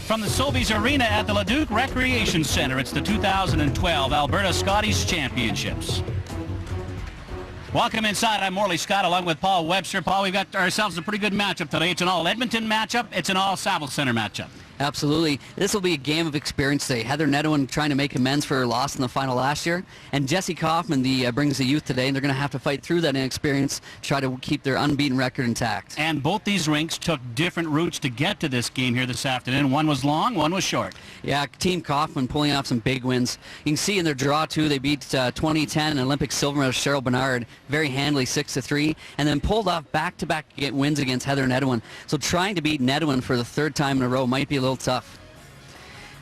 From the Sobeys Arena at the Leduc Recreation Center, it's the 2012 Alberta Scotties Championships. Welcome inside. I'm Morley Scott along with Paul Webster. Paul, we've got ourselves a pretty good matchup today. It's an all-Edmonton matchup. It's an all-Saville Center matchup. Absolutely. This will be a game of experience today. Heather Nedohin trying to make amends for her loss in the final last year. And Jessie Kaufman brings the youth today, and they're going to have to fight through that inexperience, try to keep their unbeaten record intact. And both these rinks took different routes to get to this game here this afternoon. One was long, one was short. Yeah, Team Kaufman pulling off some big wins. You can see in their draw, too, they beat 2010 Olympic silver medalist Cheryl Bernard very handily 6-3, and then pulled off back-to-back wins against Heather Nedohin. So trying to beat Nedohin for the third time in a row might be a little tough.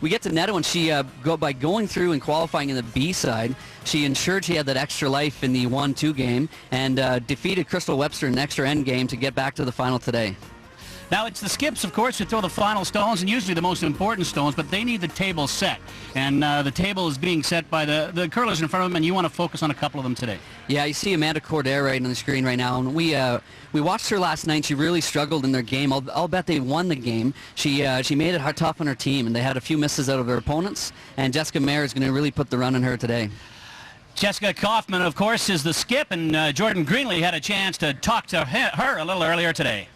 We get to Nedohin. She by going through and qualifying in the B side, she ensured she had that extra life in the 1-2 game and defeated Crystal Webster in an extra end game to get back to the final today. Now, it's the skips, of course, who throw the final stones, and usually the most important stones, but they need the table set. And the table is being set by the curlers in front of them, and you want to focus on a couple of them today. Yeah, you see Amanda Cordair right on the screen right now, and we watched her last night. She really struggled in their game. I'll bet they won the game. She made it tough on her team, and they had a few misses out of their opponents, and Jessica Mayer is going to really put the run on her today. Jessica Kaufman, of course, is the skip, and Jordan Greenlee had a chance to talk to her a little earlier today.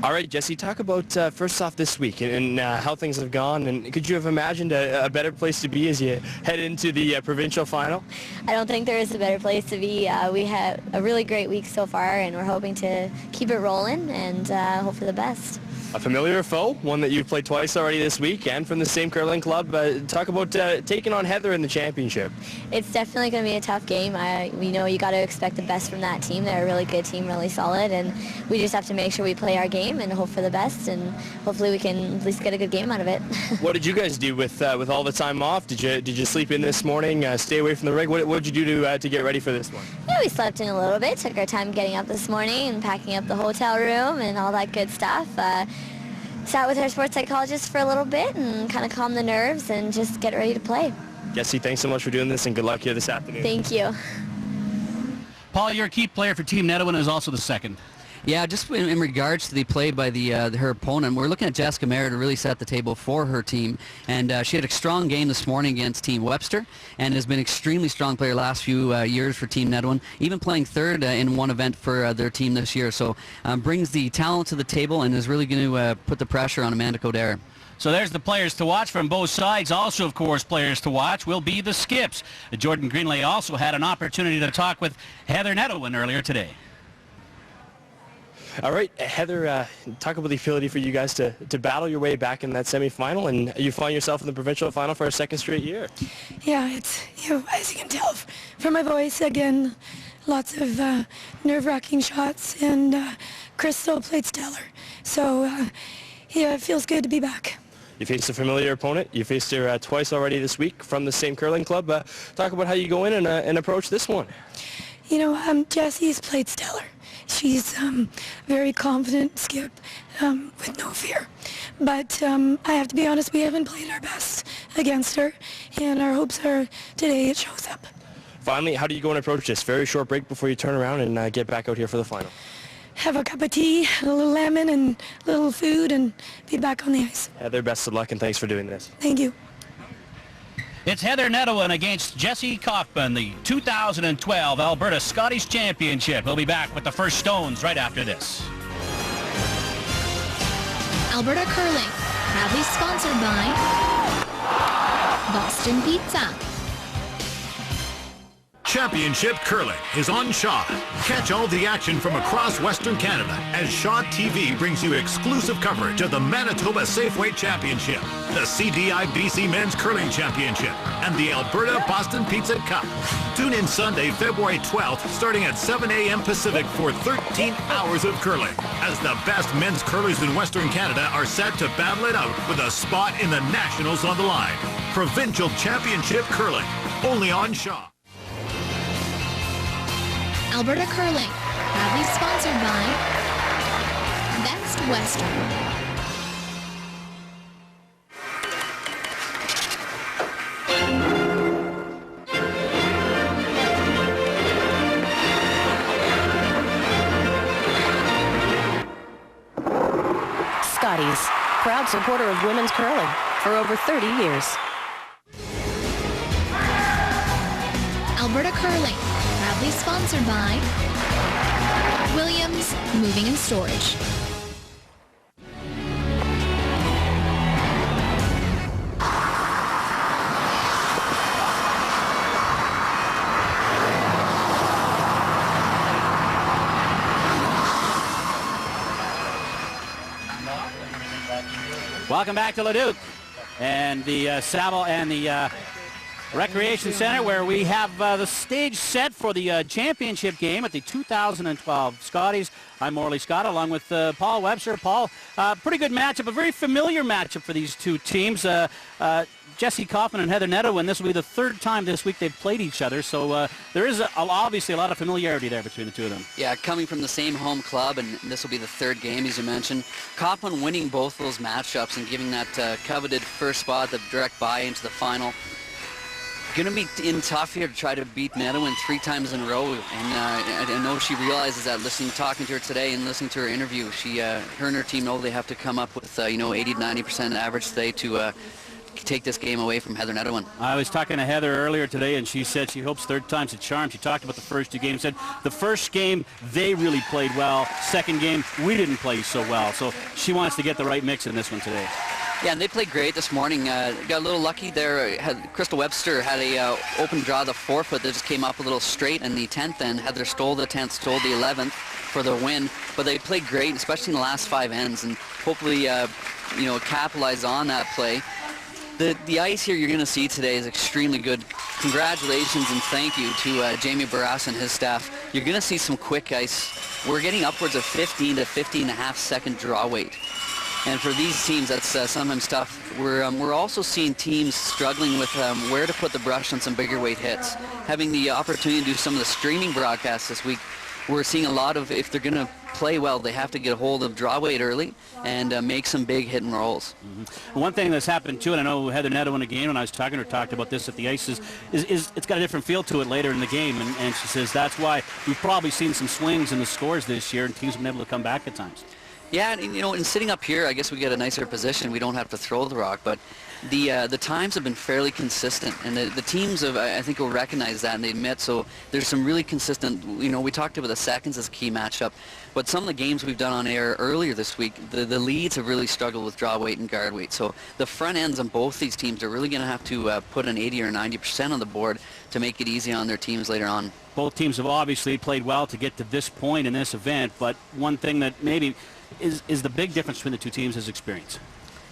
All right, Jessie, talk about first off this week and how things have gone. And could you have imagined a better place to be as you head into the provincial final? I don't think there is a better place to be. We had a really great week so far, and we're hoping to keep it rolling and hope for the best. A familiar foe, one that you've played twice already this week, and from the same curling club. Talk about taking on Heather in the championship. It's definitely going to be a tough game. We know you got to expect the best from that team. They're a really good team, really solid, and we just have to make sure we play our game and hope for the best, and hopefully we can at least get a good game out of it. What did you guys do with all the time off? Did you sleep in this morning, stay away from the rig? What did you do to get ready for this one? Yeah, we slept in a little bit, took our time getting up this morning and packing up the hotel room and all that good stuff. Sat with our sports psychologist for a little bit and kind of calm the nerves and just get ready to play. Jessie, thanks so much for doing this, and good luck here this afternoon. Thank you. Paul, your key player for Team Nedohin is also the second. Yeah, just in regards to the play by her opponent, we're looking at Jessica Mayer to really set the table for her team. And she had a strong game this morning against Team Webster and has been an extremely strong player last few years for Team Nedohin, even playing third in one event for their team this year. So brings the talent to the table and is really going to put the pressure on Amanda Cordair. So there's the players to watch from both sides. Also, of course, players to watch will be the skips. Jordan Greenlee also had an opportunity to talk with Heather Nedohin earlier today. All right, Heather, talk about the ability for you guys to battle your way back in that semifinal, and you find yourself in the provincial final for a second straight year. Yeah, it's, as you can tell from my voice, again, lots of nerve-wracking shots, and Crystal played stellar. So, yeah, it feels good to be back. You faced a familiar opponent. You faced her twice already this week from the same curling club. Talk about how you go in and approach this one. Jessie's played stellar. She's very confident skip with no fear. But I have to be honest, we haven't played our best against her, and our hopes are today it shows up. Finally, how do you go and approach this? Very short break before you turn around and get back out here for the final. Have a cup of tea, a little lemon, and a little food, and be back on the ice. Heather, best of luck, and thanks for doing this. Thank you. It's Heather Nedohin against Jessie Kaufman, the 2012 Alberta Scotties Championship. We'll be back with the first stones right after this. Alberta Curling, proudly sponsored by Boston Pizza. Championship Curling is on Shaw. Catch all the action from across Western Canada as Shaw TV brings you exclusive coverage of the Manitoba Safeway Championship, the CDI-BC Men's Curling Championship, and the Alberta Boston Pizza Cup. Tune in Sunday, February 12th, starting at 7 a.m. Pacific for 13 hours of curling, as the best men's curlers in Western Canada are set to battle it out with a spot in the Nationals on the line. Provincial Championship Curling, only on Shaw. Alberta Curling, proudly sponsored by Best Western. Scotties, proud supporter of women's curling for over 30 years. Alberta Curling, proudly sponsored by Williams Moving and Storage. Welcome back to Leduc and the Saville and the Recreation Center, where we have the stage set for the championship game at the 2012 Scotties. I'm Morley Scott along with Paul Webster. Paul, pretty good matchup, a very familiar matchup for these two teams. Jessie Kaufman and Heather Nedohin, this will be the third time this week they've played each other, so there is obviously a lot of familiarity there between the two of them. Yeah, coming from the same home club, and this will be the third game, as you mentioned. Kaufman winning both those matchups and giving that coveted first spot, the direct bye into the final. Going to be tough here to try to beat Nedohin 3 times in a row, and I know she realizes that talking to her today and listening to her interview. Her and her team know they have to come up with 80 to 90% average today to take this game away from Heather Nedohin. I was talking to Heather earlier today, and she said she hopes third time's a charm. She talked about the first 2 games, said the first game they really played well, second game we didn't play so well, so she wants to get the right mix in this one today. Yeah, and they played great this morning. Got a little lucky there. Crystal Webster had a open draw the 4-foot that just came up a little straight in the 10th end. Heather stole the 10th, stole the 11th for the win. But they played great, especially in the last 5 ends, and hopefully, capitalize on that play. The ice here you're going to see today is extremely good. Congratulations and thank you to Jamie Barras and his staff. You're going to see some quick ice. We're getting upwards of 15 to 15.5 second draw weight. And for these teams, that's sometimes tough. We're also seeing teams struggling with where to put the brush on some bigger weight hits. Having the opportunity to do some of the streaming broadcasts this week, we're seeing a lot of, if they're going to play well, they have to get a hold of draw weight early and make some big hit and rolls. Mm-hmm. One thing that's happened too, and I know Heather Nedohin again, when I was talking to her, talked about this at the ice, is it's got a different feel to it later in the game, and she says that's why we've probably seen some swings in the scores this year, and teams have been able to come back at times. Yeah, and in sitting up here, I guess we get a nicer position. We don't have to throw the rock, but the times have been fairly consistent, and the teams have, I think, will recognize that and they admit. So there's some really consistent. We talked about the seconds as a key matchup, but some of the games we've done on air earlier this week, the leads have really struggled with draw weight and guard weight. So the front ends on both these teams are really going to have to put an 80 or 90% on the board to make it easy on their teams later on. Both teams have obviously played well to get to this point in this event, but one thing that maybe is the big difference between the two teams is experience.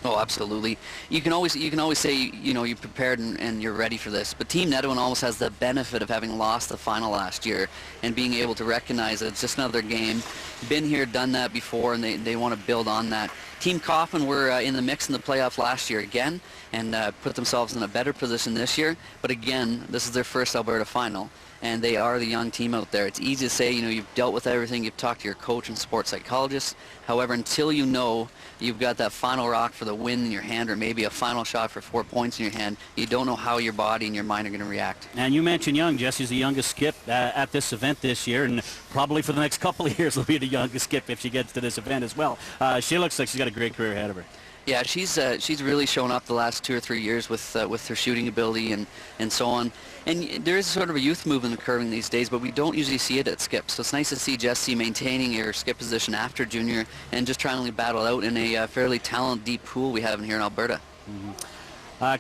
Oh, absolutely. You can always say, you're prepared and you're ready for this. But Team Nedohin almost has the benefit of having lost the final last year and being able to recognize that it's just another game. Been here, done that before, and they want to build on that. Team Kaufman were in the mix in the playoffs last year again and put themselves in a better position this year. But again, this is their first Alberta final. And they are the young team out there. It's easy to say, you've dealt with everything, you've talked to your coach and sports psychologist. However, until you've got that final rock for the win in your hand, or maybe a final shot for 4 points in your hand, you don't know how your body and your mind are going to react. And you mentioned young. Jessie's the youngest skip at this event this year, and probably for the next couple of years will be the youngest skip if she gets to this event as well. She looks like she's got a great career ahead of her. Yeah, she's really shown up the last 2 or 3 years with her shooting ability and so on. And there is sort of a youth movement occurring these days, but we don't usually see it at skip. So it's nice to see Jessie maintaining her skip position after junior and just trying to battle out in a fairly talented deep pool we have in here in Alberta. Mm-hmm.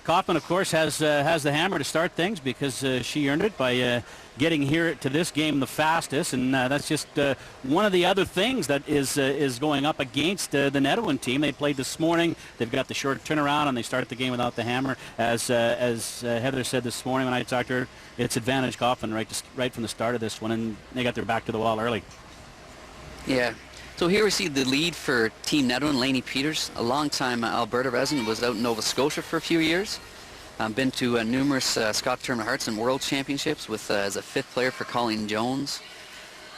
Kaufman, of course, has the hammer to start things because she earned it by getting here to this game the fastest, and that's just one of the other things that is going up against the Nedohin team. They played this morning. They've got the short turnaround, and they started the game without the hammer. As Heather said this morning when I talked to her, it's advantage Kaufman right from the start of this one, and they got their back to the wall early. Yeah. So here we see the lead for Team Nedohin, Lainey Peters, a long-time Alberta resident, was out in Nova Scotia for a few years. Been to numerous Scott Tournament Hearts and World Championships with as a 5th player for Colleen Jones'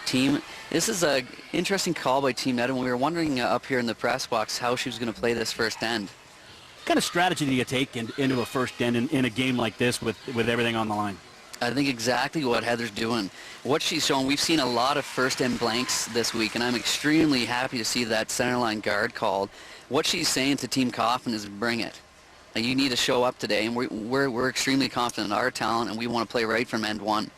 team. This is an interesting call by Team Nedohin. We were wondering up here in the press box how she was going to play this first end. What kind of strategy do you take into a first end in a game like this with everything on the line? I think exactly what Heather's doing. What she's shown, we've seen a lot of first-end blanks this week, and I'm extremely happy to see that centerline guard called. What she's saying to Team Kaufman is bring it. Like, you need to show up today, and we're extremely confident in our talent, and we want to play right from end one.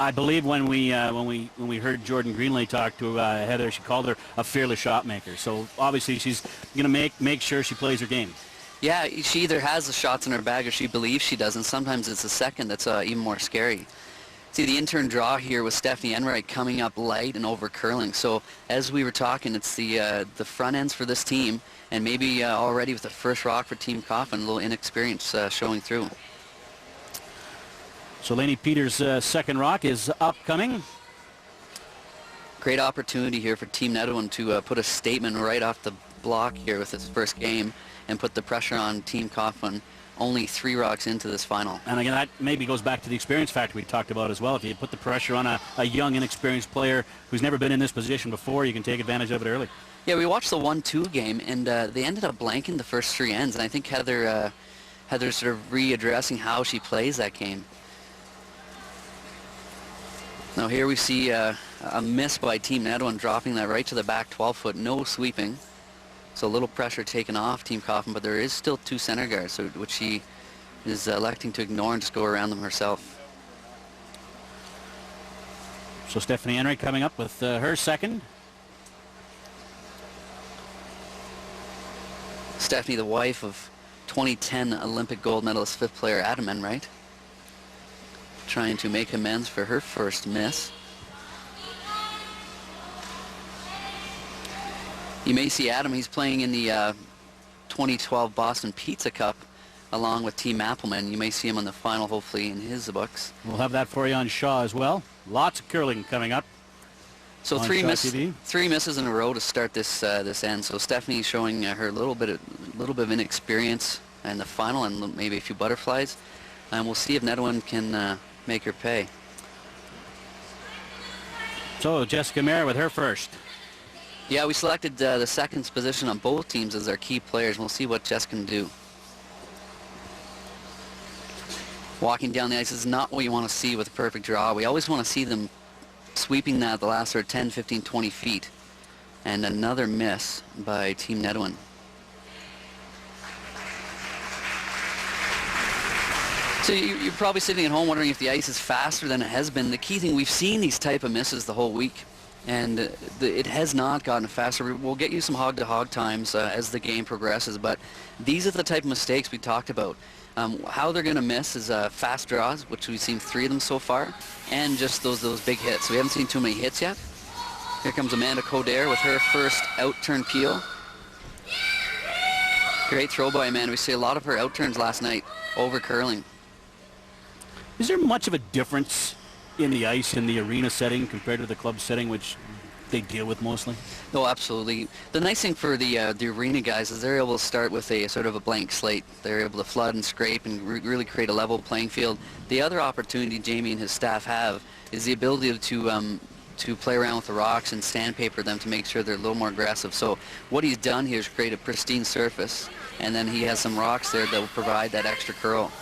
I believe when we heard Jordan Greenley talk to Heather, she called her a fearless shot maker. So obviously she's going to make sure she plays her game. Yeah, she either has the shots in her bag or she believes she does, and sometimes it's the second that's even more scary. See, the intern draw here with Stephanie Enright coming up light and over curling. So as we were talking, it's the front ends for this team, and maybe already with the first rock for Team Kaufman, a little inexperience showing through. So Lainey Peters' second rock is upcoming. Great opportunity here for Team Nedohin to put a statement right off the block here with this first game and put the pressure on Team Kaufman. Only 3 rocks into this final. And again, that maybe goes back to the experience factor we talked about as well. If you put the pressure on a young, inexperienced player who's never been in this position before, you can take advantage of it early. Yeah, we watched the 1-2 game, and they ended up blanking the first 3 ends. And I think Heather's sort of readdressing how she plays that game. Now here we see a miss by Team Nedohin, dropping that right to the back 12-foot, no sweeping. So a little pressure taken off Team Kaufman, but there is still 2 center guards, so, which she is electing to ignore and just go around them herself. So Stephanie Enright coming up with her second. Stephanie, the wife of 2010 Olympic gold medalist 5th player Adam Enright, trying to make amends for her first miss. You may see Adam, he's playing in the 2012 Boston Pizza Cup along with Team Appleman. You may see him on the final, hopefully, in his books. We'll have that for you on Shaw as well. Lots of curling coming up. So 3 misses in a row to start this end. So Stephanie showing her little bit of inexperience in the final and maybe a few butterflies. And we'll see if Nedohin can make her pay. So Jessica Mayer with her first. Yeah, we selected the second position on both teams as our key players. We'll see what Jess can do. Walking down the ice is not what you want to see with a perfect draw. We always want to see them sweeping that the last sort of 10, 15, 20 feet. And another miss by Team Nedohin. So you're probably sitting at home wondering if the ice is faster than it has been. The key thing, we've seen these type of misses the whole week, and it has not gotten faster. We'll get you some hog-to-hog times as the game progresses, but these are the type of mistakes we talked about. How they're going to miss is fast draws, which we've seen 3 of them so far, and just those big hits. So we haven't seen too many hits yet. Here comes Amanda Coderre with her first out-turn peel. Great throw by Amanda. We see a lot of her out-turns last night over curling. Is there much of a difference in the ice in the arena setting compared to the club setting, which they deal with mostly? No, absolutely. The nice thing for the arena guys is they're able to start with a sort of a blank slate. They're able to flood and scrape and really create a level playing field. The other opportunity Jamie and his staff have is the ability to play around with the rocks and sandpaper them to make sure they're a little more aggressive. So what he's done here is create a pristine surface, and then he has some rocks there that will provide that extra curl.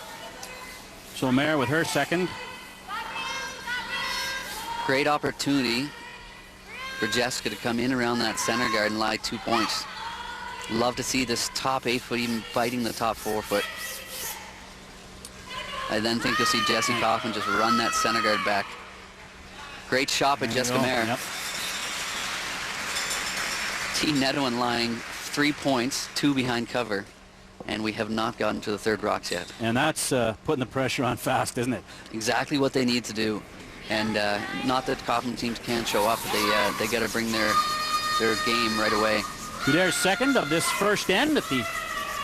So Mayer with her second. Great opportunity for Jessica to come in around that center guard and lie 2 points. Love to see this top 8-foot even fighting the top 4-foot. I then think you'll see Jessie Kaufman just run that center guard back. Great shot by Jessica Mayer. Yep. Team Nedohin lying 3 points, 2 behind cover. And we have not gotten to the third rocks yet. And that's putting the pressure on fast, isn't it? Exactly what they need to do. And not that Kaufman teams can't show up, but they got to bring their game right away. Coderre's second of this first end at the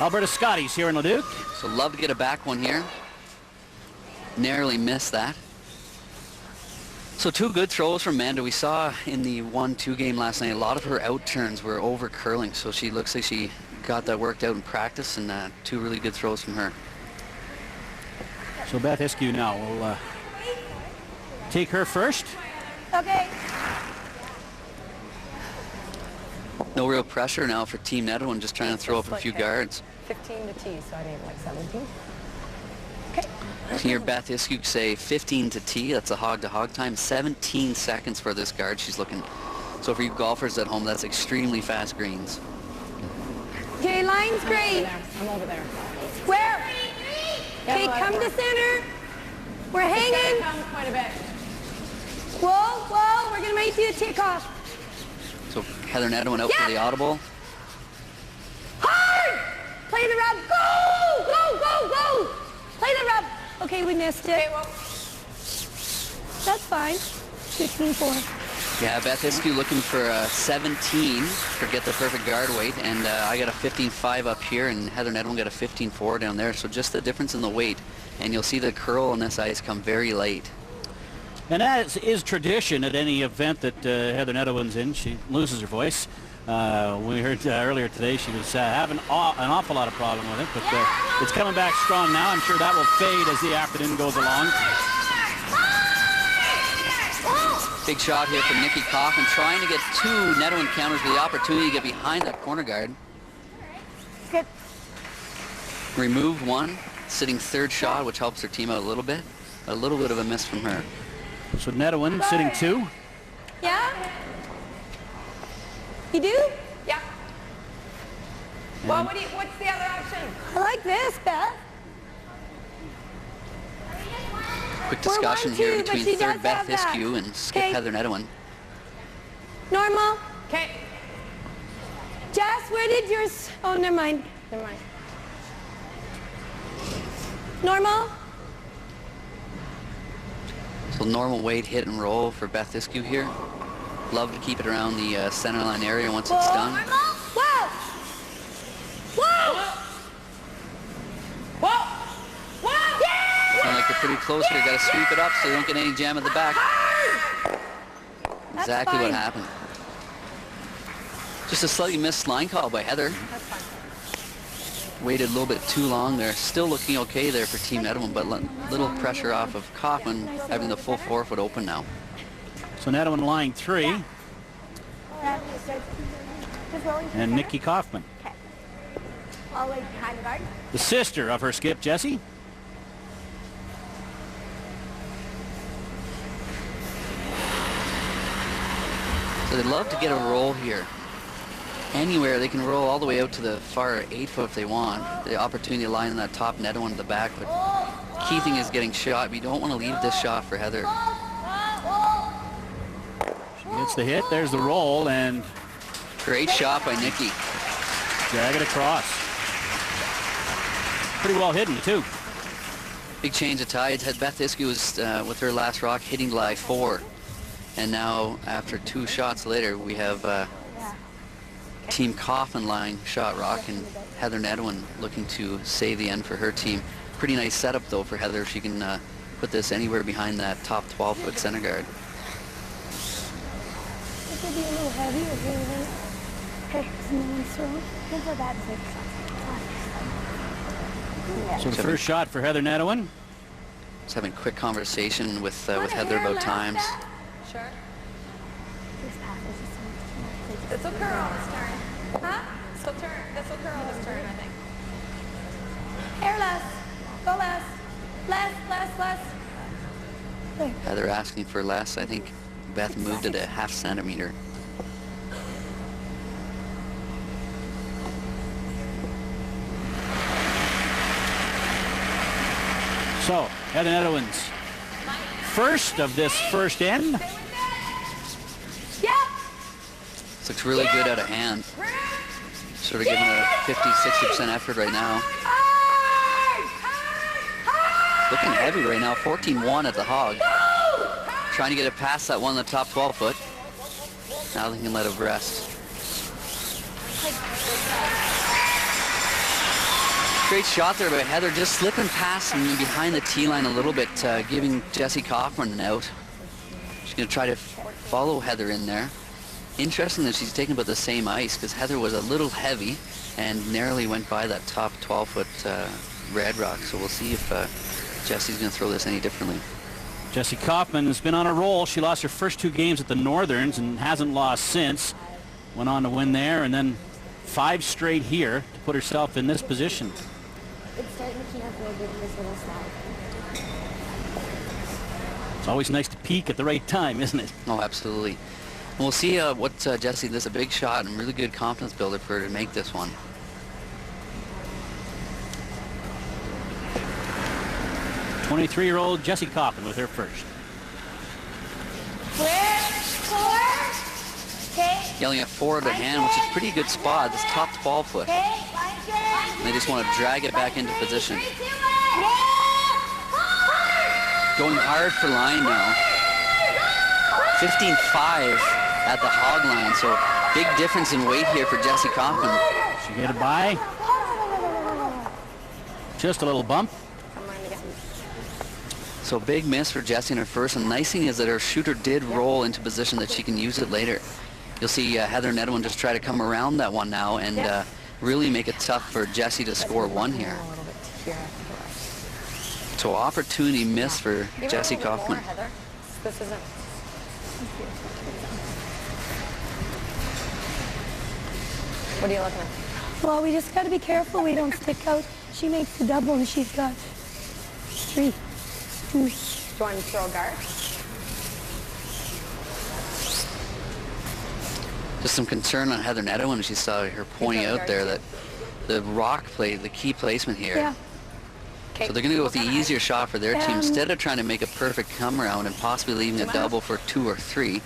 Alberta Scotties here in Leduc. So love to get a back one here. Narrowly missed that. So 2 good throws from Amanda. We saw in the 1-2 game last night, a lot of her out turns were over curling. So she looks like she got that worked out in practice, and 2 really good throws from her. So Beth Eskew now will take her first. Okay. No real pressure now for Team Nedohin, just trying to throw up a few guards. 15 to tee, so I need like 17. Here Beth Iskuk say 15 to tee. That's a hog-to-hog time. 17 seconds for this guard she's looking. So for you golfers at home, that's extremely fast greens. Okay, line's great. I'm over there. Where? Okay, come to center. We're hanging. Come quite a bit. Whoa, we're going to make you take off. So Heather Nedohin out for the audible. Hard! Play the rub. Go! Play the rub. Okay, we missed it. Okay, well. That's fine. 15-4. Yeah, Beth Iskuk looking for a 17 to get the perfect guard weight, and I got a 15.5 up here, and Heather Nedohin got a 15.4 down there. So just the difference in the weight, and you'll see the curl on this ice come very late. And as is tradition at any event that Heather Nedohin's in, she loses her voice. We heard earlier today she was having an awful lot of problem with it, but it's coming back strong now. I'm sure that will fade as the afternoon goes along. Big shot here from Nikki Kaufman, trying to get two Nedohin counters with the opportunity to get behind that corner guard. Good. Removed one, sitting third shot, which helps her team out a little bit. A little bit of a miss from her. So Nedohin sitting 2. Yeah? You do? Yeah. Well, what's the other option? I like this, Beth. Quick discussion here 1-2, but between she third does Beth have that. Iskuk and skip Okay. Heather Nedohin. Normal. Okay. Jess, where did yours? Oh, never mind. Never mind. Normal. So normal weight hit and roll for Beth Iskuk here. Love to keep it around the center line area once it's done. Whoa! Sound like they're pretty close here. Got to sweep it up so they don't get any jam at the back. Exactly what happened. Just a slightly missed line call by Heather. Waited a little bit too long there. Still looking okay there for Team Nedohin, but little pressure off of Kaufman having the full 4-foot open now. So Nedohin lying 3. And Nikki Kaufman. All the way behind the guard. The sister of her skip, Jessie. So they'd love to get a roll here. Anywhere, they can roll all the way out to the far 8-foot if they want. The opportunity to line that top Nedohin at the back, but key thing is getting shot. We don't want to leave this shot for Heather. She gets the hit. There's the roll, and great shot by Nikki. drag it across. Pretty well hidden, too. Big change of tides. Had Beth Iskuk was with her last rock hitting lie 4. And now, after 2 shots later, we have Team Kaufman lying shot rock and Heather Nedohin looking to save the end for her team. Pretty nice setup, though, for Heather. She can put this anywhere behind that top 12-foot center guard. It could be a little heavy or really heavy. Okay, someone's throw. Go for that big shot. So the first shot for Heather Nedohin. Just having a quick conversation with Heather about times. Sure. This will curl this turn. Huh? This will curl this turn, I think. Hair less. Go less. Less. There. Heather asking for less. I think Beth moved it a ½ centimeter. So, Heather Nedohin's first of this first end. This looks really good out of hand. Sort of giving a 50-60% effort right now. Looking heavy right now. 14-1 at the hog. Trying to get it past that one on the top 12-foot. Now they can let it rest. Great shot there by Heather, just slipping past and behind the tee line a little bit, giving Jessie Kaufman an out. She's going to try to follow Heather in there. Interesting that she's taking about the same ice, because Heather was a little heavy and narrowly went by that top 12-foot red rock. So we'll see if Jessie's going to throw this any differently. Jessie Kaufman has been on a roll. She lost her first 2 games at the Northerns and hasn't lost since. Went on to win there, and then 5 straight here to put herself in this position. It's starting to clean up a little bit, this little slide. always nice to peak at the right time, isn't it? Oh, absolutely. We'll see what Jessie, this is a big shot and really good confidence builder for her to make this one. '23-year-old Jessie Kaufman with her first. Yelling at 4 to hand, which is a pretty good spot. This top ball foot. They just want to drag it back into position. Going hard for line now. 15-5 at the hog line, so big difference in weight here for Jessie Kaufman. She get it by. Just a little bump. So big miss for Jessie in her first, and the nice thing is that her shooter did roll into position that she can use it later. You'll see Heather Nedohin just try to come around that one now and really make it tough for Jessie to score one here. So opportunity miss for Jessie Kaufman. This isn't. What are you looking at? Well, we just got to be careful we don't stick out. She makes the double and she's got 3. 2. Do you want to throw a guard? Just some concern on Heather Nedohin. She saw her pointing out there that the rock play, the key placement here. Yeah. So they're going to go with the easier shot for their team. Instead of trying to make a perfect come around and possibly leaving a double for 2 or 3,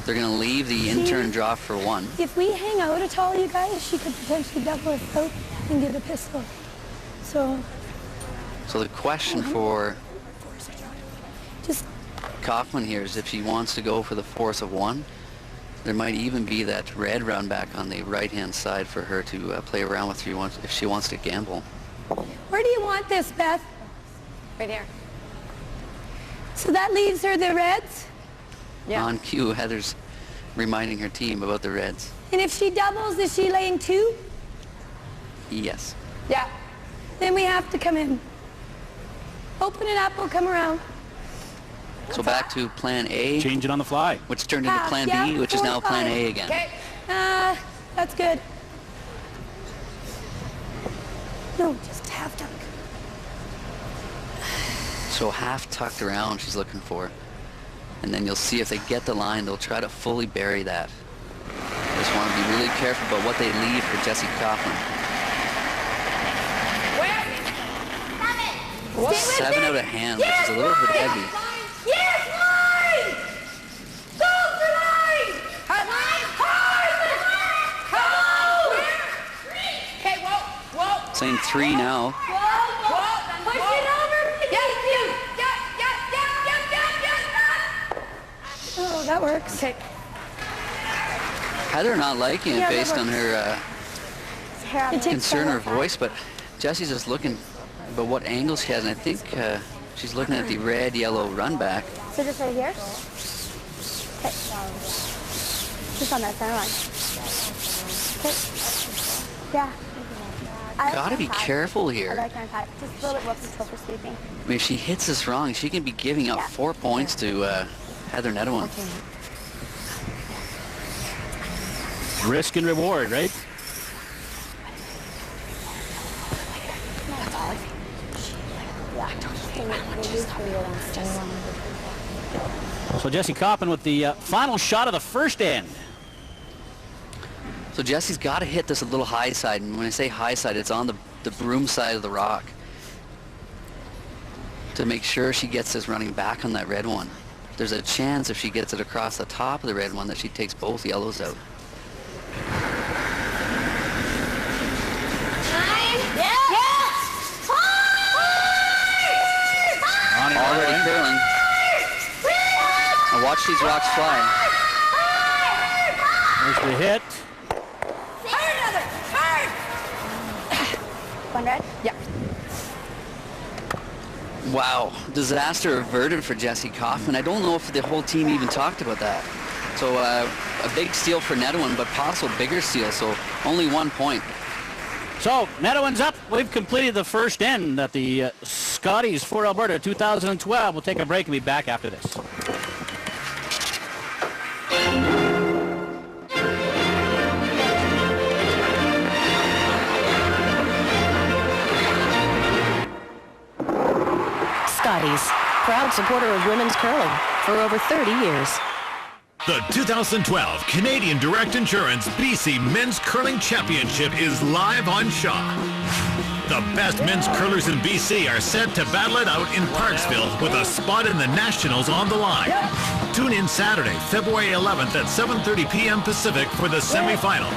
they're going to leave the in-turn draw for 1. If we hang out at all, you guys, she could potentially double us out and get a pistol. So the question for just Kaufman here is if she wants to go for the force of 1. There might even be that red round back on the right-hand side for her to play around with if she wants to gamble. where do you want this, Beth? Right here. So that leaves her the reds? Yeah. On cue, Heather's reminding her team about the reds. And if she doubles, is she laying 2? Yes. Yeah. Then we have to come in. Open it up, we'll come around. So back to plan A. Change it on the fly. Which turned into plan B, which is now plan A again. Okay. That's good. No, just half tuck. So half tucked around she's looking for. And then you'll see if they get the line, they'll try to fully bury that. Just want to be really careful about what they leave for Jessie Kaufman. 7 out of hand, which is a little bit heavy. Yes, line! Go for line! Okay, whoa. Saying 3 now. Whoa! Push it over! Yeah. Oh, that works. Okay. Heather not liking it based on her concern, her voice, but Jessie's just looking about what angle she has, and I think she's looking at the red-yellow run back. So just right here? Okay. Just on that center line. Okay. Yeah. Gotta be careful here. Just a little bit left until for sleeping. I mean, if she hits this wrong, she can be giving up 4 points to Heather Nedohin. Risk and reward, right? So Jessie Kaufman with the final shot of the first end. So Jessie's got to hit this a little high side, and when I say high side, it's on the broom side of the rock to make sure she gets this running back on that red one. There's a chance if she gets it across the top of the red one that she takes both yellows out. Already curling. Now watch these rocks fly. There's the hit. One red? Yeah. Wow, disaster averted for Jessie Kaufman. I don't know if the whole team even talked about that. So a big steal for Nedohin, but possible bigger steal, so only 1 point. So Nedohin's up. We've completed the first end at the Scotties for Alberta 2012. We'll take a break and be back after this. Scotties, proud supporter of women's curling for over 30 years. The 2012 Canadian Direct Insurance BC Men's Curling Championship is live on Shaw. The best men's curlers in BC are set to battle it out in Parksville with a spot in the Nationals on the line. Tune in Saturday, February 11th at 7:30 p.m. Pacific for the semifinal.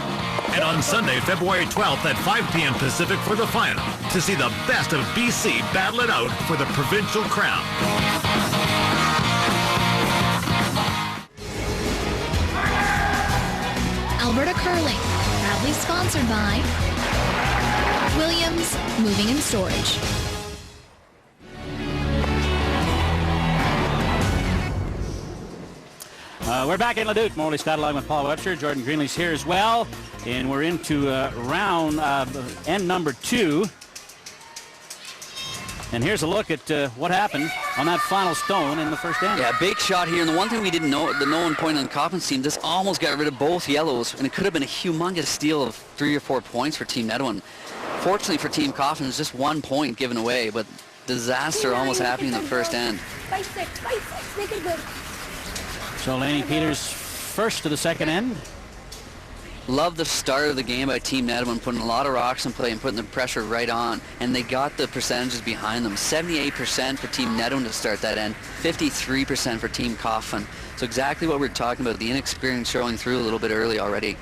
And on Sunday, February 12th at 5 p.m. Pacific for the final to see the best of BC battle it out for the provincial crown. Alberta Curling, proudly sponsored by Williams Moving and Storage. We're back in Leduc. Morley Scott along with Paul Webster. Jordan Greenlee's here as well. And we're into round end number 2. And here's a look at what happened on that final stone in the first end. Yeah, big shot here. And the one thing we didn't know, the no one point on the Kaufman team, this almost got rid of both yellows. And it could have been a humongous steal of 3 or 4 points for Team Nedohin. Fortunately for Team Kaufman, it was just 1 point given away. But disaster almost happening in the first end. By 6, make it good. So Laney Peters first to the second end. Love the start of the game by Team Nedohin, putting a lot of rocks in play and putting the pressure right on. And they got the percentages behind them. 78% for Team Nedohin to start that end, 53% for Team Kaufman. So exactly what we're talking about, the inexperience showing through a little bit early already.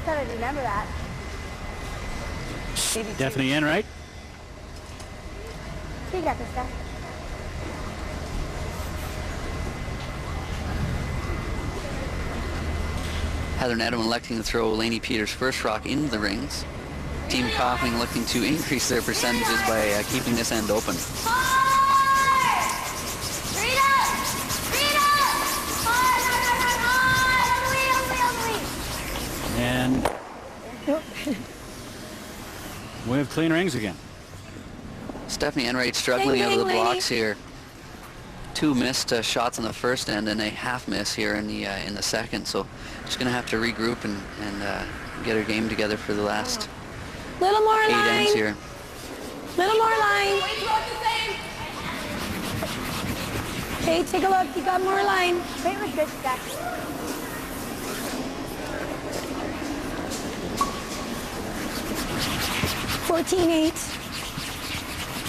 Gotta remember that. Definitely in, right? You got this guy. Heather Nedohin electing to throw Laney Peters' first rock into the rings. Team Kaufman looking to increase their percentages by keeping this end open. And we have clean rings again. Stephanie Enright struggling out of the blocks here. 2 missed shots in the first end and a half miss here in the second. So she's going to have to regroup and get her game together for the last Little more 8 line. ends here. Little more line. Okay, take a look. You got more line. Wait, was good, Jack. 14-8.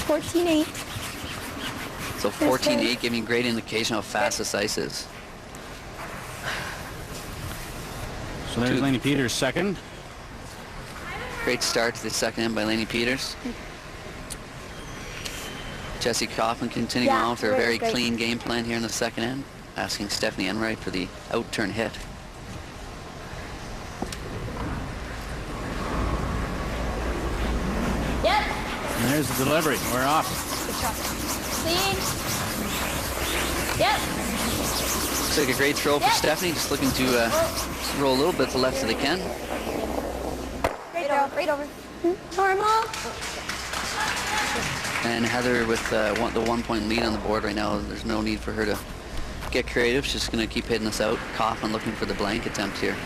14-8. So 14-8 giving great indication how fast this ice is. So there's Laney Peters second. Great start to the second end by Laney Peters. Jessie Kaufman continuing on with her very clean game plan here in the second end, asking Stephanie Enright for the out-turn hit. Yep. And there's the delivery. We're off. Clean. Yep. Looks like a great throw for Stephanie, just looking to roll a little bit to the left so they can. Right over. Normal. And Heather with the 1 point lead on the board right now. There's no need for her to get creative. She's just going to keep hitting us out. Kaufman looking for the blank attempt here.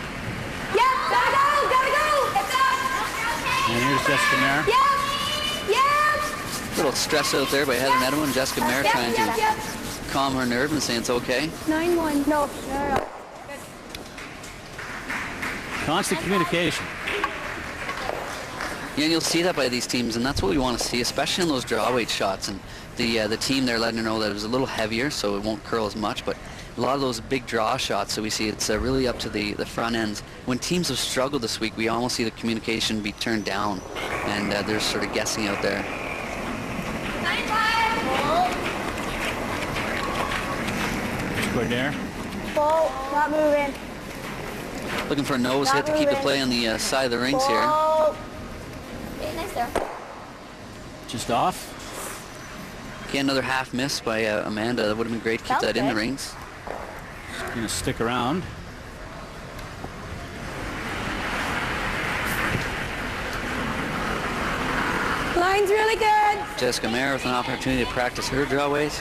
Yep, gotta go, gotta go. It's up. And here's Jessica Mayer. Yep, yep. A little stress out there by Heather Nedohin. Jessica Mayer trying to calm her nerve and saying it's okay. 9-1. No. Constant communication. Yeah, and you'll see that by these teams, and that's what we want to see, especially in those draw weight shots. And the team there letting her know that it was a little heavier, so it won't curl as much. But a lot of those big draw shots, so we see it's really up to the front ends. When teams have struggled this week, we almost see the communication be turned down, and they're sort of guessing out there. Cordair. Ball, not moving. Looking for a nose hit to keep the play on the side of the rings here. Okay, nice there. Just off. Again, another half miss by Amanda. That would have been great to keep that in the rings. Going to stick around. Line's really good. Jessica Mayer with an opportunity to practice her draw weight.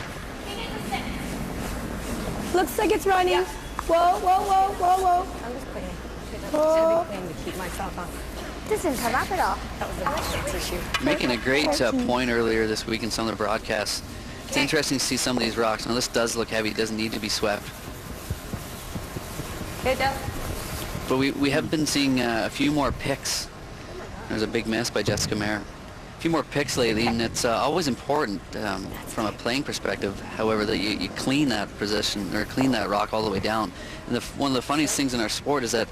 Looks like it's running. Whoa, whoa, whoa, whoa, whoa. I'm just cleaning. Whoa. Clean to keep myself off. This didn't come up at all. That was a balance issue. Making a great point earlier this week in some of the broadcasts. It's interesting to see some of these rocks. Now this does look heavy. It doesn't need to be swept. It does. But we have been seeing a few more picks. There's a big miss by Jessica Mayer. A few more picks lately, and it's always important from a playing perspective, however, that you clean that position or clean that rock all the way down. And one of the funniest things in our sport is that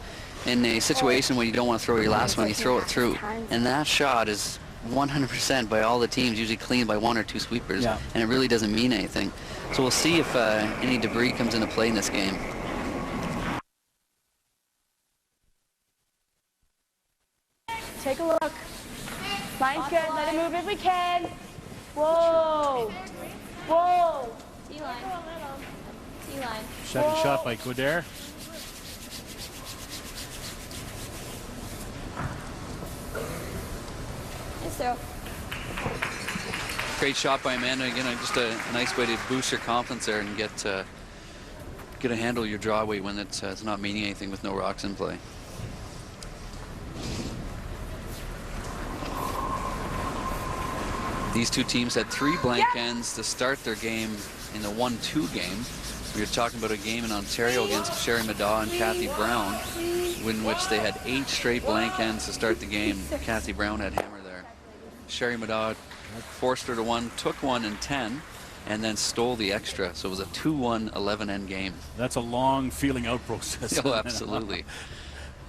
in a situation when you don't want to throw your last one, you throw it through. And that shot is 100% by all the teams, usually cleaned by 1 or 2 sweepers, and it really doesn't mean anything. So we'll see if any debris comes into play in this game. Take a look. Line's good. Let it move if we can. Whoa. Whoa. T-line. T-line. Second shot by Coder. Yes, sir. Great shot by Amanda. Again, just a nice way to boost your confidence there and get a handle your draw weight when it's not meaning anything with no rocks in play. These two teams had 3 blank ends to start their game in the 1-2 game. We were talking about a game in Ontario against Sherry Madaw and Kathy Brown, in which they had 8 straight blank ends to start the game. Kathy Brown had hammer there. Sherry Madaw forced her to 1, took 1 in 10, and then stole the extra. So it was a 2-1 11-end game. That's a long feeling out process. Oh, absolutely.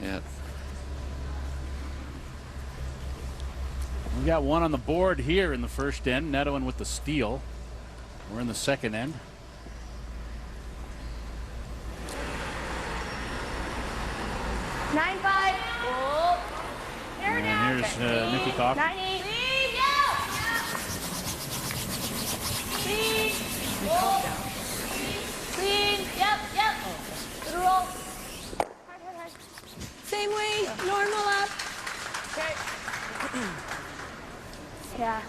Yeah. We got 1 on the board here in the first end. Nedohin with the steal. We're in the second end. Nine, 5. Oh. And here's Nikki Kaufman. 9, 8. Clean. Clean. Yep. Good roll. Hard. Same way. Normal up. Okay. Yeah.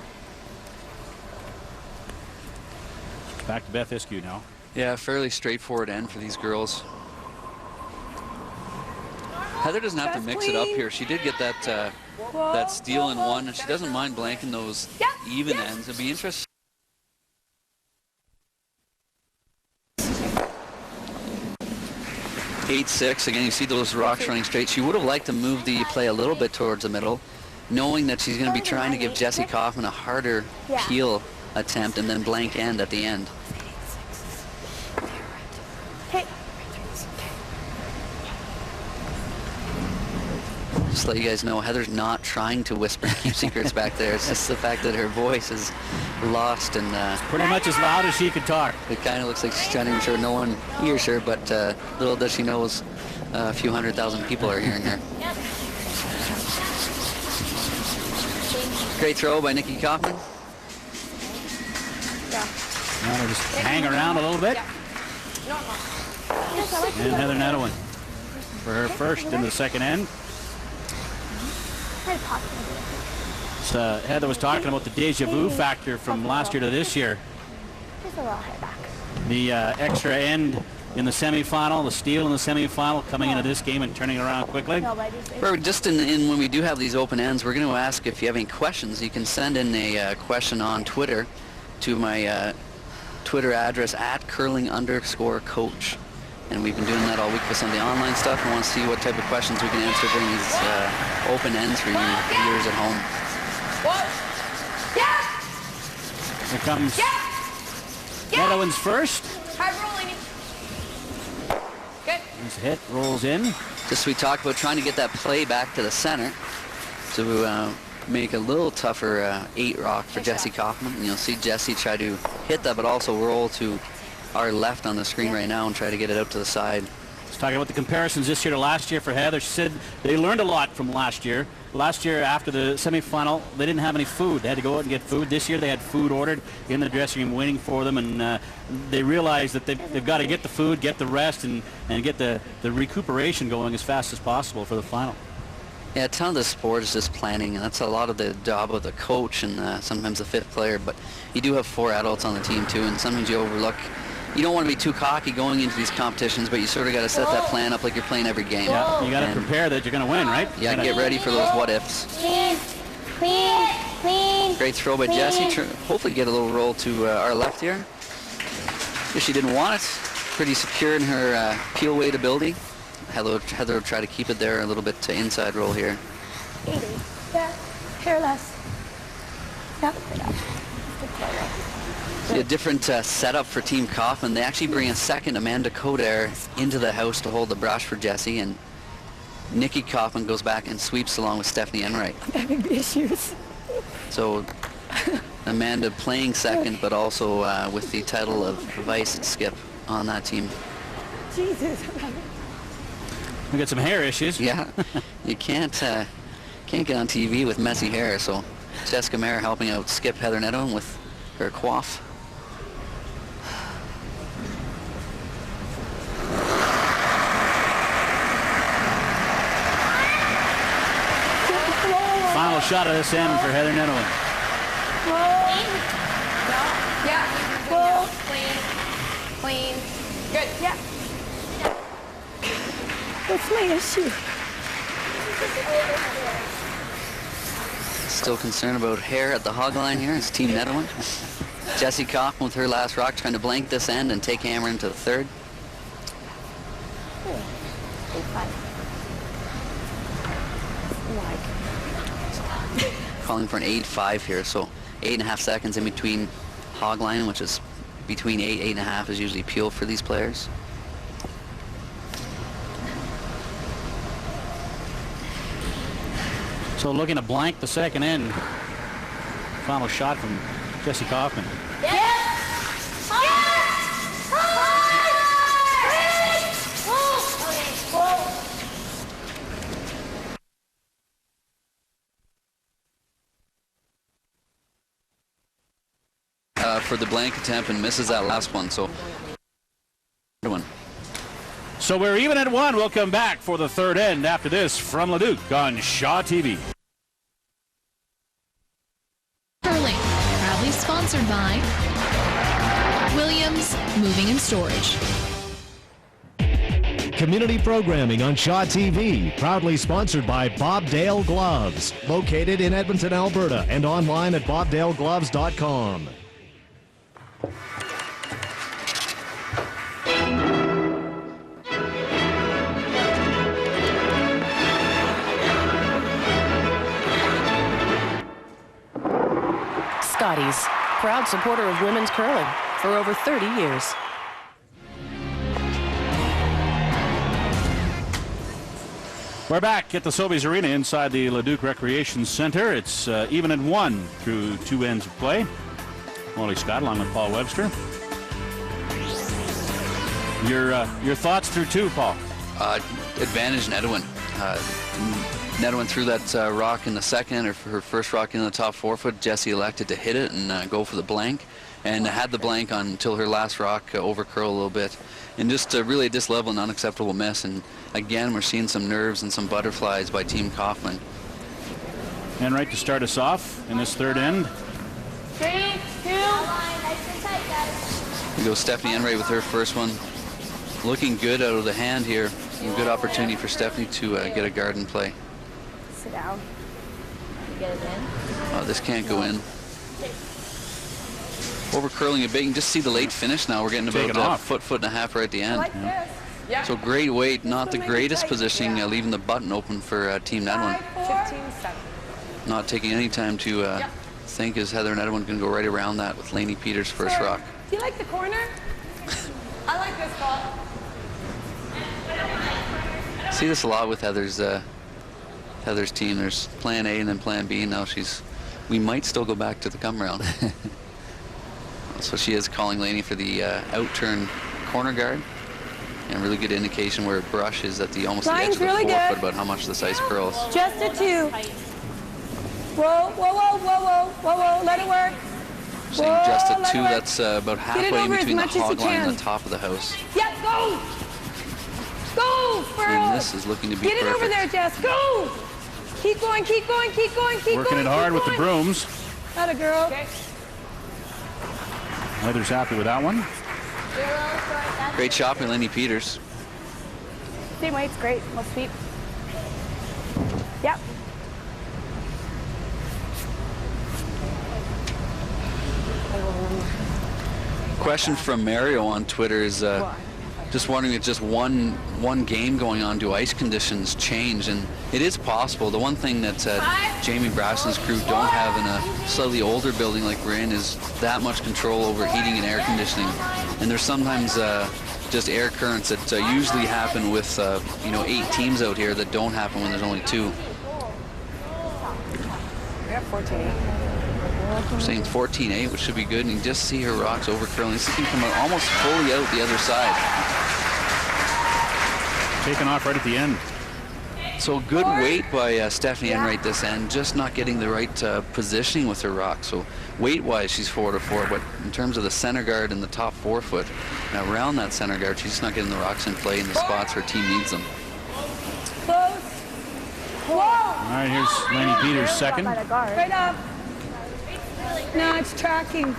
Back to Beth Iskew now. Yeah, fairly straightforward end for these girls. Heather doesn't have to mix it up here. She did get that steal in 1, and she doesn't mind blanking those even ends. It'd be interesting. Eight, 6. Again, you see those rocks running straight. She would have liked to move the play a little bit towards the middle, knowing that she's going to be trying to give Jessie Kaufman a harder peel attempt and then blank end at the end. Just let you guys know, Heather's not trying to whisper and keep secrets back there. It's just the fact that her voice is lost and pretty much as loud as she could talk. It kind of looks like she's trying to ensure no one hears her, but little does she know a few 100,000 people are hearing her. Great throw by Nikki Kaufman. Now we'll just hang around a little bit. And Heather Nedohin for her first in the second end. So Heather was talking about the deja vu factor from last year to this year. The extra end in the semifinal, the steal in the semifinal, coming into this game and turning around quickly. Just in when we do have these open ends, we're going to ask if you have any questions. You can send in a question on Twitter to my Twitter address @curling_coach. And we've been doing that all week with some of the online stuff. We want to see what type of questions we can answer during these open ends for you viewers at home. Here comes Nedohin's first. Hard rolling. Good. This hit rolls in. Just we talked about trying to get that play back to the center to make a little tougher 8 rock for Jessie Kaufman. And you'll see Jessie try to hit that, but also roll to our left on the screen right now and try to get it out to the side. Let's talk about the comparisons this year to last year for Heather. She said they learned a lot from last year. Last year, after the semifinal, they didn't have any food. They had to go out and get food. This year, they had food ordered in the dressing room waiting for them, and they realized that they've got to get the food, get the rest, and get the recuperation going as fast as possible for the final. Yeah, a ton of the sport is just planning, and that's a lot of the job of the coach and sometimes the 5th player, but you do have 4 adults on the team too, and sometimes you overlook. You don't want to be too cocky going into these competitions, but you sort of got to set that plan up like you're playing every game. Yeah, you got to prepare that you're going to win, right? Yeah, get ready for those what-ifs. Clean. Clean. Great throw by Jessie. Hopefully get a little roll to our left here. If she didn't want it, pretty secure in her peel weight ability. Heather will try to keep it there a little bit to inside roll here. 80. Yeah. Hairless. Yep. See a different setup for Team Kaufman. They actually bring a second Amanda Coder into the house to hold the brush for Jessie, and Nikki Kaufman goes back and sweeps along with Stephanie Enright. I'm having issues. So Amanda playing second, but also with the title of vice skip on that team. Jesus. We got some hair issues. Yeah, you can't get on TV with messy hair, so Jessica Mayer helping out skip Heather Nedohin with her coif. Final shot of this end for Heather Nedohin. Yeah. Pull. Clean. Good. Yeah. What's my issue? Still concerned about hair at the hog line here. It's Team Nedohin. Jessie Kaufman with her last rock trying to blank this end and take hammer into the third. Calling for an 8-5 here, so 8.5 seconds in between hog line, which is between 8.5 is usually peel for these players. So looking to blank the second end. Final shot from Jessie Kaufman. For the blank attempt and misses that last one, so So we're even at 1. We'll come back for the third end after this from Leduc on Shaw TV. Curling, proudly sponsored by Williams Moving and Storage. Community programming on Shaw TV, proudly sponsored by Bobdale Gloves, located in Edmonton, Alberta, and online at bobdalegloves.com. Scotty's, proud supporter of women's curling for over 30 years. We're back at the Sobeys Arena inside the Leduc Recreation Center. It's even at 1 through 2 ends of play. Molly Scott along with Paul Webster. Your thoughts through 2, Paul? Advantage Nedohin. Nedohin threw that rock in the second, or her first rock in the top 4 foot. Jessie elected to hit it and go for the blank, and had the blank on until her last rock over curl a little bit. And just really at this level, an unacceptable miss. And again, we're seeing some nerves and some butterflies by Team Kaufman. And right to start us off in this third end. 3, 2. We go Stephanie Enright with her first one. Looking good out of the hand here. A good opportunity for Stephanie to get a guard in play. Sit down. Get it in. Oh, this can't go in. Over curling a bit. You can just see the late finish now. We're getting about a foot and a half right at the end. Like this. Yeah. So great weight, not the greatest positioning, leaving the button open for Team Nedohin. 15-7. Not taking any time to think as Heather Nedohin can go right around that with Lainey Peters' first rock. Do you like the corner? I like this ball. See this a lot with Heather's team. There's plan A and then plan B. Now we might still go back to the come round. So she is calling Lainey for the out-turn corner guard. And really good indication where it brushes at the almost the edge of the really 4 good. foot about how much this ice curls. Just a 2. Whoa, whoa, whoa, whoa, whoa, whoa, whoa, let it work. Saying Whoa, just a let 2, it work. that's about halfway in over as between the much as you hog line and can. the top of the house. Yeah, go! Go, Furl! And this is looking to be Get it over there, Jess, go! Keep going, keep going, keep going, keep Working going. it hard with the going. brooms. Atta girl. Okay. Heather's happy with that one. Great shot by Lainey Peters. Same weight's great. We'll sweep. Yep. question from Mario on Twitter is just wondering if just one game going on, do ice conditions change? And it is possible. The one thing that Jamie Brasson's crew don't have in a slightly older building like we're in is that much control over heating and air conditioning. And there's sometimes just air currents that usually happen with 8 teams out here that don't happen when there's only 2. We're at 14-8. We're saying 14-8, which should be good, and you can just see her rocks over curling. This can come almost fully out the other side. Taken off right at the end. So good weight by Stephanie Enright this end, just not getting the right positioning with her rock. So weight-wise, she's 4-4, but in terms of the center guard and the top 4 foot, now around that center guard, she's just not getting the rocks in play in the spots her team needs them. All right, here's Laney Peters second. Straight up. No, it's tracking.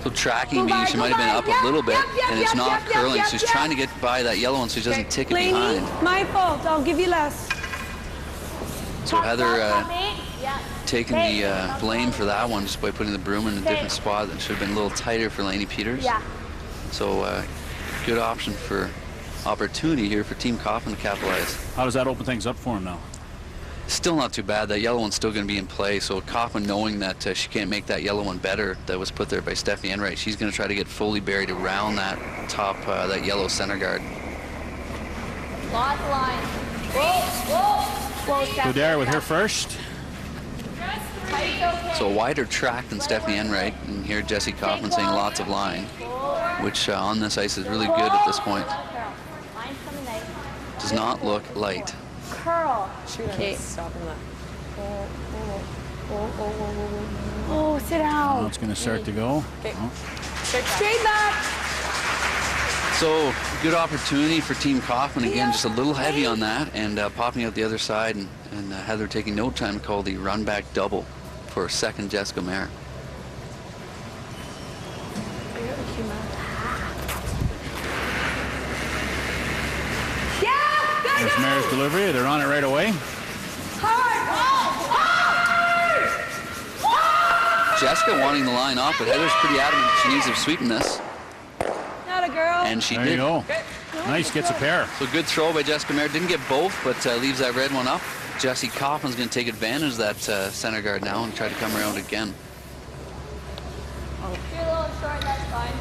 So tracking means she might have been up a little bit, and it's not curling. She's trying to get by that yellow one so she doesn't tick it behind. My fault. I'll give you less. So Heather taking the blame for that one just by putting the broom in a different spot that should have been a little tighter for Laney Peters. Yeah. So good option for opportunity here for Team Kaufman to capitalize. How does that open things up for him now? Still not too bad. That yellow one's still going to be in play. So Kaufman, knowing that she can't make that yellow one better that was put there by Stephanie Enright, she's going to try to get fully buried around that top, that yellow center guard. Lots of line. Whoa. Goudert with her first. So a wider track than Stephanie Enright, and here Jessie Kaufman saying lots of line, which on this ice is really good at this point. Does not look light. Curl. Okay. Stopping that. Oh, sit down. Now it's going to start to go. Okay. Oh. Straight back. So good opportunity for Team Kaufman. Again, just a little heavy on that, and popping out the other side, and Heather taking no time to call the run back double for second Jessica Mayer. There's Mayer's delivery. They're on it right away. Jessica wanting the line off, but Heather's pretty adamant she needs to sweeten this. Not a girl. And she there did. There you go. Nice, gets a pair. So good throw by Jessica Mayer. Didn't get both, but leaves that red one up. Jessie Kaufman's going to take advantage of that center guard now and try to come around again. You're a little short, that's fine.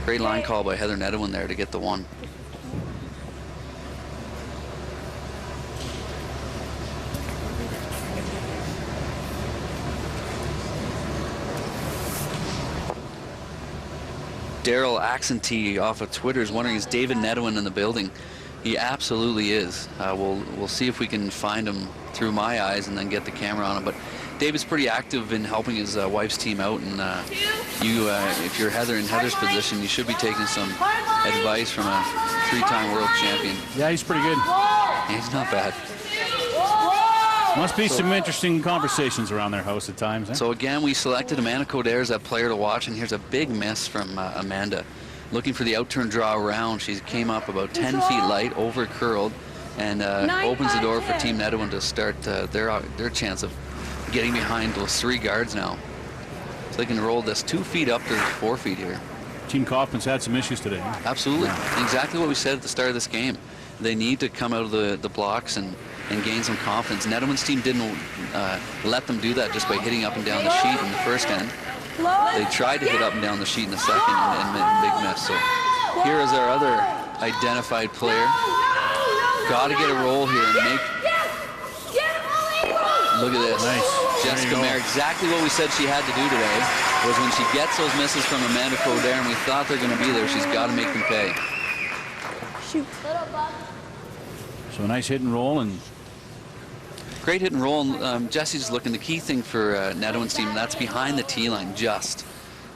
Great line call by Heather Nedohin there to get the one. Daryl Axentee off of Twitter is wondering, is David Nedohin in the building? He absolutely is. We'll see if we can find him through my eyes and then get the camera on him. But David's pretty active in helping his wife's team out, and if you're Heather in Heather's position, you should be taking some advice from a 3-time world champion. Yeah, he's pretty good. He's not bad. Must be some interesting conversations around their house at times. Eh? So again, we selected Amanda Coder as that player to watch, and here's a big miss from Amanda. Looking for the out-turn draw around. She came up about 10 feet light, over curled, and opens the door for Team Nedohin to start their chance of getting behind those 3 guards now. So they can roll this 2 feet up to 4 feet here. Team Kaufman's had some issues today. Absolutely. Yeah. Exactly what we said at the start of this game. They need to come out of the blocks and gain some confidence. Nedohin's team didn't let them do that just by hitting up and down the sheet in the first end. They tried to hit up and down the sheet in the second and big miss. So here is our other identified player. Got to get a roll here and make. Look at this. Nice. Jessica Mayer, exactly what we said she had to do today was when she gets those misses from Amanda Coder, and we thought they're going to be there, she's got to make them pay. Shoot. So a nice hit and roll, and great hit and roll. Jessie's looking, the key thing for Nedohin's team, that's behind the tee line just.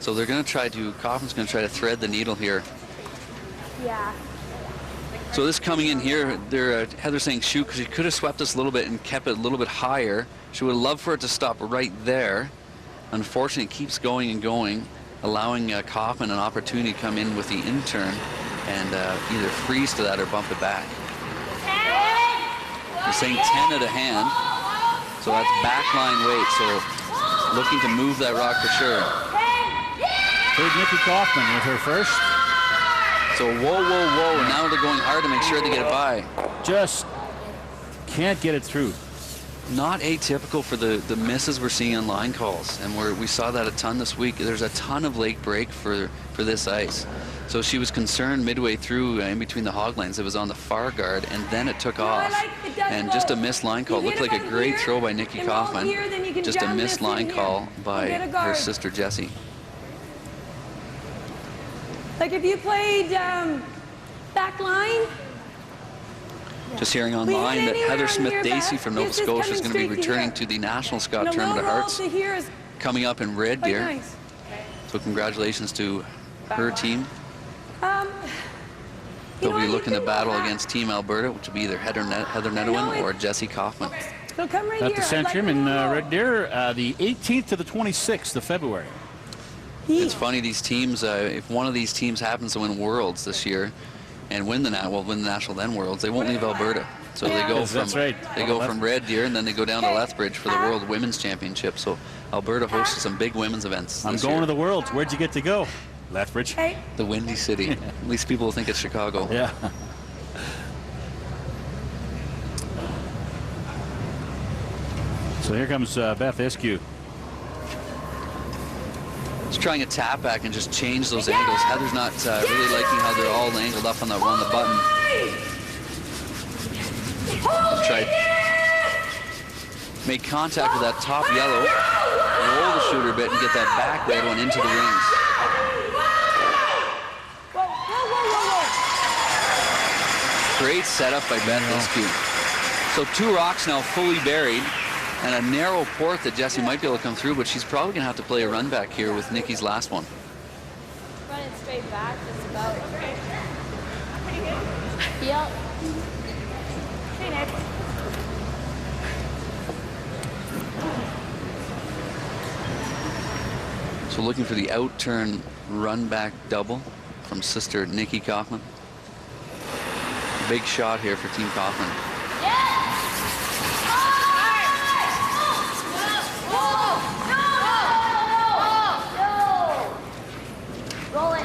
So they're going to try to, Kaufman's going to try to thread the needle here. Yeah. So this coming in here, Heather's saying shoot, because she could have swept this a little bit and kept it a little bit higher. She would have loved for it to stop right there. Unfortunately, it keeps going and going, allowing Kaufman an opportunity to come in with the in-turn and either freeze to that or bump it back. They're saying 10 at a hand, so that's backline weight, so looking to move that rock for sure. Here's Nikki Kaufman with her first. So whoa, whoa, whoa, and now they're going hard to make sure they get it by. Just can't get it through. Not atypical for the misses we're seeing on line calls, and we saw that a ton this week. There's a ton of lake break for this ice. So she was concerned midway through in between the hog lines. It was on the far guard, and then it took off. And just a missed line call. Looked like a great throw by Nikki Kaufman. Just a missed line call by her sister Jessie. Like if you played back line. Just hearing online that Heather Smith-Dacey from Nova Scotia is going to be returning to the National Scott Tournament of Hearts coming up in Red Deer. So congratulations to her team. They'll be looking to battle against Team Alberta, which will be either Heather Nedohin or Jessie Kaufman. So come right at the Centrum in Red Deer, the 18th to the 26th of February. It's funny, these teams, if one of these teams happens to win Worlds this year and win the National then Worlds, they won't leave Alberta. So they go from Red Deer, and then they go down to Lethbridge for the World Women's Championship. So Alberta hosted some big women's events. I'm going to the Worlds. Where'd you get to go? Lethbridge. The Windy City. At least people will think it's Chicago. Yeah. So here comes Beth Iskew. Just trying a tap back and just change those angles. Heather's not really liking how they're all angled up on the button. Try make contact with that top yellow, roll the shooter a bit, and get that back red one into the rings. Great setup by Beth Iskew. So 2 rocks now fully buried, and a narrow port that Jessie might be able to come through, but she's probably going to have to play a run back here with Nikki's last one. Run it straight back, just about. Yep. Hey, Nick. So looking for the out-turn run back double from sister Nikki Kaufman. Big shot here for Team Kaufman.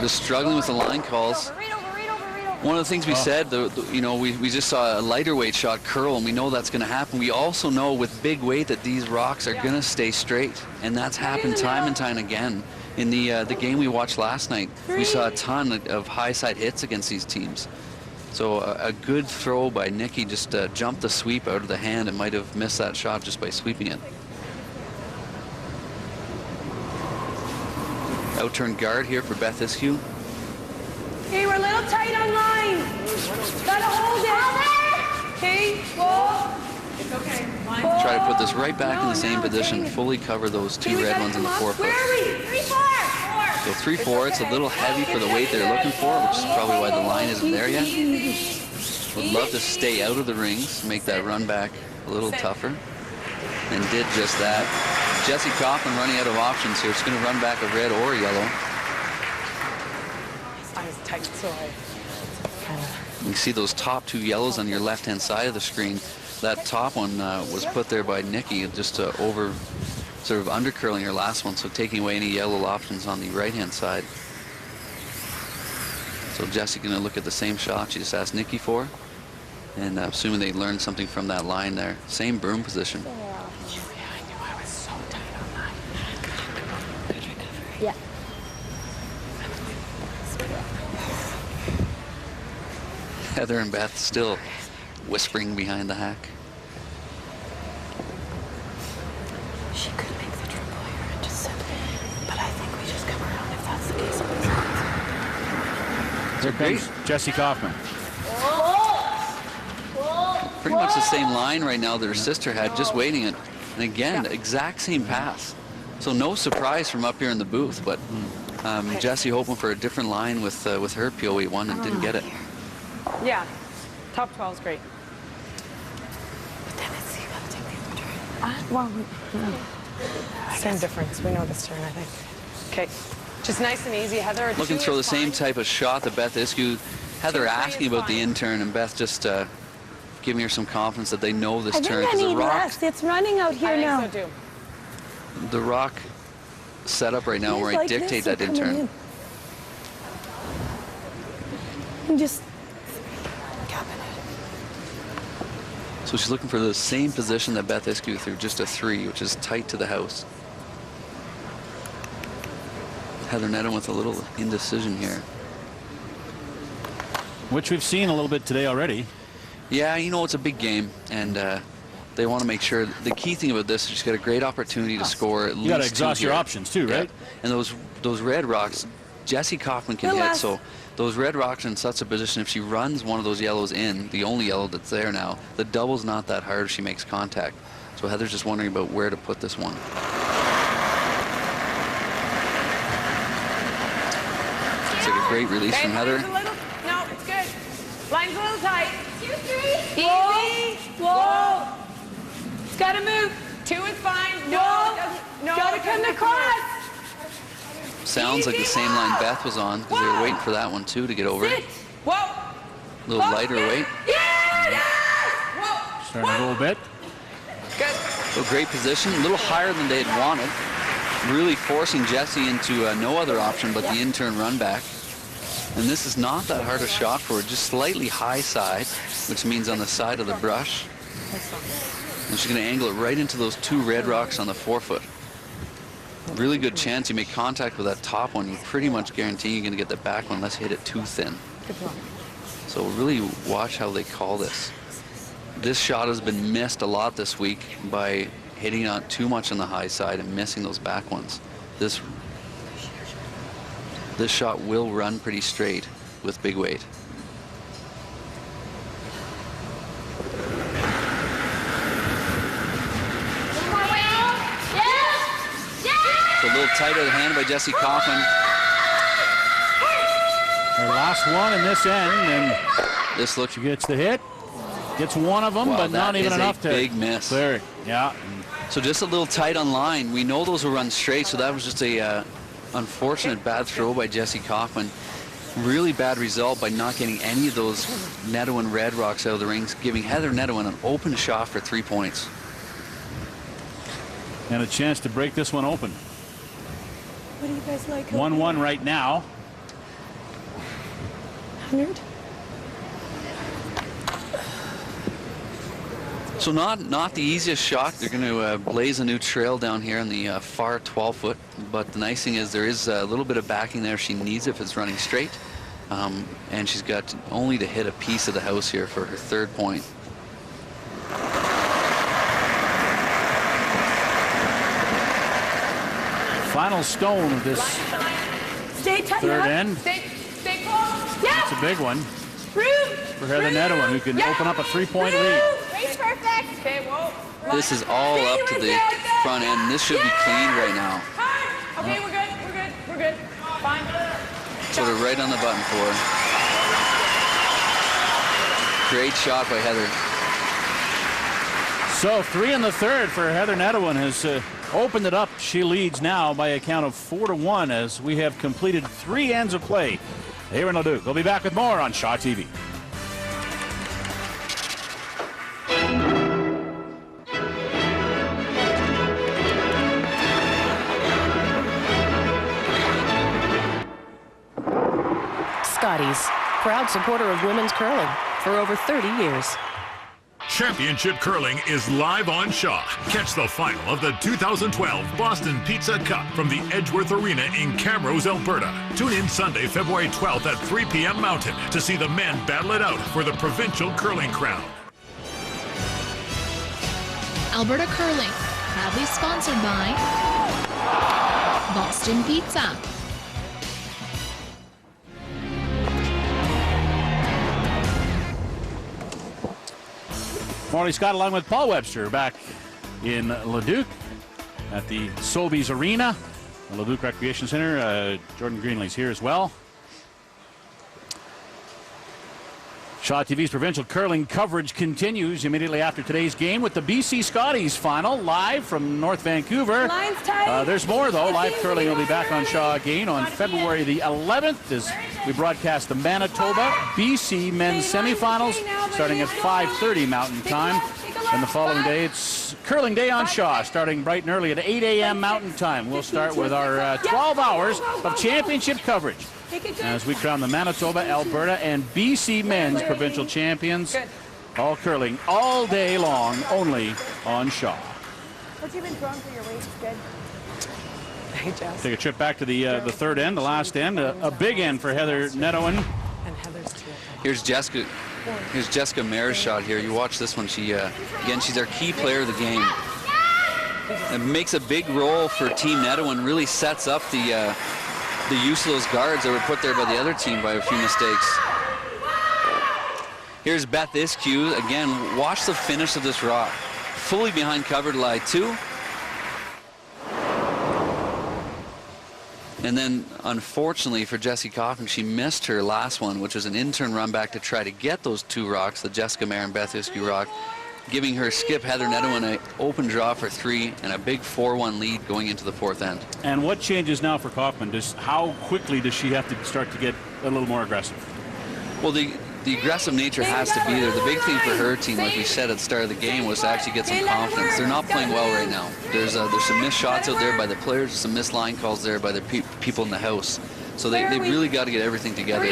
Just struggling with the line calls. One of the things we said, you know, we just saw a lighter weight shot curl, and we know that's going to happen. We also know with big weight that these rocks are going to stay straight, and that's happened time and time again. In the game we watched last night, we saw a ton of high side hits against these teams. So a good throw by Nikki, just jumped the sweep out of the hand and might have missed that shot just by sweeping it. Out-turn guard here for Beth Iskew. Okay, we're a little tight on line. Gotta hold it. Okay, whoa. It's okay. Try to put this right back in the same position, fully cover those 2 red ones in the forefoot. Where are we? 3-4. So 3-4, it's a little heavy for the weight they're looking for, which is probably why the line isn't there yet. Would love to stay out of the rings, make that run back a little tougher, and did just that. Jessie Kaufman running out of options here. It's going to run back a red or a yellow. You can see those top 2 yellows on your left-hand side of the screen. That top one was put there by Nikki, just sort of undercurling her last one, so taking away any yellow options on the right-hand side. So Jessie going to look at the same shot she just asked Nikki for, and assuming they learned something from that line there. Same broom position. Yeah. Heather and Beth still whispering behind the hack. She could make the triple here and just sit, but I think we just come around if that's the case. Here comes Jessie Kaufman. Pretty much the same line right now that her sister had, just waiting it. And again, the exact same pass. So no surprise from up here in the booth, but Jessie hoping for a different line with her PO81 and didn't get it. Yeah, top 12 is great. But then it's you gotta take the other turn. Same difference. We know this turn, I think. Okay, just nice and easy. Heather, looking to throw the same type of shot that Beth Iskew. Heather asking about the in-turn, and Beth just giving her some confidence that they know this turn. I think I need rest. It's running out here now. The rock setup right now where I dictate that in turn. Just so she's looking for the same position that Beth Iskew threw, just a 3, which is tight to the house. Heather Nedohin with a little indecision here. Which we've seen a little bit today already. Yeah, you know, it's a big game, and they want to make sure. The key thing about this is she's got a great opportunity to score at least 2 You got to exhaust your options too, right? And those red rocks, Jessie Kaufman can hit, so those red rocks in such a position, if she runs one of those yellows in, the only yellow that's there now, the double's not that hard if she makes contact. So Heather's just wondering about where to put this one. It's like a great release from Heather. No, it's good. Line's a little tight. 2, 3. Easy. Whoa. It's got to move. 2 is fine. No. Gotta come across. Sounds like the same line Beth was on, because they were waiting for that one too to get over. Whoa. A little lighter weight. Yeah. Whoa. Starting a little bit. Good. So great position, a little higher than they had wanted. Really forcing Jessie into no other option but the in-turn run back. And this is not that hard a shot for her, just slightly high side, which means on the side of the brush. And she's going to angle it right into those 2 red rocks on the 4-foot. Really good chance you make contact with that top one. You pretty much guarantee you're going to get the back one unless you hit it too thin. So really watch how they call this. This shot has been missed a lot this week by hitting out too much on the high side and missing those back ones. This shot will run pretty straight with big weight. So a little tight out of the hand by Jessie Kaufman. Her last one in this end, and this looks. She gets the hit. Gets one of them, but not even enough to big miss. Clear it. Yeah. So just a little tight on line. We know those will run straight, so that was just a unfortunate bad throw by Jessie Kaufman. Really bad result by not getting any of those Nedohin red rocks out of the rings, giving Heather Nedohin an open shot for 3 points. And a chance to break this one open. What do you guys like? 1-1 right now. 100. So not the easiest shot. They're going to blaze a new trail down here on the far 12-foot. But the nice thing is there is a little bit of backing there if she needs it, if it's running straight. And she's got only to hit a piece of the house here for her 3rd point. Final stone of this third end. Stay close. Yeah. That's a big one for Heather Nedohin, who can open up a 3-point lead. Perfect. Okay, whoa. This is all up to the front end. This should be cleaned right now. Okay, we're good. Fine. Put her right on the button for her. Great shot by Heather. So 3 in the 3rd for Heather Nedohin has opened it up. She leads now by a count of 4-1 as we have completed 3 ends of play here in Leduc. We'll be back with more on Shaw TV. Scotty's, proud supporter of women's curling for over 30 years. Championship Curling is live on Shaw. Catch the final of the 2012 Boston Pizza Cup from the Edgeworth Arena in Camrose, Alberta. Tune in Sunday, February 12th at 3 p.m. Mountain to see the men battle it out for the Provincial Curling Crown. Alberta Curling, proudly sponsored by Boston Pizza. Morley Scott along with Paul Webster back in Leduc at the Sobeys Arena, the Leduc Recreation Center. Jordan Greenlee's here as well. Shaw TV's provincial curling coverage continues immediately after today's game with the BC Scotties final live from North Vancouver. Line's tight. There's more though. Live curling will be back on Shaw again on February the 11th as we broadcast the Manitoba BC men's semifinals starting at 5:30 Mountain Time. And the following day, it's Curling Day on Shaw, starting bright and early at 8 a.m. Mountain Time. We'll start with our 12 hours of championship coverage as we crown the Manitoba, Alberta, and BC men's provincial champions. All curling all day long, only on Shaw. What you been throwing for your weight? Good. Hey, Jess. Take a trip back to the third end, the last end, a big end for Heather Nedohin. And Heather's too. Here's Jessica Maher's shot here. You watch this one. She again, she's our key player of the game. It makes a big role for Team Nedohin. Really sets up the use of those guards that were put there by the other team by a few mistakes. Here's Beth Iskew. Again, watch the finish of this rock. Fully behind cover to lie 2. And then, unfortunately for Jessie Kaufman, she missed her last one, which was an in-turn run back to try to get those 2 rocks, the Jessica Maher and Beth Iskew rock, giving her skip Heather Nedohin an open draw for 3 and a big 4-1 lead going into the 4th end. And what changes now for Kaufman? How quickly does she have to start to get a little more aggressive? Well, the aggressive nature has to be there. The big thing for her team, like we said at the start of the game, was to actually get some confidence. They're not playing well right now. There's some missed shots out there by the players, some missed line calls there by the people in the house. So they've really got to get everything together.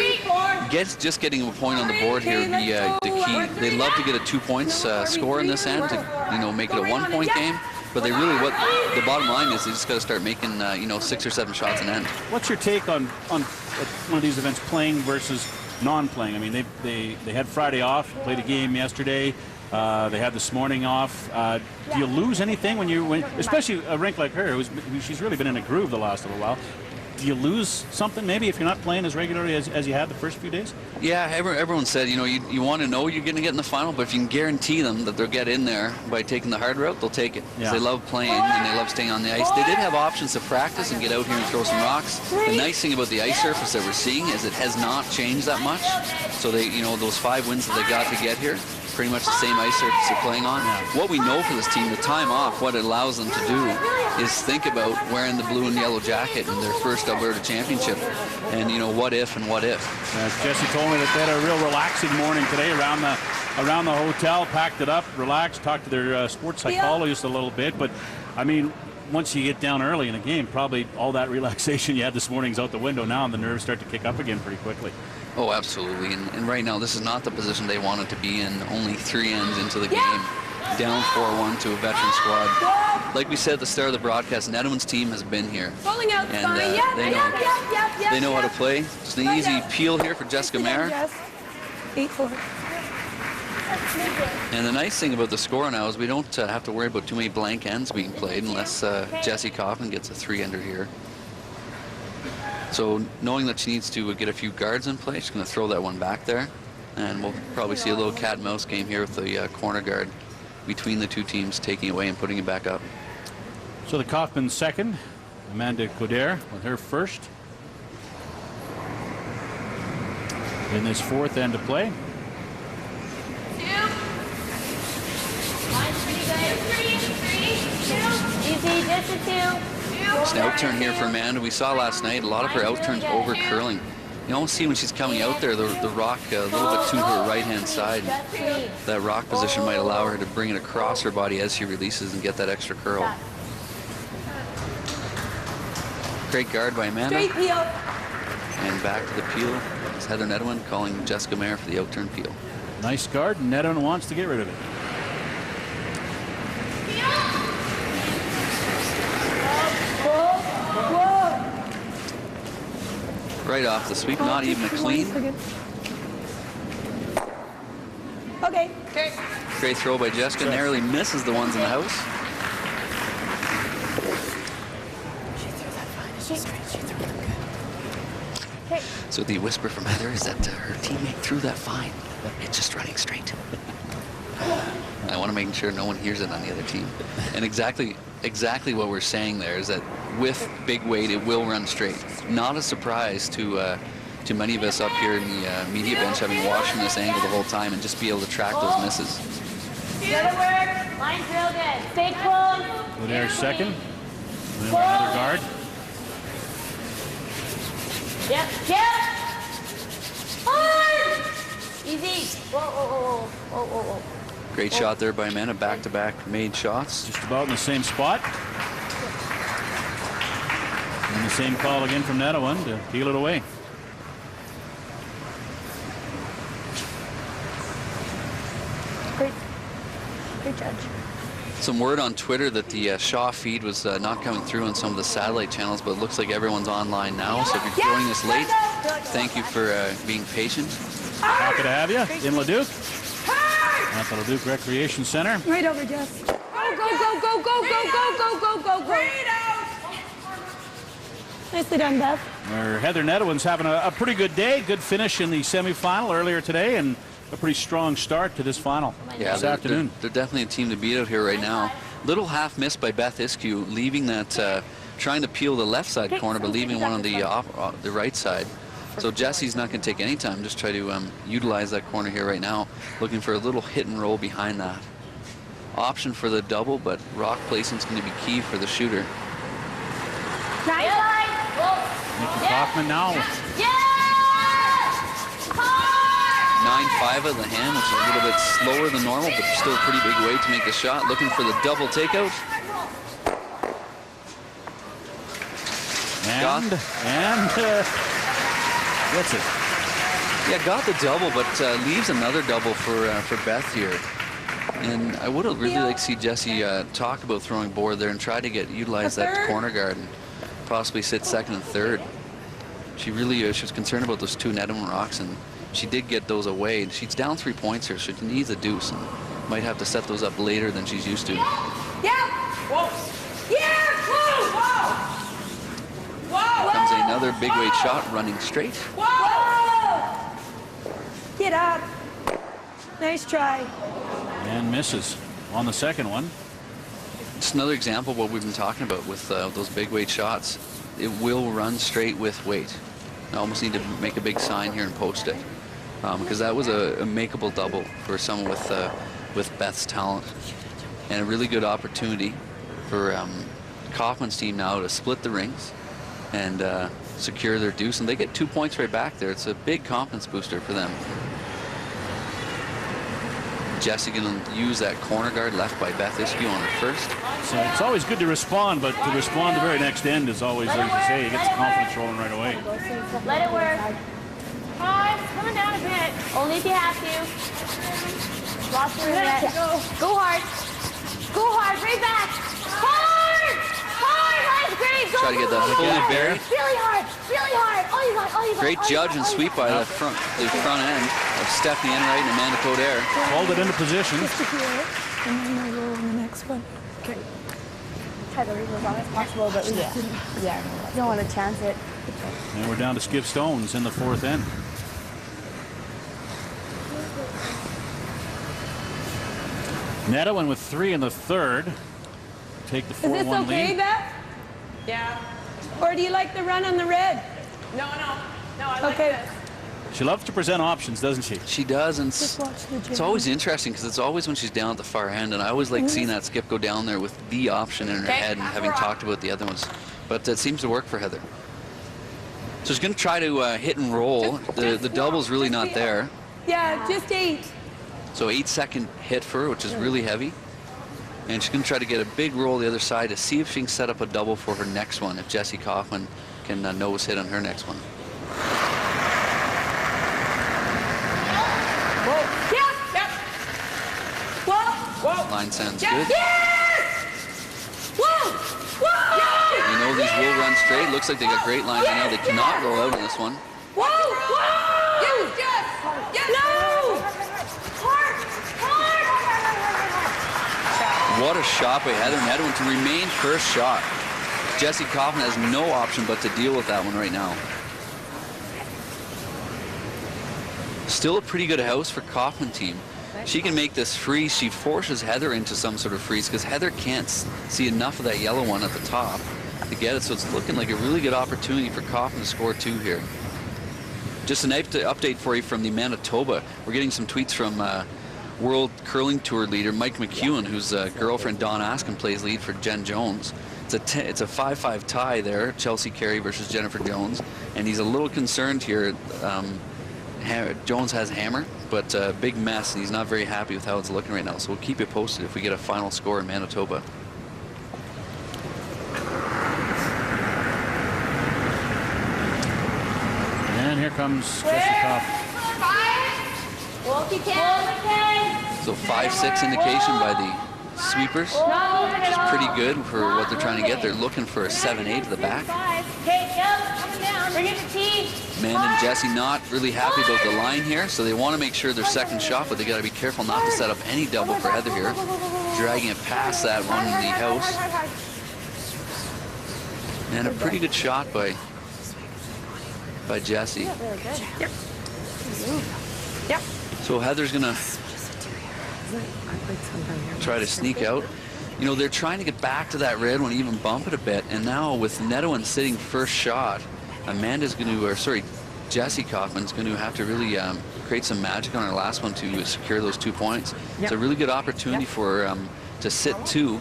Just getting a point on the board here would be the key. They'd love to get a 2 points score in this end to make it a 1-point game. But they really, what the bottom line is, they just got to start making 6 or 7 shots an end. What's your take on one of these events, playing versus non-playing? I mean, they had Friday off, played a game yesterday. They had this morning off. Do you lose anything when especially a rink like her, she's really been in a groove the last little while? Do you lose something maybe if you're not playing as regularly as you had the first few days? Yeah, everyone said, you want to know you're going to get in the final, but if you can guarantee them that they'll get in there by taking the hard route, they'll take it. Yeah. They love playing and they love staying on the ice. They did have options to practice and get out here and throw some rocks. The nice thing about the ice surface that we're seeing is it has not changed that much. So they, those 5 wins that they got to get here, pretty much the same ice surface they're playing on. Yeah. What we know for this team, the time off, what it allows them to do is think about wearing the blue and yellow jacket in their first Alberta championship. And what if and what if. Jessie told me that they had a real relaxing morning today around the hotel, packed it up, relaxed, talked to their sports psychologist a little bit. But I mean, once you get down early in a game, probably all that relaxation you had this morning is out the window now, and the nerves start to kick up again pretty quickly. Oh, absolutely. And right now, this is not the position they wanted to be in. Only 3 ends into the game, down 4-1 to a veteran squad. Like we said at the start of the broadcast, Nedohin's team has been here. And they know how to play. Just an easy peel here for Jessica Maher. 8-4. And the nice thing about the score now is we don't have to worry about too many blank ends being played unless Jessie Kaufman gets a 3-ender here. So knowing that she needs to get a few guards in play, she's going to throw that one back there. And we'll probably see a little cat and mouse game here with the corner guard between the 2 teams, taking away and putting it back up. So the Kaufman second, Amanda Coder with her first. In this 4th end to play. 2. Line's pretty good. 3, 2. Easy, just a 2. It's an out turn here for Amanda. We saw last night a lot of her out turns over curling. You don't see when she's coming out there the rock a little bit to her right-hand side. That rock position might allow her to bring it across her body as she releases and get that extra curl. Great guard by Amanda. And back to the peel. It's Heather Nedohin calling Jessica Maher for the out turn peel. Nice guard. Nedohin wants to get rid of it. Right off the sweep, not even a clean. Okay. Great throw by Jessica, narrowly misses the ones in the house. She threw that fine. It's just straight. She threw them good. Okay. So the whisper from Heather is that her teammate threw that fine. It's just running straight. I want to make sure no one hears it on the other team. And exactly what we're saying there is that with big weight, it will run straight. Not a surprise to many of us up here in the media bench, having watched from this angle the whole time and just be able to track those misses. Good work. Line's real good. Stay close. There's second. And then another guard. Yep. Hard. Easy. Whoa. Great shot there by Amanda. Back-to-back made shots. Just about in the same spot. And the same call again from Nedohin to peel it away. Great judge. Some word on Twitter that the Shaw feed was not coming through on some of the satellite channels, but it looks like everyone's online now. So if you're joining us late, thank you for being patient. Happy to have you in Leduc at the Leduc Recreation Center. Right over, Jess. Go, go, go, go, go, go, go, go, go, go. Nicely done, Beth. Where Heather Nedohin's having a pretty good day. Good finish in the semifinal earlier today, and a pretty strong start to this final this afternoon. They're definitely a team to beat out here right now. Little half miss by Beth Iskew, leaving that, trying to peel the left side corner, but leaving one on the right side. So Jessie's not going to take any time, just try to utilize that corner here right now, looking for a little hit and roll behind that. Option for the double, but rock placing is going to be key for the shooter. Kaufman now. 9-5 of the hand, which is a little bit slower than normal, but still a pretty big way to make the shot. Looking for the double takeout. And gets it. Yeah, got the double, but leaves another double for Beth here. And I would have really liked to see Jessie talk about throwing board there and try to utilize that corner guard and possibly sit second and third. She really she was concerned about those two Nedohin rocks, and she did get those away. She's down 3 points here, so she needs a deuce and might have to set those up later than she's used to. Yeah. Whoa. Yeah. Whoa. Whoa. Comes another big weight shot running straight. Whoa. Get up. Nice try. And misses on the second one. Just another example of what we've been talking about with those big weight shots. It will run straight with weight. I almost need to make a big sign here and post it, because that was a makeable double for someone with Beth's talent, and a really good opportunity for Kaufman's team now to split the rings and secure their deuce, and they get 2 points right back there. It's a big confidence booster for them. Jessie going to use that corner guard left by Beth Iskew on her first. So it's always good to respond, but to respond the very next end is always, as you say, it gets the confidence rolling right away. Let it work. Coming down a bit. Only if you have to. Lost your net. Go hard. Go hard. Right back. Hard. Nice. Great. Go. Try to get that fully buried. Really hard. All you got. Great judge and sweep by the front end of Stephanie Enright and Amanda Coder. Hold it into position. And then I roll on the next one. Okay. Try to leave as long as possible, but we you don't want to chance it. And we're down to skip stones in the fourth end. Nedohin with 3 in the third. Take the 4-1 lead. Is this okay, Beth? Yeah. Or do you like the run on the red? No, I like this. She loves to present options, doesn't she? She does, and Just watch the it's always interesting because it's always when she's down at the far end, and I always like seeing that skip go down there with the option in her head and having talked about the other ones. But it seems to work for Heather. So she's going to try to hit and roll. The double's really not there. Yeah, just 8. So 8-second hit for her, which is really heavy. And she's going to try to get a big roll the other side to see if she can set up a double for her next one, if Jessie Kaufman can nose hit on her next one. Line sounds good. You know these will run straight. Looks like they got great lines right now. They cannot roll out on this one. What a shot by Heather Nedohin to remain first shot. Jessie Kaufman has no option but to deal with that one right now. Still a pretty good house for Kaufman team. She can make this freeze. She forces Heather into some sort of freeze because Heather can't see enough of that yellow one at the top to get it. So it's looking like a really good opportunity for Kaufman to score 2 here. Just an update for you from the Manitoba. We're getting some tweets from World Curling Tour leader Mike McEwen, whose girlfriend Dawn Askin plays lead for Jen Jones. It's a 5-5 tie there, Chelsea Carey versus Jennifer Jones, and he's a little concerned here. Jones has hammer, but a big mess, and he's not very happy with how it's looking right now. So we'll keep you posted if we get a final score in Manitoba. And here comes Jessie Kaufman. So 5-6 indication by the sweepers, which is pretty good for what they're trying to get. They're looking for a 7-8 to the back. Amanda and Jessie not really happy about the line here, so they want to make sure their second shot, but they got to be careful not to set up any double for Heather here. Dragging it past that one in the house. And a pretty good shot by Jessie. Yep. Yep. So Heather's gonna try to sneak out. You know, they're trying to get back to that red one, even bump it a bit. And now with Nedohin sitting first shot, Amanda's going to, or sorry, Jessie Kaufman's going to have to really create some magic on her last one to secure those 2 points. Yep. It's a really good opportunity for her to sit 2,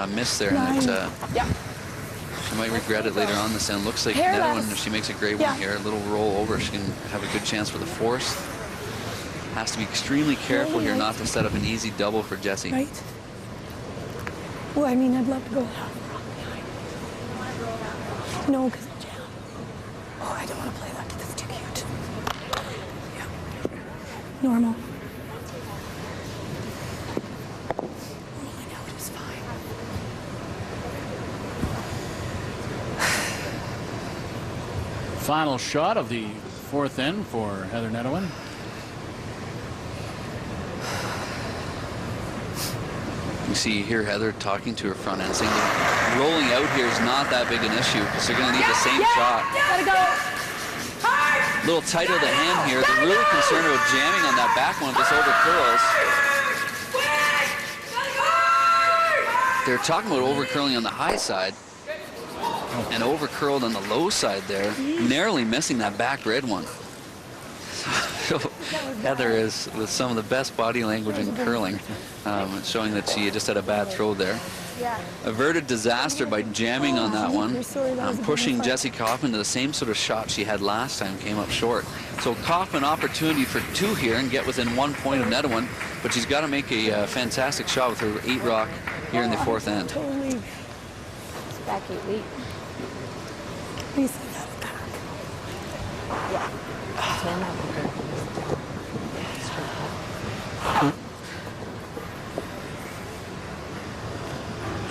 miss there, and she might regret it later on this end. Looks like Nedohin, if she makes a great one here, a little roll over, she can have a good chance for the force. Has to be extremely careful here not to set up an easy double for Jessie. Right. Well, I mean, I'd love to go out. No, because of jam. Oh, I don't want to play that. That's too cute. Yeah. Normal. Rolling out is fine. Final shot of the 4th end for Heather Nedohin. You see here Heather talking to her front end, saying that rolling out here is not that big an issue because they're going to need the same shot. Gotta go. A little tight of the hand here. They're really concerned about jamming on that back one if this over curls. They're talking about over curling on the high side and over curled on the low side there, narrowly missing that back red one. So Heather is with some of the best body language in curling, showing that she just had a bad throw there. Averted disaster by jamming on that one. Pushing Jessie Kaufman to the same sort of shot she had last time, came up short. So Kaufman opportunity for 2 here and get within 1 point of Nedohin, but she's got to make a fantastic shot with her 8 rock here in the 4th end. It's back 8 week. We see that back. Yeah.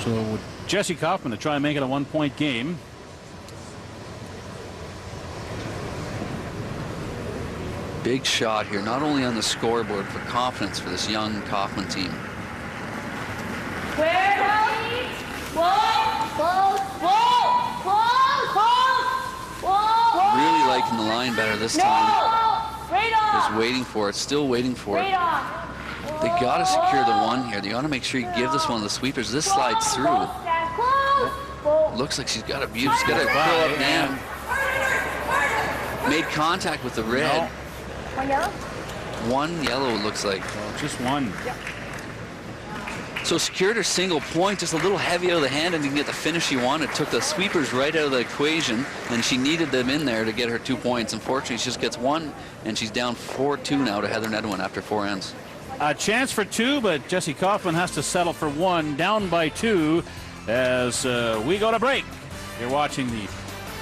So Jessie Kaufman to try and make it a 1-point game. Big shot here, not only on the scoreboard for confidence for this young Kaufman team. Really liking the line better this time. Just waiting for it, still waiting for it. They got to secure the 1 here. They got to make sure you give this one to the sweepers. This slides through. Looks like she's got a beauty. She's got a curl up down. Made contact with the red. 1 yellow? 1 yellow, it looks like. Well, just 1. So secured her single point, just a little heavy out of the hand, and didn't get the finish she wanted. Took the sweepers right out of the equation, and she needed them in there to get her 2 points. Unfortunately, she just gets 1, and she's down 4-2 now to Heather Nedohin after 4 ends. A chance for 2, but Jessie Kaufman has to settle for 1, down by 2 as we go to break. You're watching the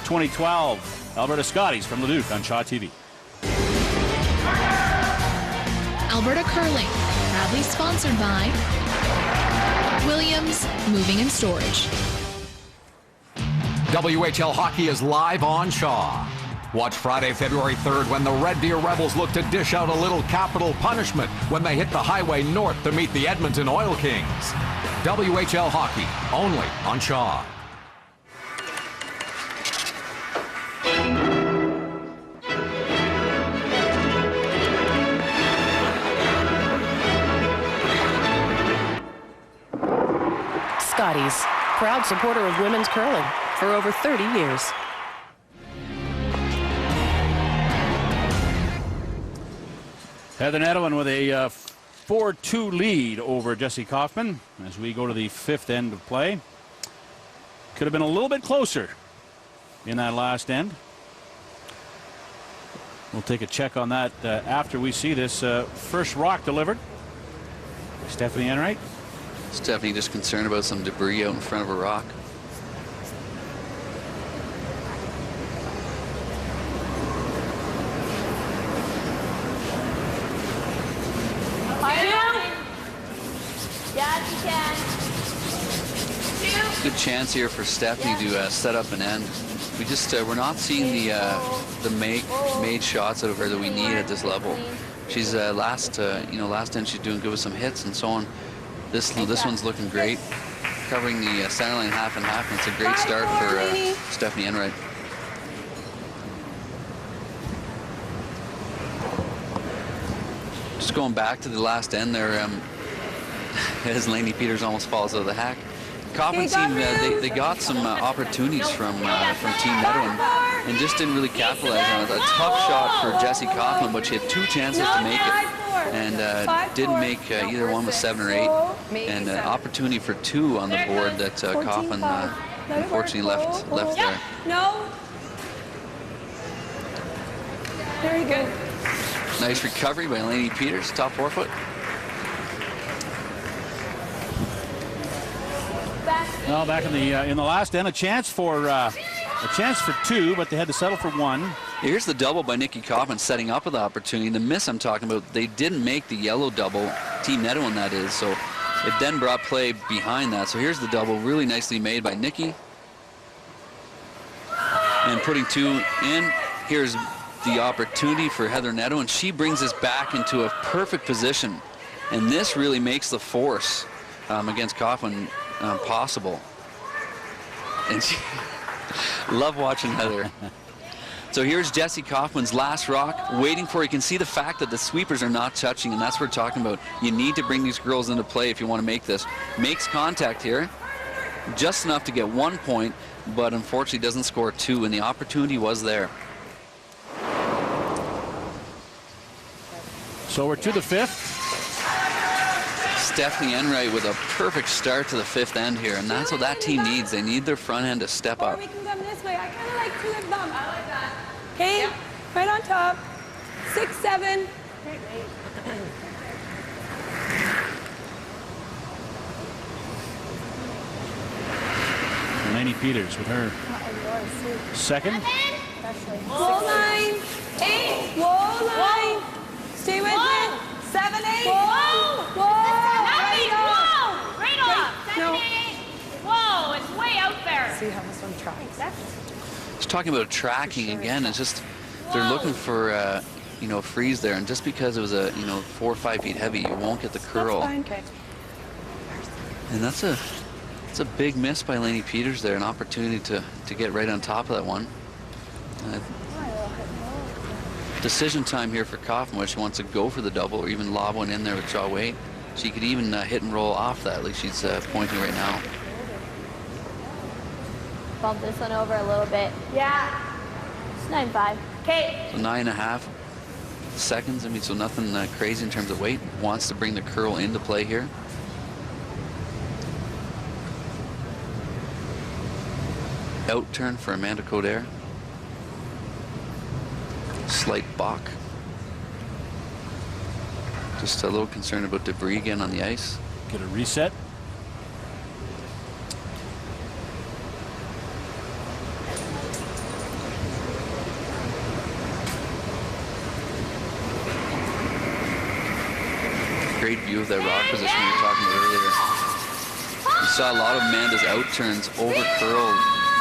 2012 Alberta Scotties from Leduc on Shaw TV. Alberta Curling, proudly sponsored by Williams Moving and Storage. WHL hockey is live on Shaw. Watch Friday, February 3rd when the Red Deer Rebels look to dish out a little capital punishment when they hit the highway north to meet the Edmonton Oil Kings. WHL hockey, only on Shaw. Scotties, proud supporter of women's curling for over 30 years. Heather Nedohin with a 4-2 lead over Jessie Kaufman as we go to the 5th end of play. Could have been a little bit closer in that last end. We'll take a check on that after we see this first rock delivered. Stephanie Enright. Stephanie just concerned about some debris out in front of a rock. Yes, you can. Good chance here for Stephanie to set up an end. We just we're not seeing the made shots out of her that we need at this level. She's last end she's doing good with some hits and so on. This one's looking great, covering the center line half and half, and it's a great start for Stephanie Enright. Just going back to the last end there, as Lainey Peters almost falls out of the hack. Kaufman team, they got some opportunities from Team Nedohin and just didn't really capitalize on it. A tough shot for Jessie Kaufman, but she had 2 chances to make it and didn't make either one with 7 or 8. And an opportunity for 2 on the board that Kaufman unfortunately left there. No. Very good. Nice recovery by Lainey Peters, top forefoot. Well, back in the last end, a chance for 2, but they had to settle for 1. Here's the double by Nikki Kaufman, setting up with the opportunity. The miss I'm talking about, they didn't make the yellow double, Team Nedohin that is, so it then brought play behind that. So here's the double, really nicely made by Nikki. And putting 2 in, here's the opportunity for Heather Nedohin. She brings us back into a perfect position, and this really makes the force against Kaufman possible. And she love watching Heather. So here's Jessie Kaufman's last rock, waiting for, you can see the fact that the sweepers are not touching, and that's what we're talking about. You need to bring these girls into play if you want to make this. Makes contact here, just enough to get 1 point, but unfortunately doesn't score 2, and the opportunity was there. So we're to the 5th. Stephanie Enright with a perfect start to the 5th end here, and that's what that team needs. They need their front end to step up. We can come this way. I kind of like 2 of them. I like that. Okay, yep. Right on top. 6, 7. Lainey Peters with her second. Wall line. 8. Wall line. Stay with me. 7, 8. Whoa. Whoa. Whoa. Right off. 7, No. 8. Whoa, it's way out there. See how this one tracks. Just talking about tracking again, it's just they're looking for you know, freeze there, and just because it was a 4 or 5 feet heavy, you won't get the curl. That's fine. Okay. And that's a big miss by Lainey Peters there, an opportunity to get right on top of that one. Decision time here for Kaufman, where she wants to go for the double or even lob one in there with draw weight. She could even hit and roll off that, like she's pointing right now. Bump this one over a little bit. Yeah. It's 9.5. Okay. So 9.5 seconds. I mean, so nothing crazy in terms of weight. Wants to bring the curl into play here. Out turn for Amanda Coderre. Slight balk. Just a little concerned about debris again on the ice. Get a reset. Great view of that rock position we were talking about earlier. We saw a lot of Amanda's out turns over curl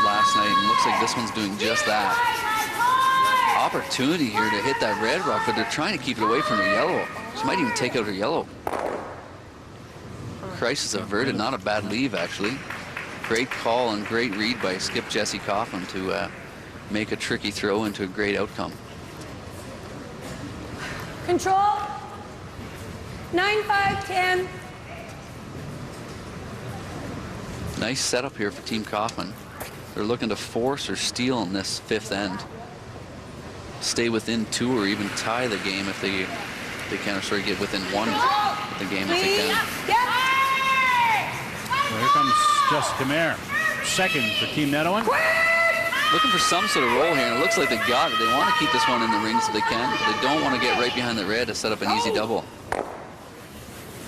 last night, and looks like this one's doing just that. Opportunity here to hit that red rock, but they're trying to keep it away from her yellow. She might even take out her yellow. Crisis averted, not a bad leave actually. Great call and great read by skip Jessie Kaufman to make a tricky throw into a great outcome. Control. 9, 5, 10. Nice setup here for Team Kaufman. They're looking to force or steal in this 5th end. Stay within 2 or even tie the game if they can, or sort of get within 1 of the game if they can. Well, here comes Jessica Mare, second for Team Nedohin. looking for some sort of roll here, and it looks like they got it. They want to keep this one in the rings if they can, but they don't want to get right behind the red to set up an easy double.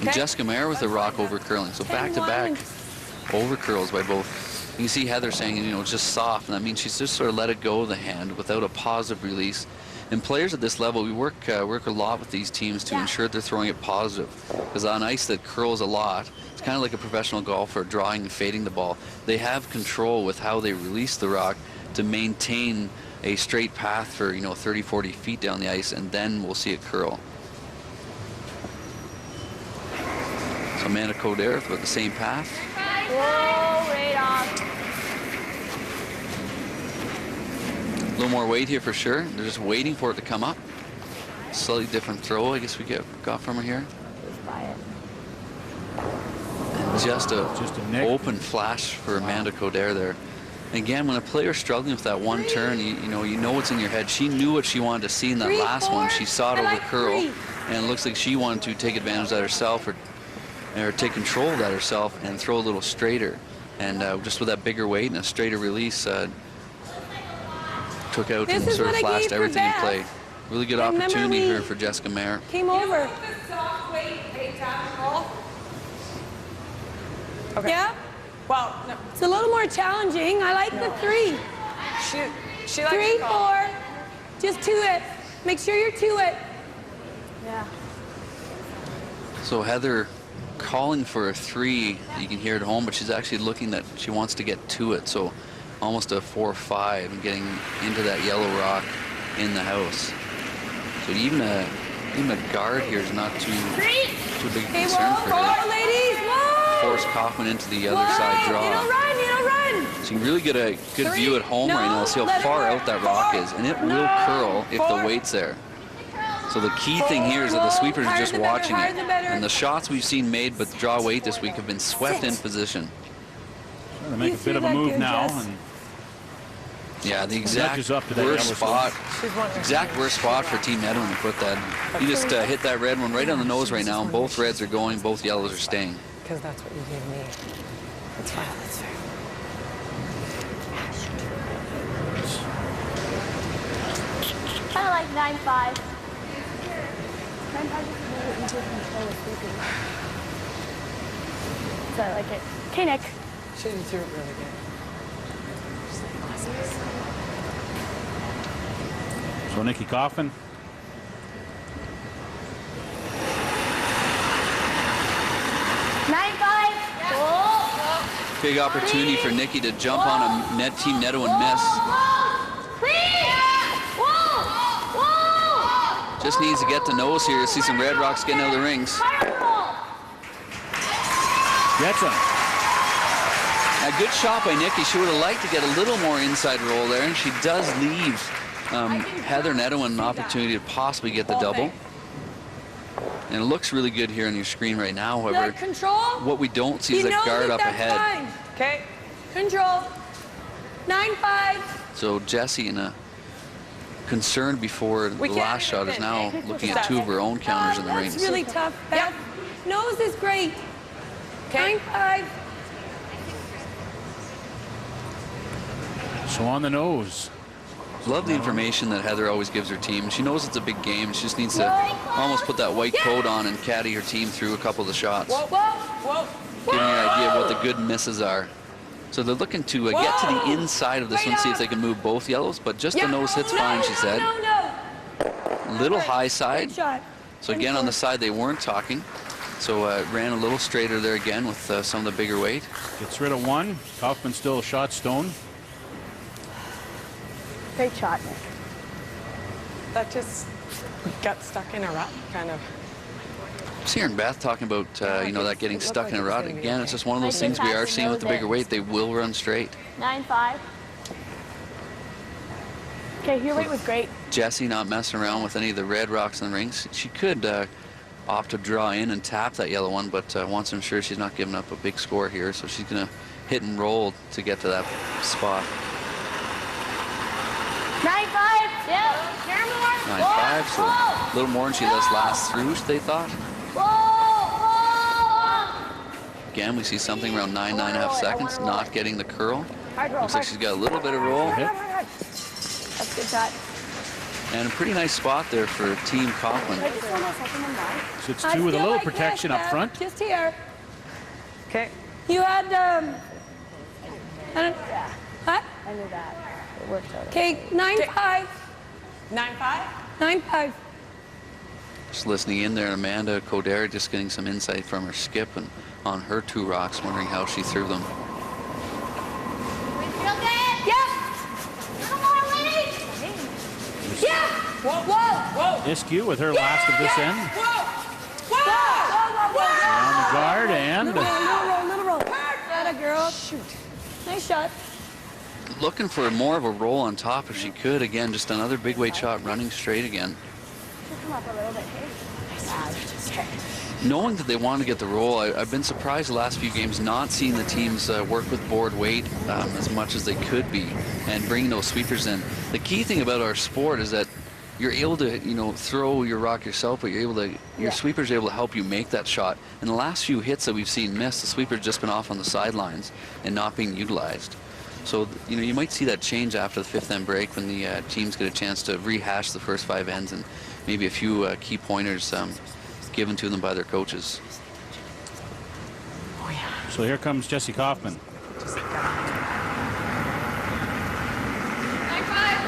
And Jessica Mayer with the rock over curling. So back-to-back over curls by both. You can see Heather saying, you know, just soft, and that means she's just sort of let it go of the hand without a positive release. And players at this level, we work a lot with these teams to ensure they're throwing it positive. Because on ice that curls a lot, it's kind of like a professional golfer drawing and fading the ball. They have control with how they release the rock to maintain a straight path for, you know, 30, 40 feet down the ice, and then we'll see it curl. So Amanda Coder with the same path. Whoa, right off. A little more weight here for sure. They're just waiting for it to come up. Slightly different throw, I guess we got from her here. And just an open flash for Amanda Coder there. And again, when a player's struggling with that one turn, you know what's in your head. She knew what she wanted to see in that last one. She saw it over curl, and it looks like she wanted to take advantage of that herself, or take control of that herself and throw a little straighter. And just with that bigger weight and a straighter release, took out and sort of flashed everything in play. Really good opportunity here for Jessica Mayer. Came over. Okay. Yeah? Well, no. It's a little more challenging. I like the 3. She likes 3, 4. Just to it. Make sure you're to it. Yeah. So Heather calling for a 3. You can hear it at home, but she's actually looking that she wants to get to it. So almost a 4-5 and getting into that yellow rock in the house. So even a guard here is not too big a concern for her. Ladies, Force Kaufman into the other side draw. You don't run. So you can really get a good view at home right now. See how far out that rock is, and it will curl if the weight's there. So the key thing here is that the sweepers are just watching it. And the shots we've seen made with draw weight this week have been swept in position. Trying to make a bit of a move now. And yeah, the exact worst spot for Team Nedohin to put that. You just hit that red one right on the nose right now, and both reds are going, both yellows are staying. Because that's what you gave me. That's fine, that's fair. Kind of like 9-5. 9-5 is really easier to control with sweeping. So I like it. Okay, Nick. She did too, really good. So Nikki Kaufman. Big opportunity for Nikki to jump on a Team Nedohin miss. Just needs to get to nose here to see some red rocks getting out of the rings. Gets him. A good shot by Nikki. She would have liked to get a little more inside roll there, and she does leave Heather Nedohin an opportunity to possibly get the double. And it looks really good here on your screen right now. However, what we don't see is that guard up ahead. Okay. Control. 9-5. So Jessie, in a concern before the last shot, is now looking at 2 of her own counters in the rings. That's really tough. Yep. Nose is great. Okay. 9-5. So on the nose. Love the information that Heather always gives her team. She knows it's a big game. She just needs to almost put that white coat on and caddy her team through a couple of the shots. Giving you an idea of what the good misses are. So they're looking to get to the inside of this one, see if they can move both yellows, but just the nose hit's fine, she said. Little high side. So again, on the side they weren't talking. So ran a little straighter there again with some of the bigger weight. Gets rid of 1. Kaufman still a shot stone. Great shot, Nick. That just got stuck in a rut, kind of. See here in Beth talking about, you know, that getting stuck in a rut. Again, it's just one of those things we are seeing with the bigger weight. They will run straight. 9-5. Okay, your weight was great. Jessie not messing around with any of the red rocks in the rings. She could opt to draw in and tap that yellow one, but wants to ensure she's not giving up a big score here. So she's going to hit and roll to get to that spot. 9-5. Yeah. 9-5, so a little more than she lets last through, they thought. Again, we see something around 9.5 seconds, not getting the curl. Looks like she's got a little bit of roll. That's a good shot. And a pretty nice spot there for Team Kaufman. Sits two with a little protection up front. Just here. Okay. You had, what? I knew that. It worked out. Okay, 9-5. 9-5? 9-5. Just listening in there, Amanda Coder just getting some insight from her skip and on her 2 rocks, wondering how she threw them. Yeah! Whoa, whoa, whoa! Iskew with her last of this end. Whoa! Whoa! On the guard and... Little roll. That a girl. Shoot. Nice shot. Looking for more of a roll on top if she could. Again, just another big weight shot running straight again. Come up a little bit. Knowing that they want to get the roll, I've been surprised the last few games not seeing the teams work with board weight as much as they could be and bringing those sweepers in. The key thing about our sport is that you're able to, you know, throw your rock yourself, but you're able to, your sweeper's able to help you make that shot. And the last few hits that we've seen miss, the sweeper's just been off on the sidelines and not being utilized. So, you know, you might see that change after the 5th end break when the teams get a chance to rehash the first 5 ends and maybe a few key pointers given to them by their coaches. Oh, yeah. So here comes Jessie Kaufman.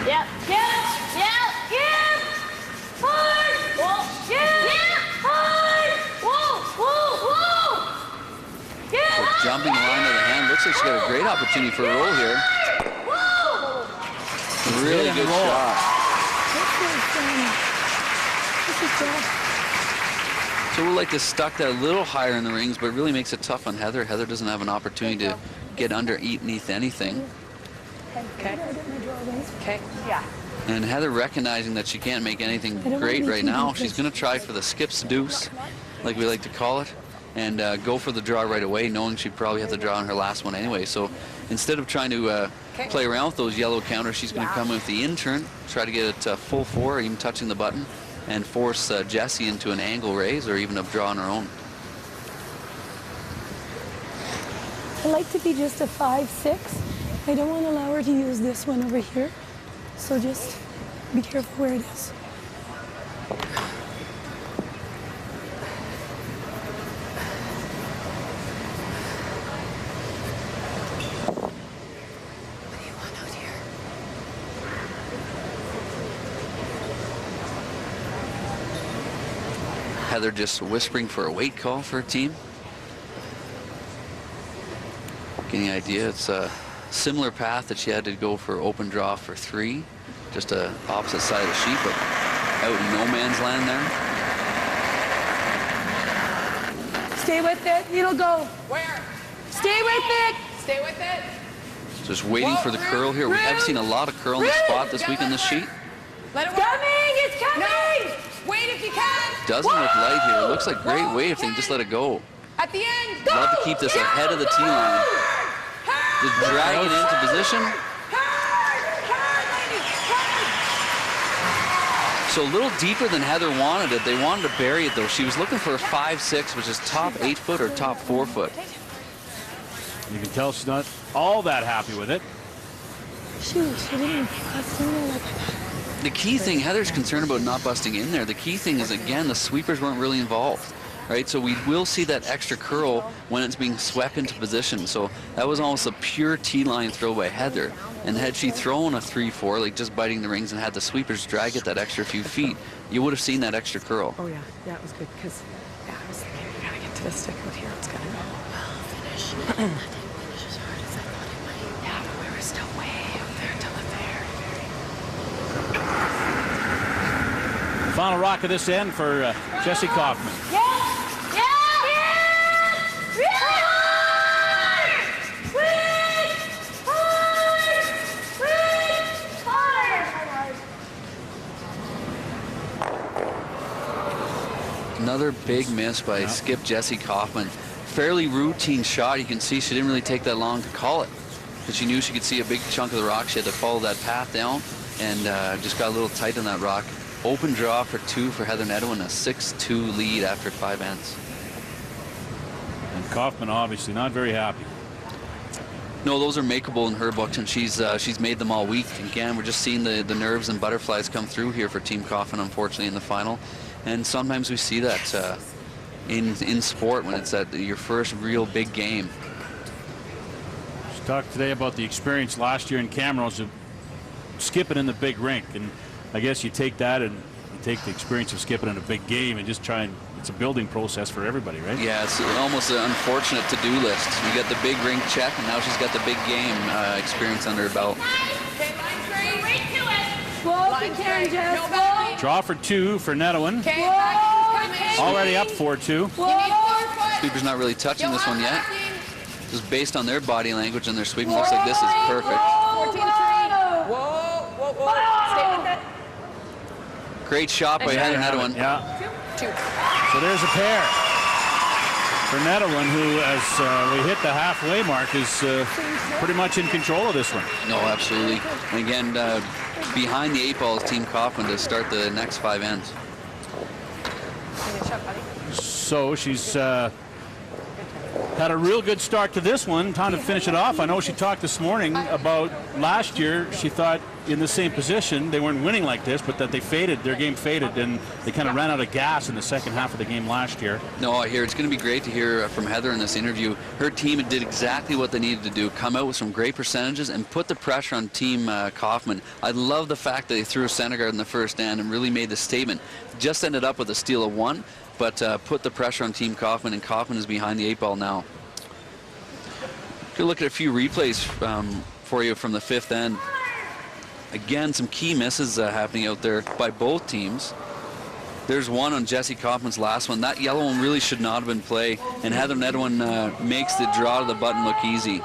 Yep. Hard. Whoa. Yeah. Hard. Whoa. So jumping line of the hand. Looks like she's got a great opportunity for a roll here. Really good shot. So we'll like to stuck that a little higher in the rings, but it really makes it tough on Heather. Heather doesn't have an opportunity to get underneath anything. Okay. Yeah. And Heather recognizing that she can't make anything great right now, she's going to try for the skip's deuce, like we like to call it, and go for the draw right away, knowing she'd probably have to draw on her last one anyway. So instead of trying to play around with those yellow counters, she's going to come with the in-turn, try to get it full 4, even touching the button, and force Jessie into an angle raise or even a draw on her own. I like to be just a 5-6. I don't want to allow her to use this one over here. So just be careful where it is. What do you want out here? Heather just whispering for a weight call for her team. Getting an idea, it's a similar path that she had to go for open draw for 3, just a opposite side of the sheet, but out in no man's land there. Stay with it. It'll go. Where? Stay with it. Stay with it. Just waiting for the curl here. We have seen a lot of curl in the spot this week on this sheet. Let it It's coming. It's coming. No. Wait if you can. Doesn't look light here. It looks like great weight if they can just let it go. At the end. Love to keep this ahead of the tee line. Just drag it into position. So a little deeper than Heather wanted it. They wanted to bury it though. She was looking for a 5-6, which is top 8 foot or top 4 foot. You can tell she's not all that happy with it. Shoot, she didn't bust in there like that. The key thing, Heather's concerned about not busting in there. The key thing is, again, the sweepers weren't really involved. Right, so we will see that extra curl when it's being swept into position. So that was almost a pure T-line throw by Heather. And had she thrown a 3-4, like just biting the rings and had the sweepers drag it that extra few feet, you would have seen that extra curl. Oh, yeah. Yeah, it was good because, I was thinking, you got to get to the stick out here. It's got to go. Well, finish. That didn't finish as hard as I thought it might. Yeah, but we were still way out there till the very. Final rock of this end for Jessie Kaufman. Another big miss by skip Jessie Kaufman. Fairly routine shot. You can see she didn't really take that long to call it, but she knew she could see a big chunk of the rock. She had to follow that path down and just got a little tight on that rock. Open draw for 2 for Heather Nedohin, a 6-2 lead after 5 ends. And Kaufman obviously not very happy. No, those are makeable in her books, and she's made them all week. Again, we're just seeing the nerves and butterflies come through here for Team Kaufman, unfortunately, in the final. And sometimes we see that in sport when it's at your first real big game. She talked today about the experience last year in Camrose of skipping in the big rink, and I guess you take that and you take the experience of skipping in a big game and just try and, it's a building process for everybody, right? Yeah, it's almost an unfortunate to-do list. You got the big rink check, and now she's got the big game experience under her belt. Draw for 2 for Nedohin. Already up 4-2. Sweeper's not really touching this one yet. Just based on their body language and their sweeping, looks like this is perfect. Great shot by Heather Nedohin. Yeah. So there's a pair for Nedohin, who, as we hit the halfway mark, is pretty much in control of this one. No, absolutely. And again, behind the 8 ball is Team Kaufman to start the next 5 ends. So she's had a real good start to this one. Time to finish it off. I know she talked this morning about last year. She thought in the same position they weren't winning like this, but that they faded, their game faded, and they kind of ran out of gas in the second half of the game last year. No, I hear it's going to be great to hear from Heather in this interview. Her team did exactly what they needed to do, come out with some great percentages and put the pressure on Team Kaufman. I love the fact that they threw Tankard in the first end and really made the statement. Just ended up with a steal of 1, but put the pressure on Team Kaufman, and Kaufman is behind the 8 ball now. Good look at a few replays for you from the 5th end. Again, some key misses happening out there by both teams. There's one on Jessie Kaufman's last one. That yellow one really should not have been play, and Heather Nedohin makes the draw to the button look easy.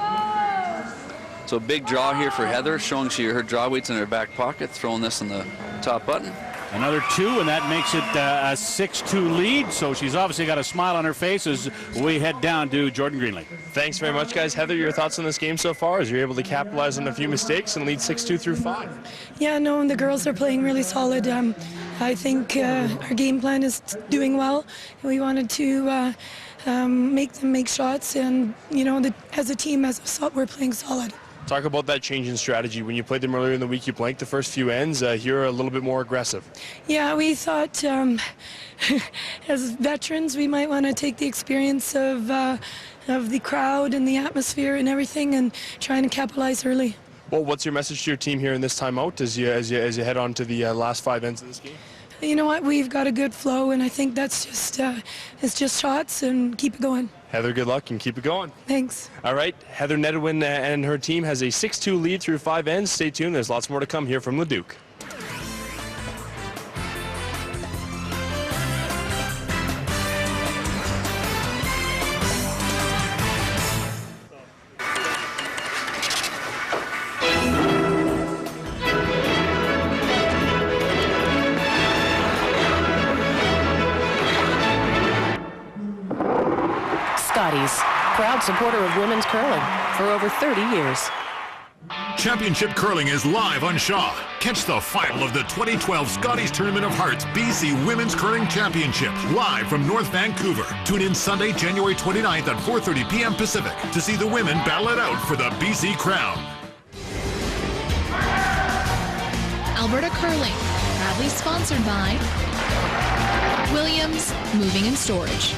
So a big draw here for Heather, showing her draw weight's in her back pocket, throwing this on the top button. Another 2, and that makes it a 6-2 lead. So she's obviously got a smile on her face as we head down to Jordan Greenlee. Thanks very much, guys. Game. Heather, your thoughts on this game so far as you're able to capitalize on a few mistakes and lead 6-2 through 5? Yeah, no, and the girls are playing really solid. I think our game plan is doing well. We wanted to make them make shots, and, you know, as a team, we're playing solid. Talk about that change in strategy. When you played them earlier in the week, you blanked the first few ends. You're a little bit more aggressive. Yeah, we thought as veterans we might want to take the experience of the crowd and the atmosphere and everything and trying to capitalize early. Well, what's your message to your team here in this timeout as you head on to the last 5 ends of this game? You know what? We've got a good flow, and I think that's just it's just shots and keep it going. Heather, good luck and keep it going. Thanks. All right, Heather Nedohin and her team has a 6-2 lead through 5 ends. Stay tuned. There's lots more to come here from Leduc. Proud supporter of women's curling for over 30 years. Championship Curling is live on Shaw. Catch the final of the 2012 Scotties Tournament of Hearts BC Women's Curling Championship live from North Vancouver. Tune in Sunday, January 29th at 4:30 p.m. Pacific to see the women battle it out for the BC crown. Alberta Curling, proudly sponsored by Williams Moving and Storage.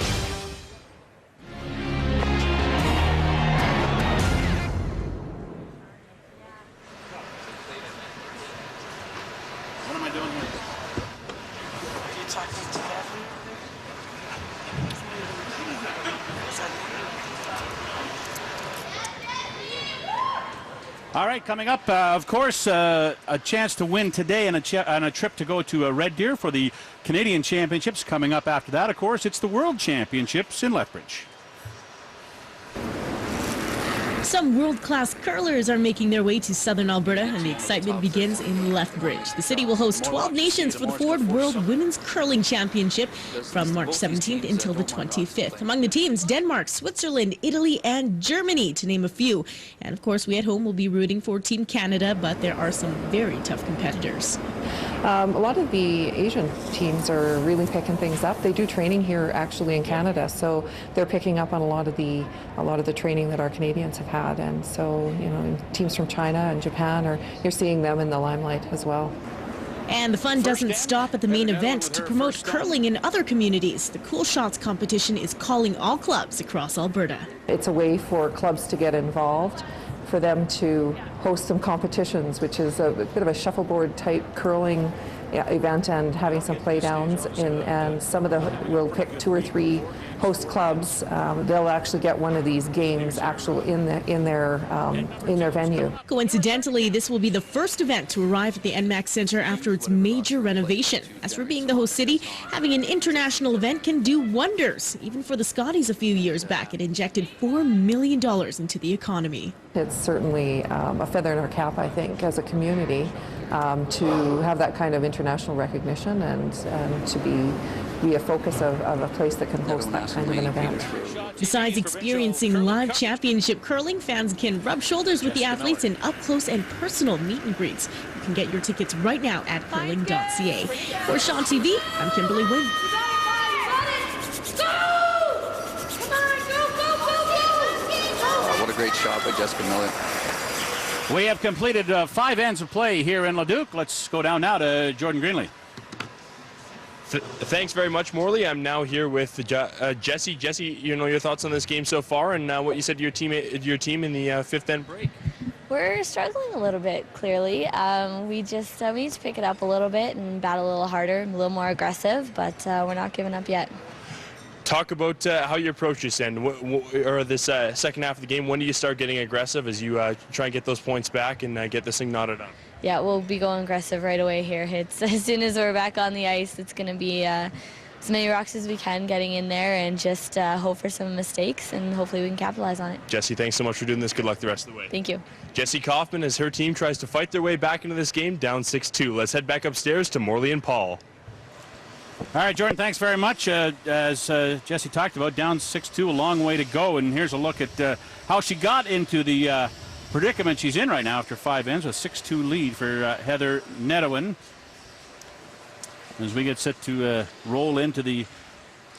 All right, coming up, of course, a chance to win today and a trip to go to Red Deer for the Canadian Championships. Coming up after that, of course, it's the World Championships in Lethbridge. Some world-class curlers are making their way to southern Alberta, and the excitement begins in Lethbridge. The city will host 12 nations for the Ford World Women's Curling Championship from March 17th until the 25th. Among the teams, Denmark, Switzerland, Italy, and Germany, to name a few. And of course, we at home will be rooting for Team Canada, but there are some very tough competitors. A lot of the Asian teams are really picking things up. They do training here actually in Canada, so they're picking up on a lot of the training that our Canadians have had, and so teams from China and Japan you're seeing them in the limelight as well. And the fun doesn't stop at the main event. To promote curling in other communities, the Cool Shots competition is calling all clubs across Alberta. It's a way for clubs to get involved, for them to host some competitions, which is a bit of a shuffleboard type curling event, and having some play downs, and some of we'll pick 2 or 3 host clubs. They'll actually get one of these games in their venue. Coincidentally, this will be the first event to arrive at the NMAX Centre after its major renovation. As for being the host city, having an international event can do wonders. Even for the Scotties a few years back, it injected $4 million into the economy. It's certainly a feather in our cap, I think, as a community, to have that kind of international recognition and to be a focus of a place that can host that kind of an event. Besides experiencing live championship curling, fans can rub shoulders with the athletes in up-close and personal meet and greets. You can get your tickets right now at curling.ca. For Shaw TV, I'm Kimberly Wynn. What a great shot by Jessica Miller. We have completed 5 ends of play here in Leduc. Let's go down now to Jordan Greenlee. Thanks very much, Morley. I'm now here with Jessie. Jessie, your thoughts on this game so far, and what you said to your team in the 5th end break. We're struggling a little bit, clearly. We need to pick it up a little bit and battle a little harder, a little more aggressive, but we're not giving up yet. Talk about how you approach this end, or this second half of the game. When do you start getting aggressive as you try and get those points back and get this thing knotted up? Yeah, we'll be going aggressive right away here. It's as soon as we're back on the ice, it's going to be as many rocks as we can getting in there, and just hope for some mistakes, and hopefully we can capitalize on it. Jessie, thanks so much for doing this. Good luck the rest of the way. Thank you. Jessie Kaufman, as her team tries to fight their way back into this game, down 6-2. Let's head back upstairs to Morley and Paul. All right, Jordan, thanks very much. As Jessie talked about, down 6-2, a long way to go. And here's a look at how she got into the predicament she's in right now after 5 ends, a 6-2 lead for Heather Nedohin. As we get set to roll into the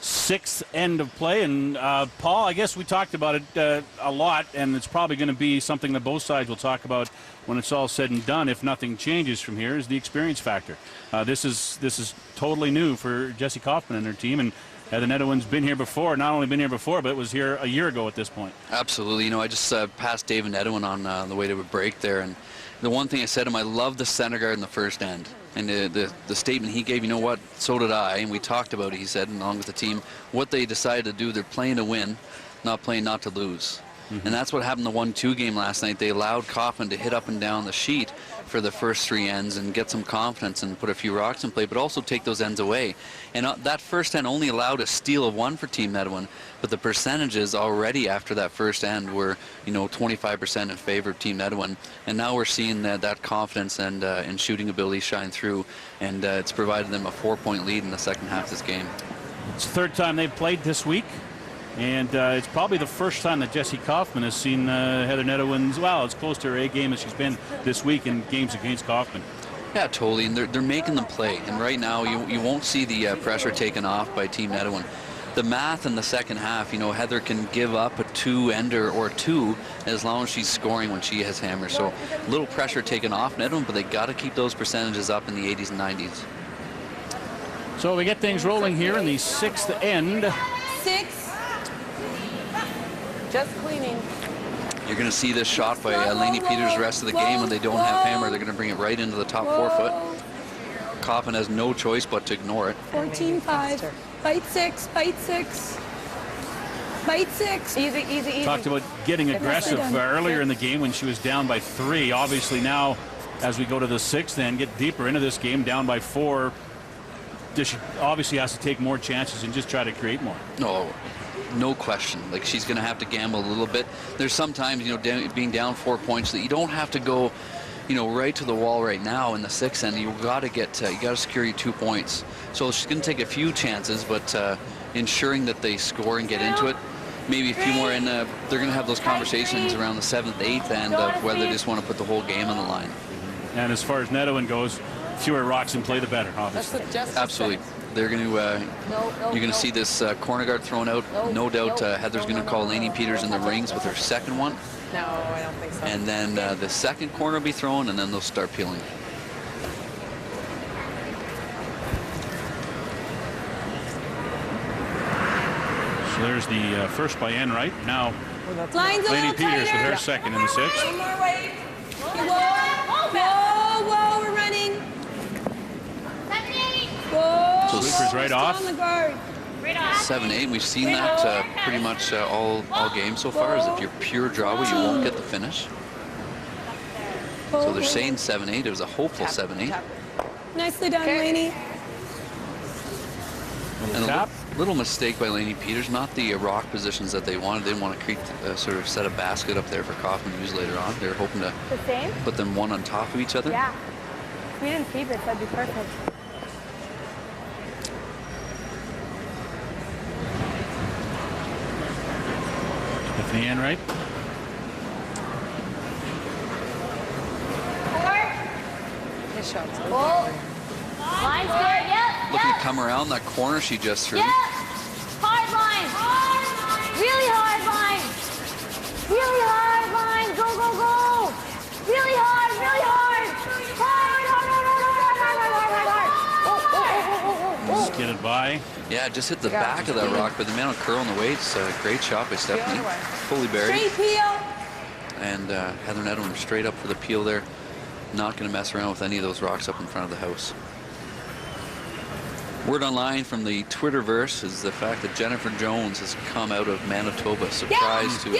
6th end of play. And Paul, I guess we talked about it a lot, and it's probably going to be something that both sides will talk about when it's all said and done, if nothing changes from here, is the experience factor. This is totally new for Jessie Kaufman and her team, and Heather Nedohin's been here before. Not only been here before, but was here a year ago at this point. Absolutely. I just passed David Nedohin on the way to a break there, and the one thing I said to him, I love the center guard in the first end. And the statement he gave, you know what, so did I, and we talked about it, he said, along with the team, what they decided to do, they're playing to win, not playing not to lose. And that's what happened in the 1-2 game last night. They allowed Kaufman to hit up and down the sheet for the first 3 ends and get some confidence and put a few rocks in play, but also take those ends away. And that first end only allowed a steal of 1 for Team Nedohin, but the percentages already after that first end were, 25% in favor of Team Nedohin. And now we're seeing that confidence and shooting ability shine through, and it's provided them a 4-point lead in the second half of this game. It's the 3rd time they've played this week. And it's probably the first time that Jessie Kaufman has seen Heather Nedohin's, well, it's close to her A game as she's been this week in games against Kaufman. Yeah, totally, and they're making them play. And right now, you won't see the pressure taken off by Team Nedohin. The math in the second half, Heather can give up a 2-ender or 2 as long as she's scoring when she has hammers. So a little pressure taken off Nedohin, but they got to keep those percentages up in the 80s and 90s. So we get things rolling here in the 6th end. 6. Just cleaning. You're going to see this shot by Lainey Peters the rest of the game. When they don't have hammer, they're going to bring it right into the top 4 foot. Kaufman has no choice but to ignore it. 14-5. Bite 6. Bite 6. Bite 6. Easy, easy, easy. Talked about getting aggressive earlier in the game when she was down by 3. Obviously now, as we go to the 6th end, get deeper into this game, down by 4, she obviously has to take more chances and just try to create more. No question. Like, she's going to have to gamble a little bit. There's sometimes, being down 4 points, that you don't have to go, right to the wall right now in the 6th end. You got to secure your 2 points. So she's going to take a few chances, but ensuring that they score and get into it. Maybe a few more, and they're going to have those conversations around the 7th, 8th end of whether they just want to put the whole game on the line. And as far as Nedohin goes, fewer rocks in play, the better, obviously. Absolutely. They're going to, you're going to see this corner guard thrown out. No doubt Heather's going to call Lainey Peters in the rings with her second one. No, I don't think so. And then the second corner will be thrown, and then they'll start peeling. So there's the first by Enright. Now, Lainey Peters with her second in the sixth. One more weight. Whoa, we're running. Whoa. So Slippers right off. On the guard. 7-8. We've seen that pretty much all game so far. Is if you're pure draw, you won't get the finish. So they're saying 7-8. It was a hopeful 7-8. Nicely done, Lainey. And a little mistake by Lainey Peters. Not the rock positions that they wanted. They didn't want to create sort of set a basket up there for Kaufman to use later on. They were hoping to put them one on top of each other. Yeah. If we didn't keep it, that'd be perfect. Stephanie Enright. His shot's good. Line's good. Yep. Looking to come around that corner she just threw. Yep. Hard line. Really hard line. Really hard line. Go, go, go. Really hard, really hard. Hard. Skidded by. Yeah, just hit the back of that rock, but the amount of curl in the weights, great shot by Stephanie. Fully buried. Straight peel. And Heather Nedohin straight up for the peel there. Not going to mess around with any of those rocks up in front of the house. Word online from the Twitterverse is the fact that Jennifer Jones has come out of Manitoba. Surprise to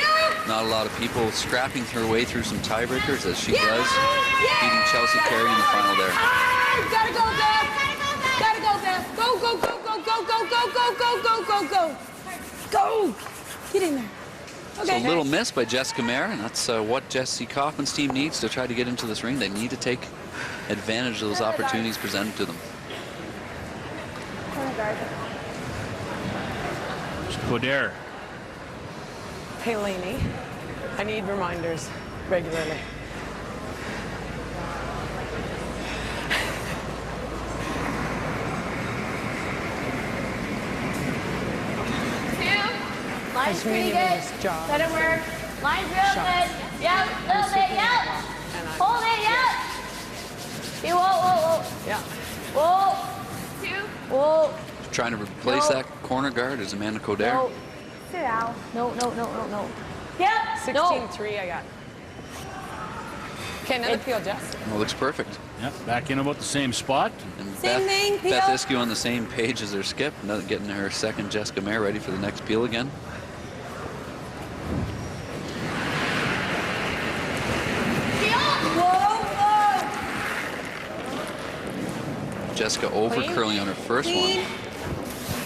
not a lot of people, scrapping her way through some tiebreakers as she does, beating Chelsea Carey in the final there. Gotta go, Beth. Gotta go, Beth. Go, go, go, go, go, go, go, go, go, go, go, go. Go. Get in there. So a little miss by Jessica Mayer, and that's what Jessie Kaufman's team needs to try to get into this ring. They need to take advantage of those opportunities presented to them. Coder. Hey, Lainey, I need reminders regularly. Line's pretty good. Let it work. Line's real good. Yep, little bit, yep. Hold it, yep. See, whoa, whoa, whoa. Yeah. Whoa. 2. Whoa. Trying to replace that corner guard is Amanda Coder. No. Sit down. No, no, no, no, no. Yep. 16-3 I got. Okay, another peel, Jess. Well, looks perfect. Yep, back in about the same spot. And Same thing, peel. Beth Iskew on the same page as her skip, getting her second Jessica Mayer ready for the next peel again. Jessica over curling on her first one.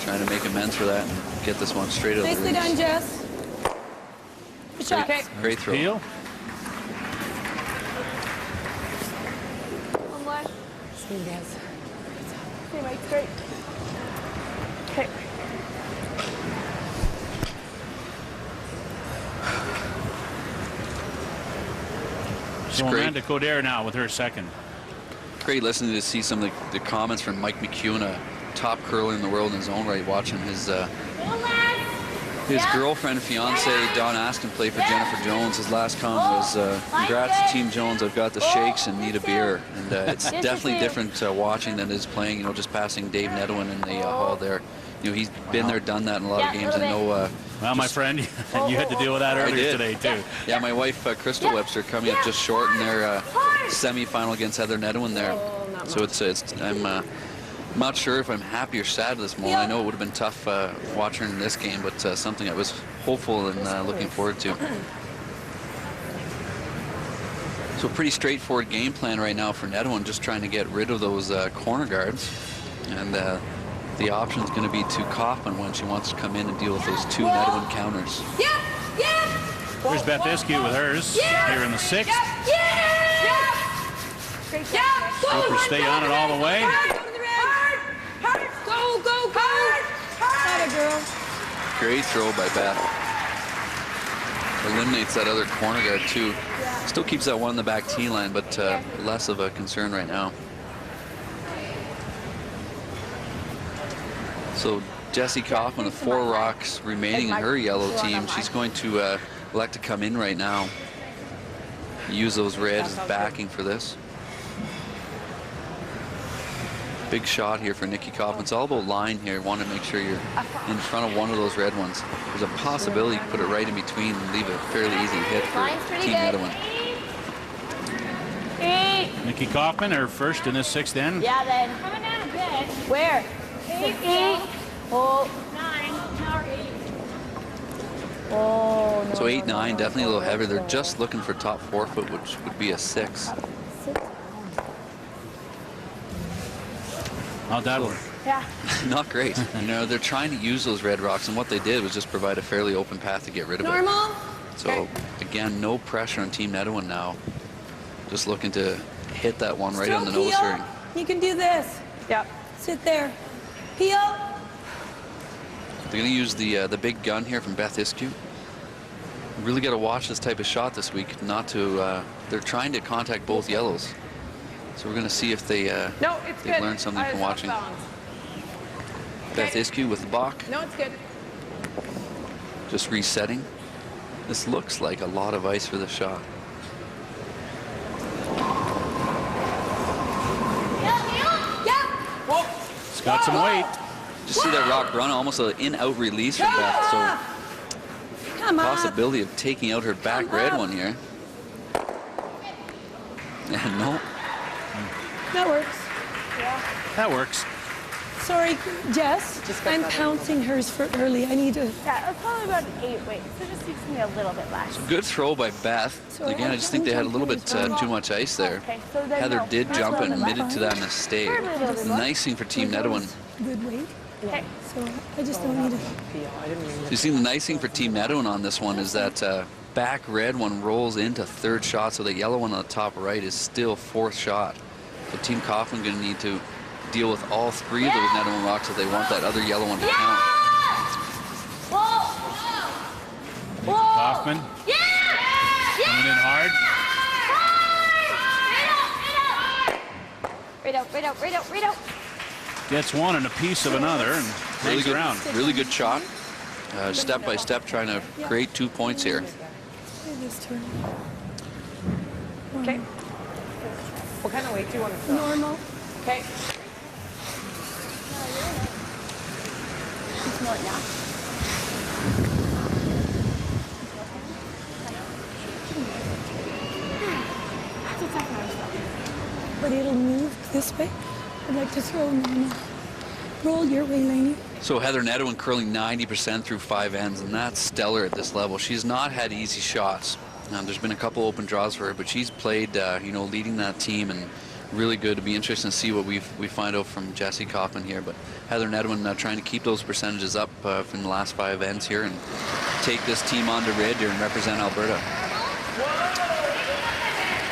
Trying to make amends for that and get this one straight out of the Nicely rings. done, Jess. Good shot. Great throw. Peel. One more. See you guys. See, Mike, straight. Okay. So Amanda Coder now with her second. Great listening to see some of the comments from Mike McEwen, a top curler in the world in his own right, watching his girlfriend, fiance, Dawn Askin, play for Jennifer Jones. His last comment was, congrats to Team Jones, I've got the shakes and need a beer. And it's definitely different watching than it is playing, you know, just passing Dave Nedohin in the hall there. You know, he's been there, done that in a lot of games. I know. Well, my friend, you had to deal with that earlier today, too. Yeah, my wife, Crystal Webster, coming up just short in their semi-final against Heather Nedohin there. So I'm not sure if I'm happy or sad this moment. I know it would have been tough watching in this game, but something I was hopeful and looking forward to. So pretty straightforward game plan right now for Nedohin, just trying to get rid of those corner guards. And the option is going to be to Kaufman when she wants to come in and deal with those two Nedohin counters. There's Beth Iskew with hers here in the sixth. Super stay on it all the way. Go, go, go. Got it, girl. Great throw by Beth. Eliminates that other corner guard too. Still keeps that one in the back tee line, but less of a concern right now. So Jessie Kaufman with 4 rocks remaining in her yellow team. She's going to elect to come in right now. Use those reds as backing for this. Big shot here for Nikki Kaufman. It's all about line here. Want to make sure you're in front of one of those red ones. There's a possibility you can put it right in between and leave a fairly easy hit for Team Nedohin. 8. Nikki Kaufman, her first in this 6th end. Yeah, then. Coming down a bit. Where? 8. Oh. 9. Now 8. Oh, no. So 8, 9, definitely a little heavier. They're just looking for top 4 foot, which would be a 6. How'd that work? Yeah. Not great. You know, they're trying to use those red rocks, and what they did was just provide a fairly open path to get rid of Normal. it. So, again, no pressure on Team Nedohin now. Just looking to hit that one right on the nose ring. You can do this. Yep. Sit there. Peel. They're going to use the big gun here from Beth Iskew. Really got to watch this type of shot this week. Not to. They're trying to contact both yellows. So we're going to see if they learned something from watching. Beth Iskew with the balk. No, it's good. Just resetting. This looks like a lot of ice for the shot. It's got some weight. Just see that rock run, almost an in-out release from Beth. So possibility of taking out her back red one here. And no. That works. Yeah. That works. Sorry, Jess. I'm pouncing hers for early. I need to. Yeah, it's probably about an 8 weight. So just seems to me a little bit less. Good throw by Beth. Again, I just think they had a little bit too much ice there. Okay, so then Heather did jump and admitted to that mistake. Nice thing for Team Nedohin. Good weight. Okay. So I just don't need it. So you see, the nice thing for Team Nedohin on this one is that back red one rolls into 3rd shot, so the yellow one on the top right is still 4th shot. So Team Kaufman going to need to deal with all 3 of those Nedohin rocks if they want that other yellow one to count. Kaufman. Coming in hard. Right out. Gets one and a piece of another and hangs around. Really good shot. Step by step trying to create 2 points here. Okay. What kind of weight do you want to throw? Normal. Okay. But it'll move this way. I'd like to throw normal. Roll your way, Lainey. So Heather Nedohin curling 90% through 5 ends, and that's stellar at this level. She's not had easy shots. There's been a couple open draws for her, but she's played, leading that team, and really good. To be interesting to see what we find out from Jessie Kaufman here. But Heather Nedohin trying to keep those percentages up from the last 5 ends here and take this team on to red here and represent Alberta.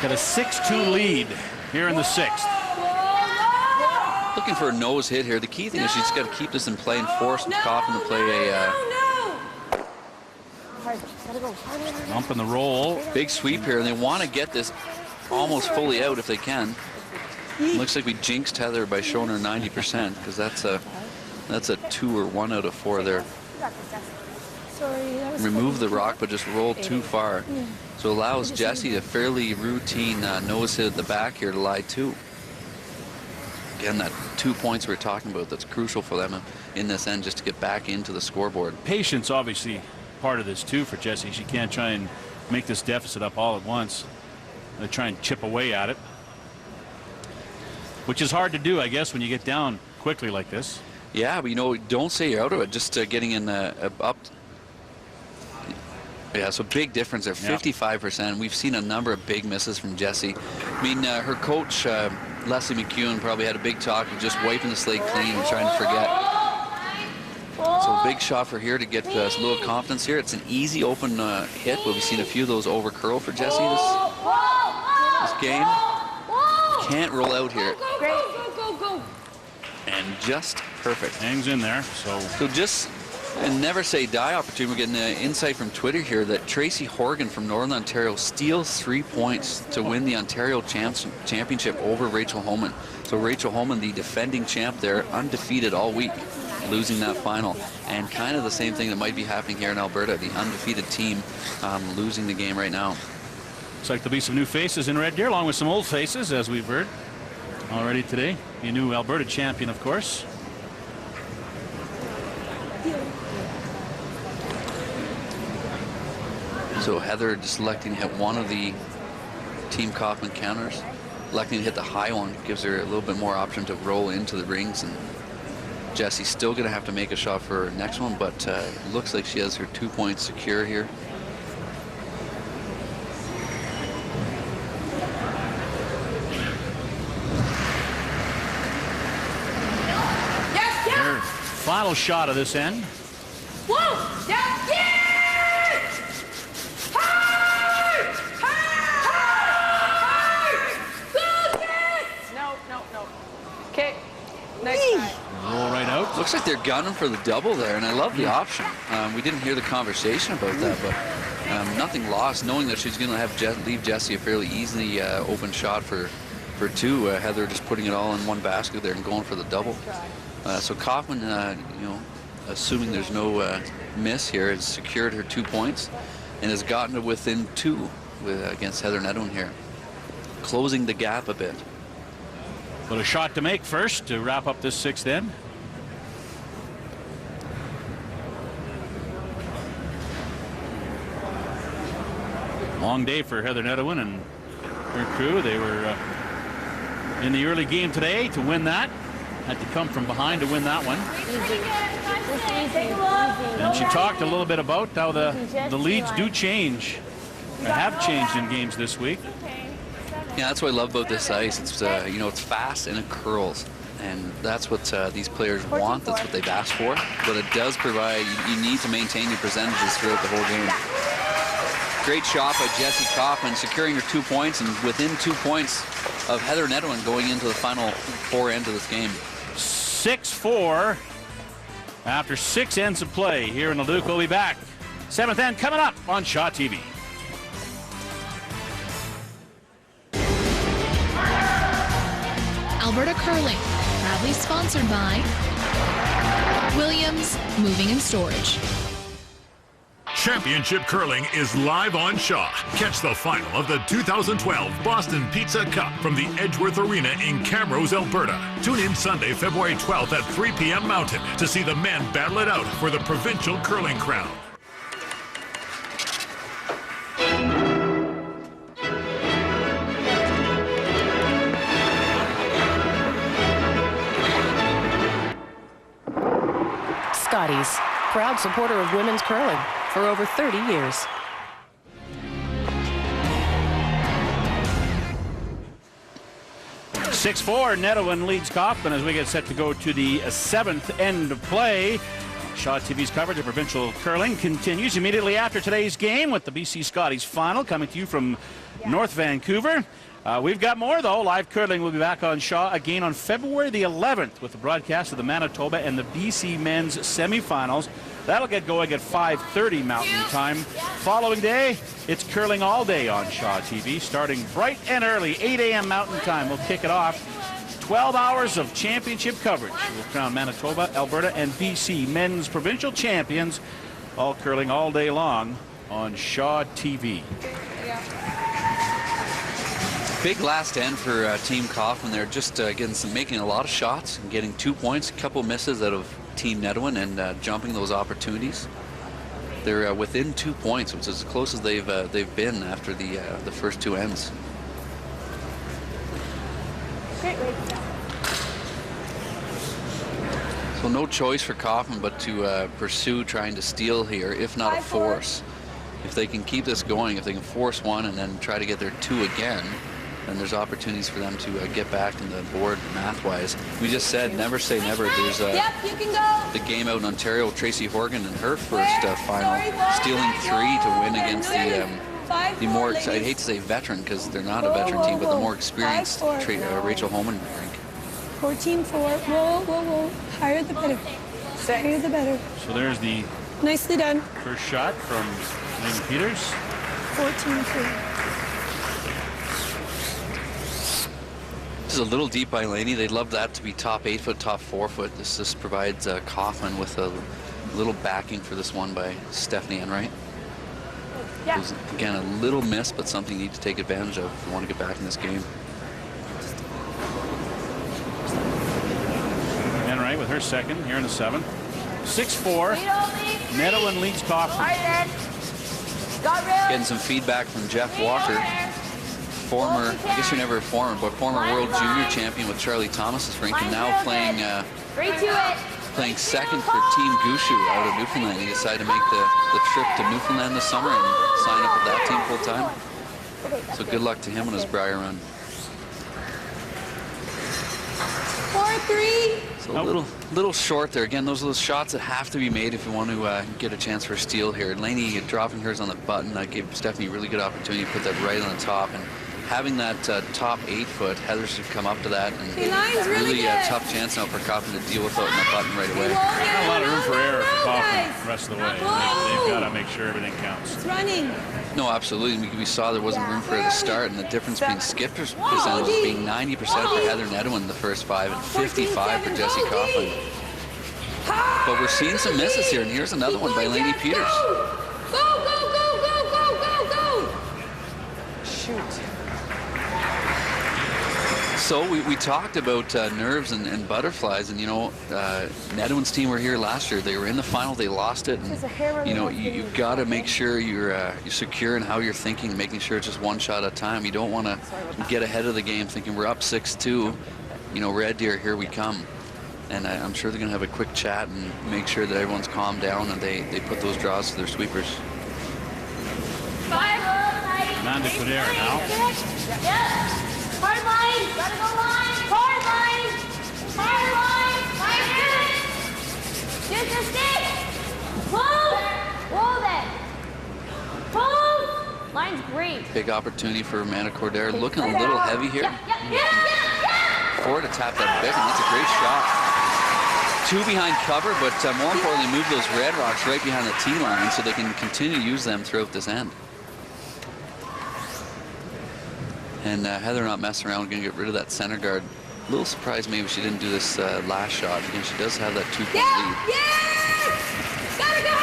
Got a 6-2 lead here in the 6th. Looking for a nose hit here. The key thing is she's got to keep this in play and force Kaufman to play a bump in the roll. Big sweep here, and they want to get this almost fully out if they can. Looks like we jinxed Heather by showing her 90% because that's a 2 or 1 out of 4 there. Remove the rock, but just roll too far. So allows Jessie a fairly routine nose hit at the back here to lie 2. Again, that 2 points we're talking about, that's crucial for them in this end just to get back into the scoreboard. Patience, obviously, part of this too for Jessie. She can't try and make this deficit up all at once. They try and chip away at it, which is hard to do, I guess, when you get down quickly like this. Yeah, but don't say you're out of it. Just getting in up. Yeah, so big difference there, 55%. We've seen a number of big misses from Jessie. I mean, her coach, Leslie McEwen, probably had a big talk of just wiping the slate clean and trying to forget. So a big shot for here to get a little confidence here. It's an easy open hit, but we've seen a few of those over curl for Jessie this game. Can't roll out here. Go. And just perfect. Hangs in there. So just and never say die opportunity. We're getting insight from Twitter here that Tracy Horgan from Northern Ontario steals 3 points to win the Ontario championship over Rachel Homan. So Rachel Homan, the defending champ there, undefeated all week. losing that final. And kind of the same thing that might be happening here in Alberta, the undefeated team losing the game right now. Looks like there'll be some new faces in Red Deer, along with some old faces, as we've heard already today. The new Alberta champion, of course. So Heather just electing to hit one of the Team Kaufman counters. Electing to hit the high one gives her a little bit more option to roll into the rings. And Jessie's still going to have to make a shot for her next one, but looks like she has her 2 points secure here. Her final shot of this end. Whoa! Yeah! Yeah! Okay, next time. Roll right out. Looks like they're gunning for the double there, and I love the option. We didn't hear the conversation about that, but nothing lost, knowing that she's going to have leave Jessie a fairly easily open shot for two. Heather just putting it all in one basket there and going for the double. So Kaufman, you know, assuming there's no miss here, has secured her 2 points and has gotten to within 2 against Heather Nedohin here, closing the gap a bit. But a shot to make first to wrap up this 6th end. Long day for Heather Nedohin and her crew. They were in the early game today to win that. Had to come from behind to win that one. And she talked a little bit about how the leads do change, or have changed in games this week. Yeah, that's what I love about this ice. It's you know, it's fast and it curls, and that's what these players want. That's what they've asked for. But it does provide. You need to maintain your percentages throughout the whole game. Great shot by Jessie Kaufman, securing her 2 points, and within 2 points of Heather Nedohin going into the final 4 ends of this game. 6-4 after 6 ends of play here in Leduc. We'll be back. 7th end coming up on Shaw TV. Alberta Curling, proudly sponsored by Williams Moving and Storage. Championship Curling is live on Shaw. Catch the final of the 2012 Boston Pizza Cup from the Edgeworth Arena in Camrose, Alberta. Tune in Sunday, February 12th at 3 p.m. Mountain to see the men battle it out for the Provincial Curling Crown. Scotty's, proud supporter of women's curling for over 30 years. (6-4) Nedohin leads Kaufman as we get set to go to the 7th end of play. Shaw TV's coverage of provincial curling continues immediately after today's game with the BC Scotties final coming to you from North Vancouver. We've got more, though. Live curling will be back on Shaw again on February the 11th with the broadcast of the Manitoba and the BC men's semifinals. That'll get going at 5:30 Mountain Time. Following day, it's curling all day on Shaw TV, starting bright and early, 8 a.m. Mountain Time. We'll kick it off. 12 hours of championship coverage. We'll crown Manitoba, Alberta, and BC men's provincial champions, all curling all day long on Shaw TV. Big last end for Team Kaufman. They're just making a lot of shots and getting 2 points, a couple misses out of Team Nedohin, and jumping those opportunities. They're within 2 points, which is as close as they've been after the first 2 ends. So no choice for Kaufman but to pursue trying to steal here, if not a force. If they can keep this going, if they can force one and then try to get their 2 again, then there's opportunities for them to get back in the board math-wise. We just said never say never. There's the game out in Ontario with Tracy Horgan in her first final, stealing 3 to win against the more, I hate to say veteran because they're not a veteran team, but the more experienced Rachel Holman rink. 14-4. Whoa. Higher the better. Higher the better. So there's the nicely done first shot from Megan Peters. 14-3. This is a little deep by Laney. They'd love that to be top 8 foot, top 4 foot. This just provides Kaufman with a little backing for this one by Stephanie Enright. Yeah. There's, again, a little miss, but something you need to take advantage of if you want to get back in this game. Enright with her second here in the 7. 6-4. Nedohin leads Kaufman. Getting some feedback from Jeff Walker. Former, I guess you're never a former, but former world junior champion with Charlie Thomas's rink, and now playing second for Team Gushu out of Newfoundland. He decided to make the trip to Newfoundland this summer and sign up with that team full time. So good luck to him on his Briar run. 4-3. So a little short there. Again, those are those shots that have to be made if you want to get a chance for a steal here. Laney dropping hers on the button. That gave Stephanie a really good opportunity to put that right on the top. And having that top 8 foot, Heather should come up to that. And really tough chance now for Kaufman to deal with it on the button right away. Not a lot of room for error for Kaufman the rest of the way. They've got to make sure everything counts. It's running. No, absolutely. We saw there wasn't room for her to start, and the difference between skip percentage being 90% for Heather Nedohin in the first 5 and 55 for Jessie Kaufman. But we're seeing some misses here, and here's another one by Laney Peters. Go, go, go, go, go, go, go. Shoot. So we talked about nerves and butterflies, and you know, Nedohin's team were here last year. They were in the final, they lost it, and you know, you've got to make sure you're secure in how you're thinking, making sure it's just one shot at a time. You don't want to get ahead of the game thinking we're up 6-2, you know, Red Deer, here we come. And I'm sure they're going to have a quick chat and make sure that everyone's calmed down and they put those draws to their sweepers. Amanda Codera now. Yep. Hard line. Gotta go line. Hard line. Hard line. Line. Just a stick. Move. Hold it. Move. Line's great. Big opportunity for Amanda Cordera. Looking a little heavy here. Forward to tap that big, and that's a great shot. 2 behind cover, but more importantly, move those red rocks right behind the tee line so they can continue to use them throughout this end. And Heather not messing around, going to get rid of that center guard. A little surprised maybe she didn't do this last shot. Again, she does have that 2-point lead. Gotta go!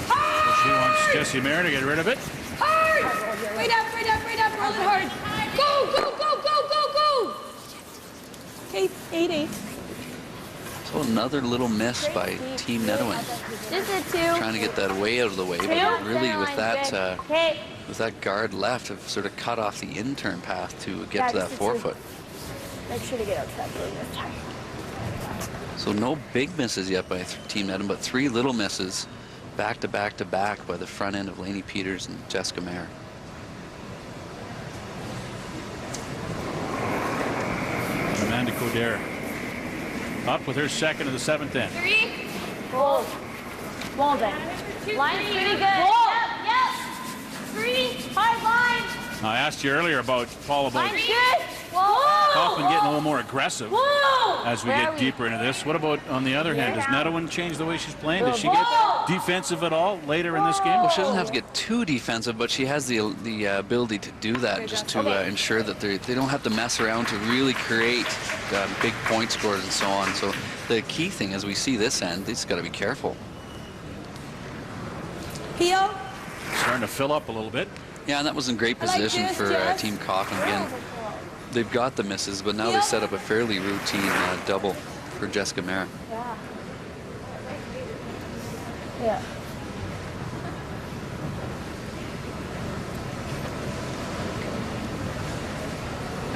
Hard! She wants Jessie Mayer to get rid of it. Hard! Right up, right up, right up, roll it hard. Go, go, go, go, go, go! Okay, 8-8. So another little miss by Team Nedohin. Just a 2. Trying to get that way out of the way, but really with that guard left, have sort of cut off the in-turn path to get to that 4 foot. Make sure to get out to that blue this time. So no big misses yet by Team Nedohin, but 3 little misses back to back to back by the front end of Laney Peters and Jessica Mayer. Amanda Codera up with her second of the 7th end. 3. Hold. Hold it. Line's pretty good. Hold. Yep. 3. Hard line. I asked you earlier about Paul about Kaufman getting a little more aggressive as we get deeper into this. What about on the other hand? Does Nedohin change the way she's playing? Does she get defensive at all later in this game? Well, she doesn't have to get too defensive, but she has the ability to do that just to ensure that they don't have to mess around to really create big point scores and so on. So the key thing as we see this end, they just got to be careful. Heel. Starting to fill up a little bit. Yeah, and that was in great position for Team Kaufman. Again, they've got the misses, but now they set up a fairly routine double for Jessica Mayer. Yeah.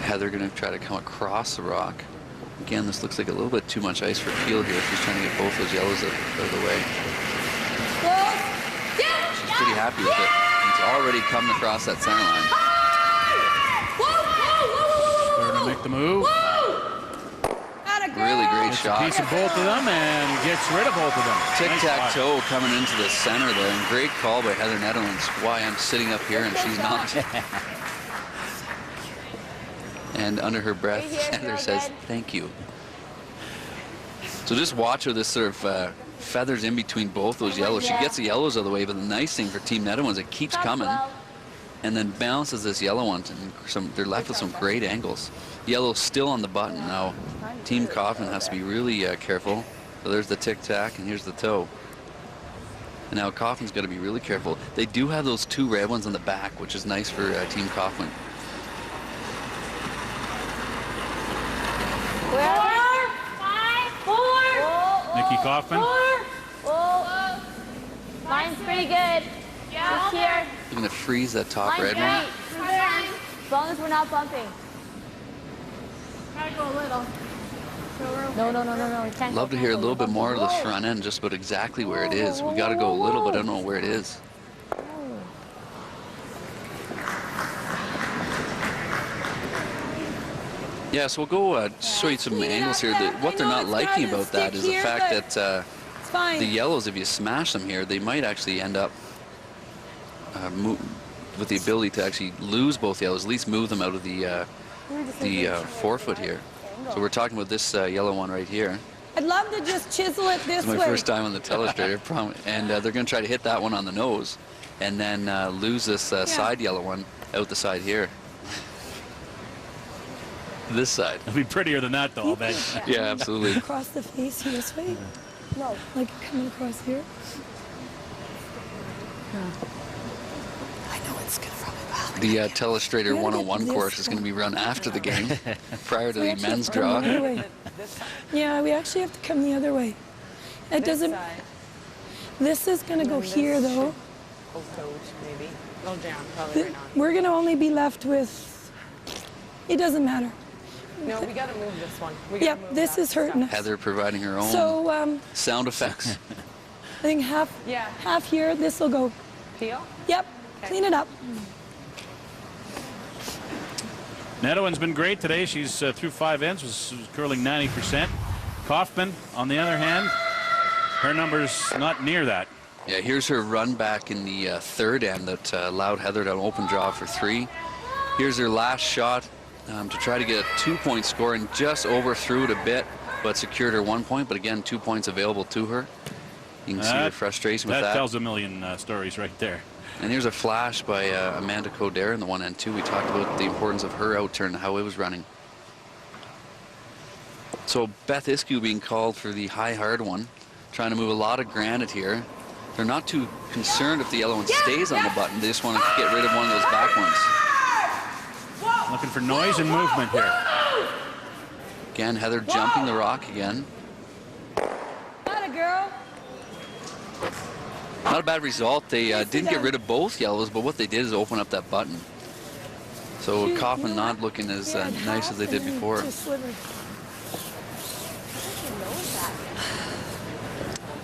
Heather going to try to come across the rock. Again, this looks like a little bit too much ice for Peel here. She's trying to get both those yellows out of the way. She's pretty happy with it. It's already coming across that center line. Starting to make the move. Really great shot. A piece of both of them and gets rid of both of them. Tic-tac-toe coming into the center there. And great call by Heather Nedohin. It's why I'm sitting up here and she's not. And under her breath, Heather says, "Thank you." So just watch her, this sort of feathers in between both those yellows. She gets the yellows out of the way, but the nice thing for Team Nedohin is it keeps coming. and then bounces this yellow one, and they're left with some great angles. Yellow's still on the button. Now, Team Kaufman has to be really careful. So there's the tic-tac, and here's the toe. And now Kaufman's got to be really careful. They do have those 2 red ones on the back, which is nice for Team Kaufman. 4, 5, 4. Nikki Kaufman. 4. Line's pretty good. Just here. You're going to freeze that top red one. As long as we're not bumping. Gotta go a little. No. We can't. Love to hear a little bit more of this front end, just about exactly where it is. We got to go a little, but I don't know where it is. Yeah, so we'll go show you some angles here. What they're not liking about that is the fact that the yellows, if you smash them here, they might actually end up with the ability to actually lose both yellows, at least move them out of the forefoot here. So we're talking about this yellow one right here. I'd love to just chisel it this way. It's my first time on the telestrator, and they're going to try to hit that one on the nose, and then lose this side yellow one out the side here. This side. It'll be prettier than that, though, I bet. Yeah, absolutely. Across the face here this way? No. Like coming across here? I know it's good for me. The Telestrator 101 course is going to be run after the game, prior to the men's draw. Yeah, we actually have to come the other way. It doesn't. This is going to go here, though. We're going to only be left with. It doesn't matter. No, we got to move this one. Yep, this is hurting us. Heather providing her own sound effects. I think half here. This will go. Peel? Yep. Okay. Clean it up. Nedohin's been great today. She's through 5 ends, was curling 90%. Kaufman, on the other hand, her number's not near that. Yeah, here's her run back in the 3rd end that allowed Heather to open draw for 3. Here's her last shot to try to get a 2-point score, and just overthrew it a bit, but secured her 1 point. But again, 2 points available to her. You can see her frustration with that. That tells a million stories right there. And here's a flash by Amanda Coderre in the 1 and 2. We talked about the importance of her out turn and how it was running. So Beth Iskew being called for the high hard one, trying to move a lot of granite here. They're not too concerned if the yellow one stays on the button. They just want to get rid of one of those back ones. Looking for noise and movement here. Again, Heather jumping the rock again. Got it, girl. Not a bad result. They didn't get rid of both yellows, but what they did is open up that button. So Kaufman not looking as nice as they did before.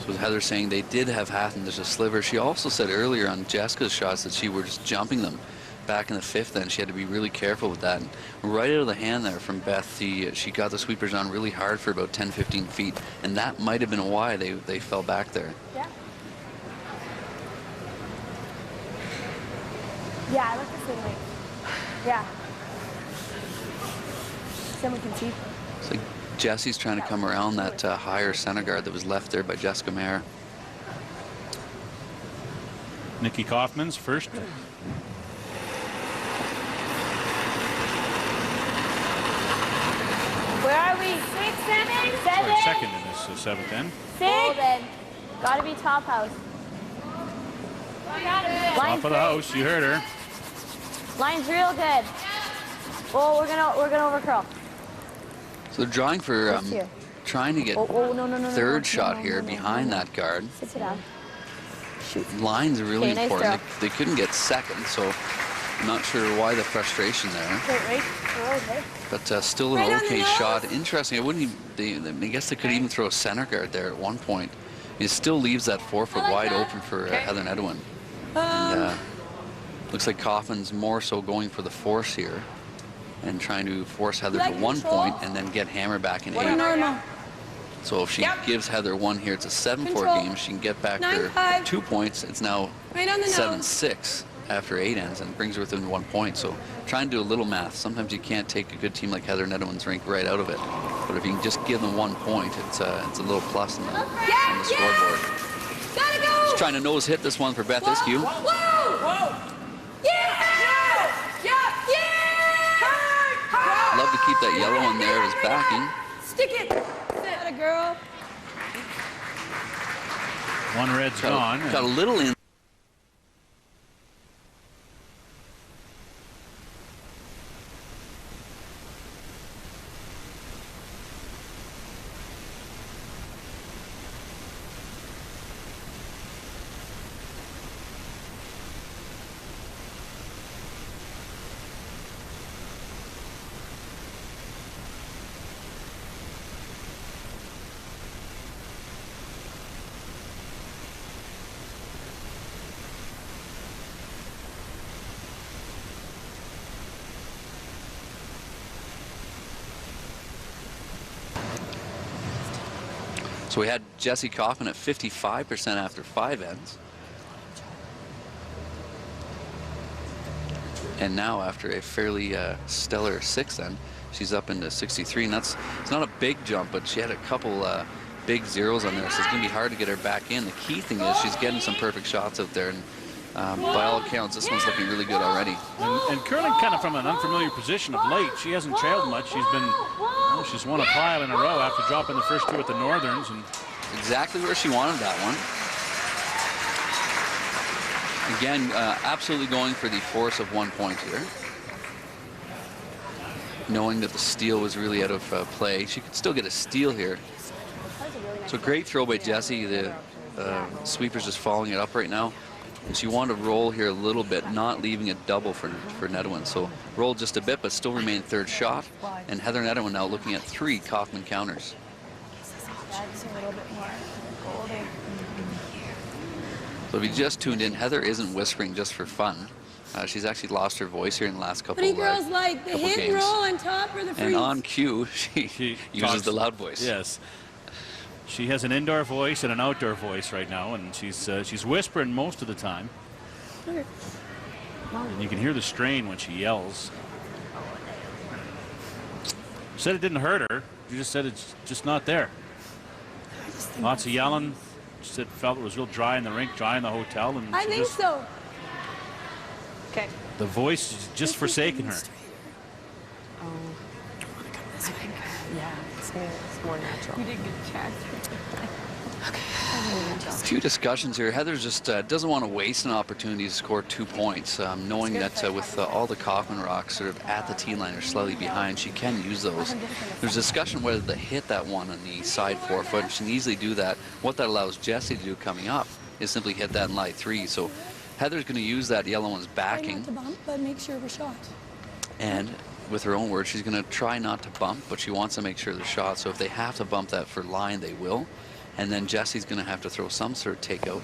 So Heather saying they did have half and there's a sliver. She also said earlier on Jessica's shots that she was just jumping them back in the 5th end. She had to be really careful with that. And right out of the hand there from Beth, she got the sweepers on really hard for about 10-15 feet, and that might have been why they fell back there. Yeah. Yeah, I like the same way. Yeah. Someone can see. It's like Jessie's trying to come around that higher center guard that was left there by Jessica Mayer. Nikki Kaufman's first. Where are we? 6, 7, 7. Or second in this 7th end. 6. Gotta be top house. Top of the house, you heard her. Line's real good. Oh, we're gonna overcurl. So they're drawing for trying to get third shot here behind that guard. Sit down. Shoot. Line's really nice important. They couldn't get second, so I'm not sure why the frustration there. But still an okay shot. Interesting. I guess they could even throw a center guard there at one point. It still leaves that 4-foot wide open for Heather Nedohin. And looks like Kaufman's more so going for the force here and trying to force Heather to 1 point and then get Hammer back in 8. So if she gives Heather 1 here, it's a 7-4 game. She can get back her 2 points. It's now 7-6 after 8 ends and brings her within 1 point. So try and do a little math. Sometimes you can't take a good team like Heather Nedohin's rink right out of it. But if you can just give them 1 point, it's a little plus on the scoreboard. Gotta go! Just trying to nose hit this one for Beth Iskew. Whoa! Yeah! love to keep that yellow one there as backing. Stick it. That a girl. One red's gone. Got a little in. So we had Jessie Kaufman at 55% after 5 ends. And now after a fairly stellar 6th end, she's up into 63. And it's not a big jump, but she had a couple big zeros on there, so it's going to be hard to get her back in. The key thing is she's getting some perfect shots out there. And by all accounts, this one's looking really good already. And curling kind of from an unfamiliar position of late. She hasn't trailed much. She's been, well, she's won a pile in a row after dropping the first 2 at the Northerns. And exactly where she wanted that one. Again, absolutely going for the force of 1 point here. Knowing that the steal was really out of play. She could still get a steal here. So great throw by Jessie. The sweeper's just following it up right now. And she wanted to roll here a little bit, not leaving a double for Nedohin. So rolled just a bit, but still remained 3rd shot. And Heather Nedohin now looking at 3 Kaufman counters. So if you just tuned in, Heather isn't whispering just for fun. She's actually lost her voice here in the last couple games. What do girls like, the hit and roll on top or the freeze? And on cue, she uses the loud voice. Yes. She has an indoor voice and an outdoor voice right now, and she's whispering most of the time. And you can hear the strain when she yells. You said it didn't hurt her. You just said it's just not there. Lots of yelling. She said felt it was real dry in the rink, dry in the hotel, and I think so. Okay. The voice is just forsaken her. Oh, I think, yeah, it's more natural. You did good, Chad. A few discussions here. Heather just doesn't want to waste an opportunity to score 2 points, knowing that with all the Kaufman rocks sort of at the tee line or slightly behind, she can use those. There's discussion whether to hit that one on the side 4-foot. She can easily do that. What that allows Jessie to do coming up is simply hit that in lie 3. So Heather's going to use that yellow one's backing. Try not to bump, but make sure we're shot. And with her own words, she's going to try not to bump, but she wants to make sure they're shot. So if they have to bump that for line, they will. And then Jessie's going to have to throw some sort of takeout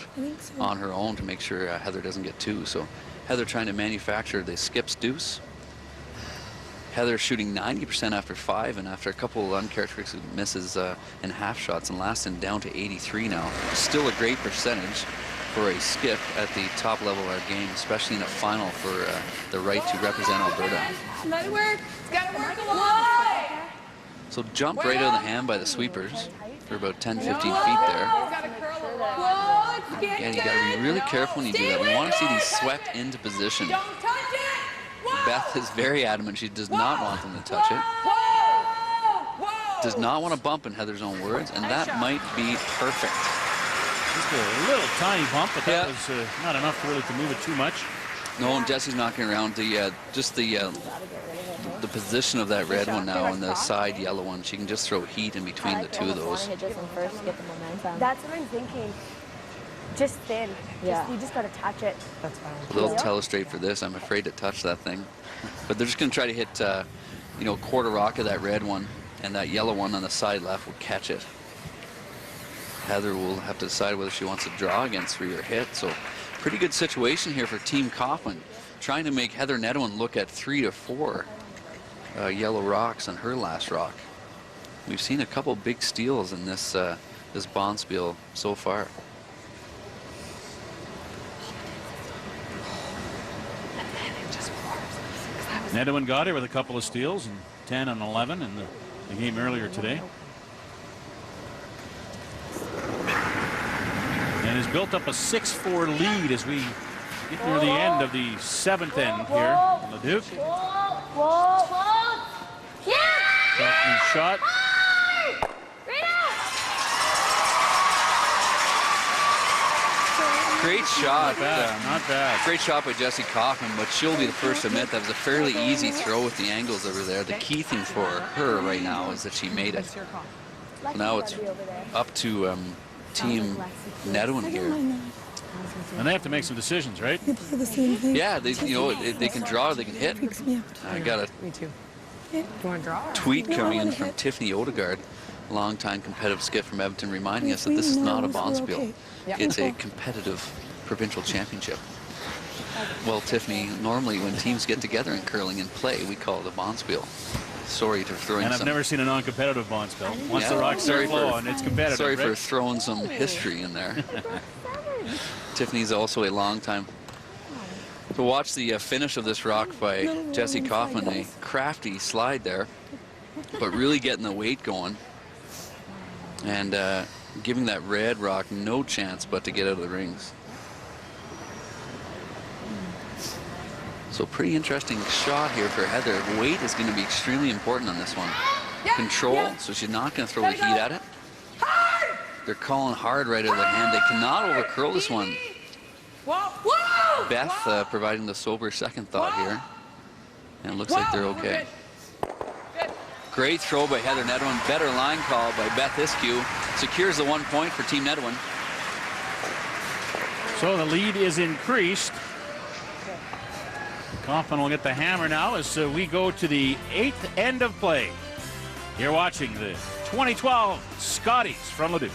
on her own to make sure Heather doesn't get 2. So Heather trying to manufacture the skips deuce. Heather shooting 90% after 5, and after a couple of uncharacteristic misses in half shots, and last in down to 83 now. Still a great percentage for a skip at the top level of our game, especially in a final for the right to represent Alberta. Let it work. It's got to work a lot. So jump right out of the hand by the sweepers for about 10-15 feet there. Again, you got to be really careful when you do that. We want to see these swept into position. Beth is very adamant she does not want them to touch it. Does not want to bump in Heather's own words, and that might be perfect. Just a little tiny bump, but that was not enough really to move it too much. No, and Jessie's knocking around the the position of that red one now and the side yellow one. She can just throw heat in between the 2 of those. That's what I'm thinking. Just thin. Yeah. You just got to touch it. That's fine. A little telestrate for this. I'm afraid to touch that thing. But they're just going to try to hit, you know, quarter rock of that red one, and that yellow one on the side left will catch it. Heather will have to decide whether she wants to draw against 3 or hit. So pretty good situation here for Team Kaufman, trying to make Heather Nedohin look at 3 to 4 yellow rocks on her last rock. We've seen a couple big steals in this this bonspiel so far. Nedohin got her with a couple of steals, and 10 and 11 in the game earlier today. And has built up a 6-4 lead as we get near the end of the 7th end here. Leduc. Whoa. Keep shot. Great shot. Not bad. Great shot by Jessie Kaufman, but she'll be the first to admit that was a fairly easy throw with the angles over there. The key thing for her right now is that she made it. So now it's up to Team Nedohin here. And they have to make some decisions, right? Yeah, they can draw or they can hit. I got a tweet coming in from Tiffany Odegaard, longtime competitive skip from Edmonton, reminding us that this is not a bonspiel. It's a competitive provincial championship. Well, Tiffany, normally when teams get together in curling and play, we call it a bonspiel. Sorry for throwing And I've never seen a non-competitive bonspiel. Once the rocks start flowing, it's competitive. Sorry right? for throwing some history in there. Tiffany's also a long time. To watch the finish of this rock by Jessie Kaufman, a crafty slide there, but really getting the weight going and giving that red rock no chance but to get out of the rings. So pretty interesting shot here for Heather. Weight is going to be extremely important on this one. Control, so she's not going to throw the heat at it. They're calling hard right out of their hand. They cannot overcurl this one. Beth providing the sober second thought here. And it looks like they're okay. Great throw by Heather Nedohin. Better line call by Beth Iskew. Secures the 1 point for Team Nedohin. So the lead is increased. Kaufman will get the hammer now as we go to the 8th end of play. You're watching the 2012 Scotties from Leduc.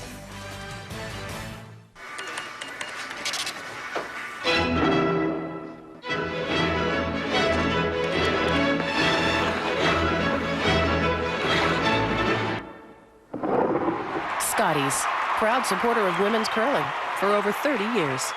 Scotties, proud supporter of women's curling for over 30 years.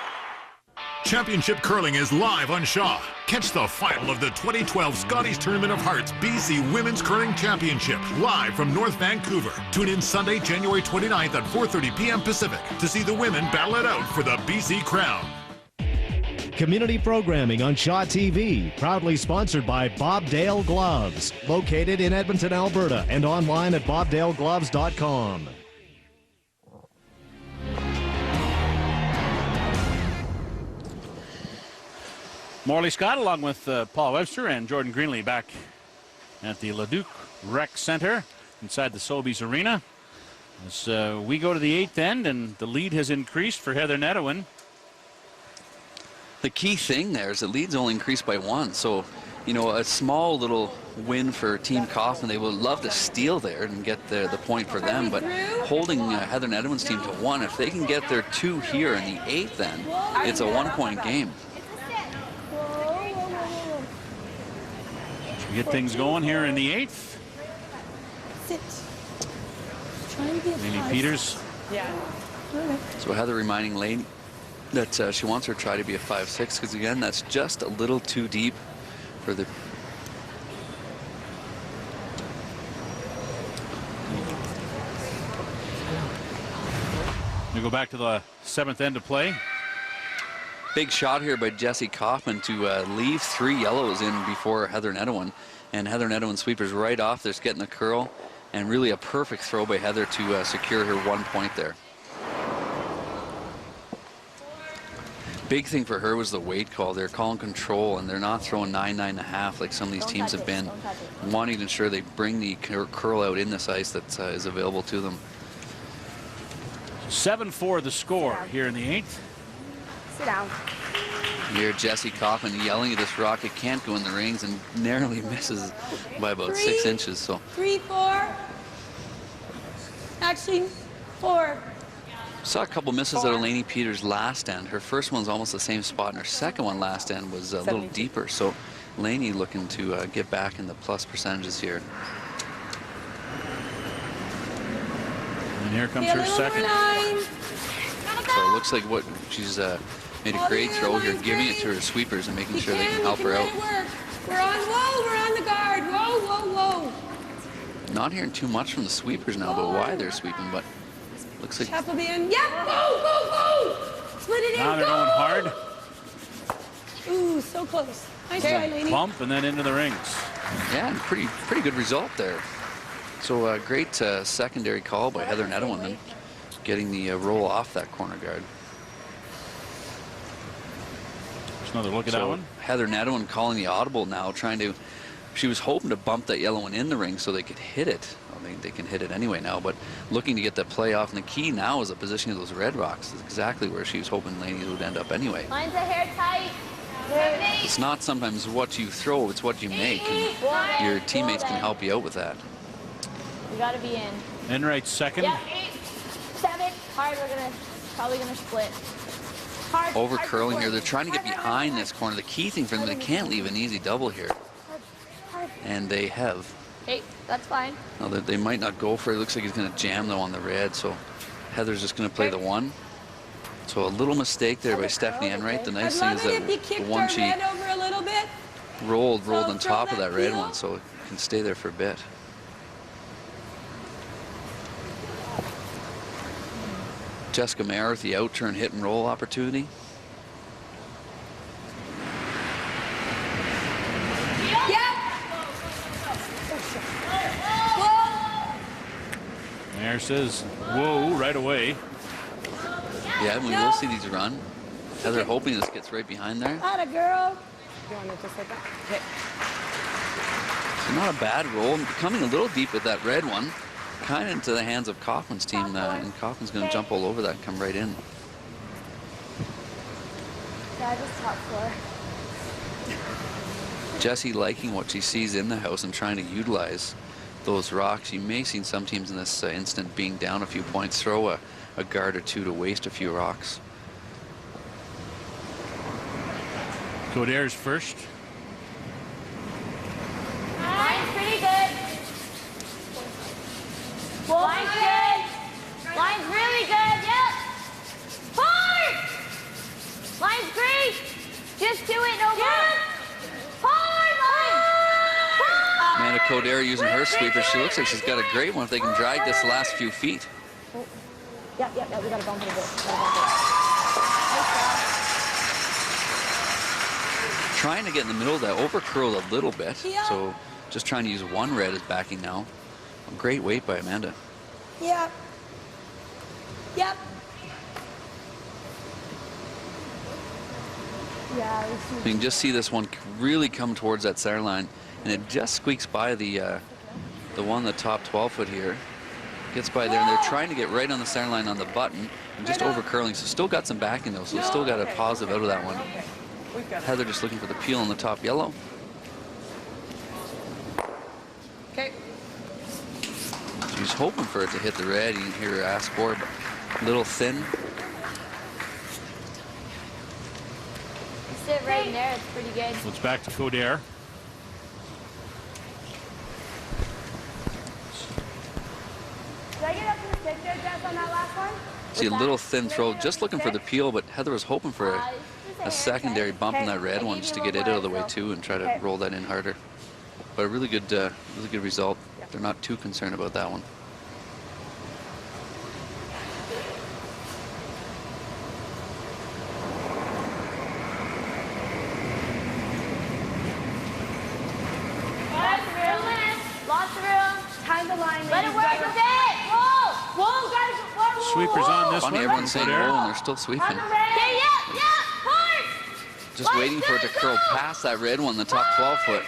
Championship Curling is live on Shaw. Catch the final of the 2012 Scotties Tournament of Hearts BC Women's Curling Championship live from North Vancouver. Tune in Sunday, January 29th at 4:30 p.m. Pacific to see the women battle it out for the BC crown. Community programming on Shaw TV, proudly sponsored by Bob Dale Gloves, located in Edmonton, Alberta, and online at bobdalegloves.com. Morley Scott along with Paul Webster and Jordan Greenlee back at the Leduc Rec Center inside the Sobeys Arena. As we go to the 8th end, and the lead has increased for Heather Nedohin. The key thing there is the lead's only increased by 1. So, you know, a small little win for Team Kaufman. They would love to steal there and get the point for them. But holding Heather Nedohin's team to 1, if they can get their 2 here in the 8th end, it's a 1-point game. We get things going here in the 8th. Sit. Try and be Lainey Peters. Yeah. So Heather reminding Lane that she wants her to try to be a 5-6, because again, that's just a little too deep for the... We go back to the 7th end of play. Big shot here by Jessie Kaufman to leave 3 yellows in before Heather Nedohin. And Heather Nedohin sweepers right off. They're just getting the curl. And really a perfect throw by Heather to secure her 1 point there. Big thing for her was the weight call. They're calling control, and they're not throwing 9, 9.5 like some of these teams have been, wanting to ensure they bring the curl out in this ice that is available to them. 7-4 the score here in the 8th. Sit down. Here, Jessie Kaufman yelling at this rock. It can't go in the rings and narrowly misses by about 6 inches. So 3, 4. Action. 4. saw a couple misses out of Lainey Peters' last end. Her first one's almost the same spot, and her second one last end was a little deeper. So Lainey looking to get back in the plus percentages here. And here comes her second. So it looks like what she's made a great throw here, giving it to her sweepers and making sure they can help her out. We're on the guard. Whoa. Not hearing too much from the sweepers now, but why they're sweeping, but looks like... Chap will be in. Yeah, go. Split it in, now they're going hard. Ooh, so close. Nice try, Lainey. Bump and then into the rings. Yeah, and pretty good result there. So a great secondary call by Heather Nedohin, and getting the roll off that corner guard. Just another look at that one. Heather Nedohin calling the audible now, trying to, she was hoping to bump that yellow one in the ring so they could hit it. I mean, they can hit it anyway now, but looking to get that play off. And the key now is the position of those red rocks. It's exactly where she was hoping ladies would end up anyway. Lines of hair tight. It's not sometimes what you throw, it's what you make. And your teammates can help you out with that. You gotta be in. Enright second. Yep, 8, 7. Hard, we're probably gonna split. Hard, over curling here. They're trying to get behind this corner. The key thing for them, they can't leave an easy double here. And they have. 8, that's fine. No, they might not go for it. It looks like he's gonna jam though on the red. So Heather's just gonna play the 1. So a little mistake there by Stephanie Enright. The nice thing is that the one she rolled on top of that red one, so it can stay there for a bit. Jessica Mayer with the out turn hit and roll opportunity. Mayer says, whoa, right away. Yeah, we will see these run. Heather hoping this gets right behind there. Atta girl. You want it just like that? Okay. So not a bad roll. Coming a little deep with that red one. Kind of into the hands of Kaufman's team, and Kaufman's going to jump all over that and come right in. Yeah, just top floor. Jessie liking what she sees in the house and trying to utilize those rocks. You may see some teams in this instant being down a few points, throw a guard or two to waste a few rocks. Coderre's first. Line's pretty good. Line's good. Line's really good. Yep. Hard. Line's great. Just do it, no more. Hard line. Amanda Coderre using her sweeper. She looks like she's got a great one if they can drag this last few feet. Yeah, we gotta bump it a bit. Trying to get in the middle of that, over curled a little bit. So just trying to use one red as backing now. A great weight by Amanda. Yep. Yep. Yeah. You can just see this one really come towards that center line, and it just squeaks by the one, the top 12 foot here. Gets by there, and they're trying to get right on the center line on the button, and just over curling. So still got some backing though, so still got a positive out of that one. Heather just looking for the peel on the top yellow. Okay. She's hoping for it to hit the red. You can hear her ask for it, but a little thin. Sit right in there, it's pretty good. So it's back to Coderre. Did I get up to the stick there, Jess, on that last one? See a little thin throw, just looking for the peel, but Heather was hoping for a secondary bump in that red one just to get it out of the way too and try to roll that in harder. But a really good result. They're not too concerned about that one. Lots of room. Time the line. Let it work with it. Whoa. Whoa, guys. Whoa. Sweepers on this Funny, one. everyone's saying whoa, and they're still sweeping. Okay, yeah. Hard. Just waiting for it to curl past that red one, the top 12 foot.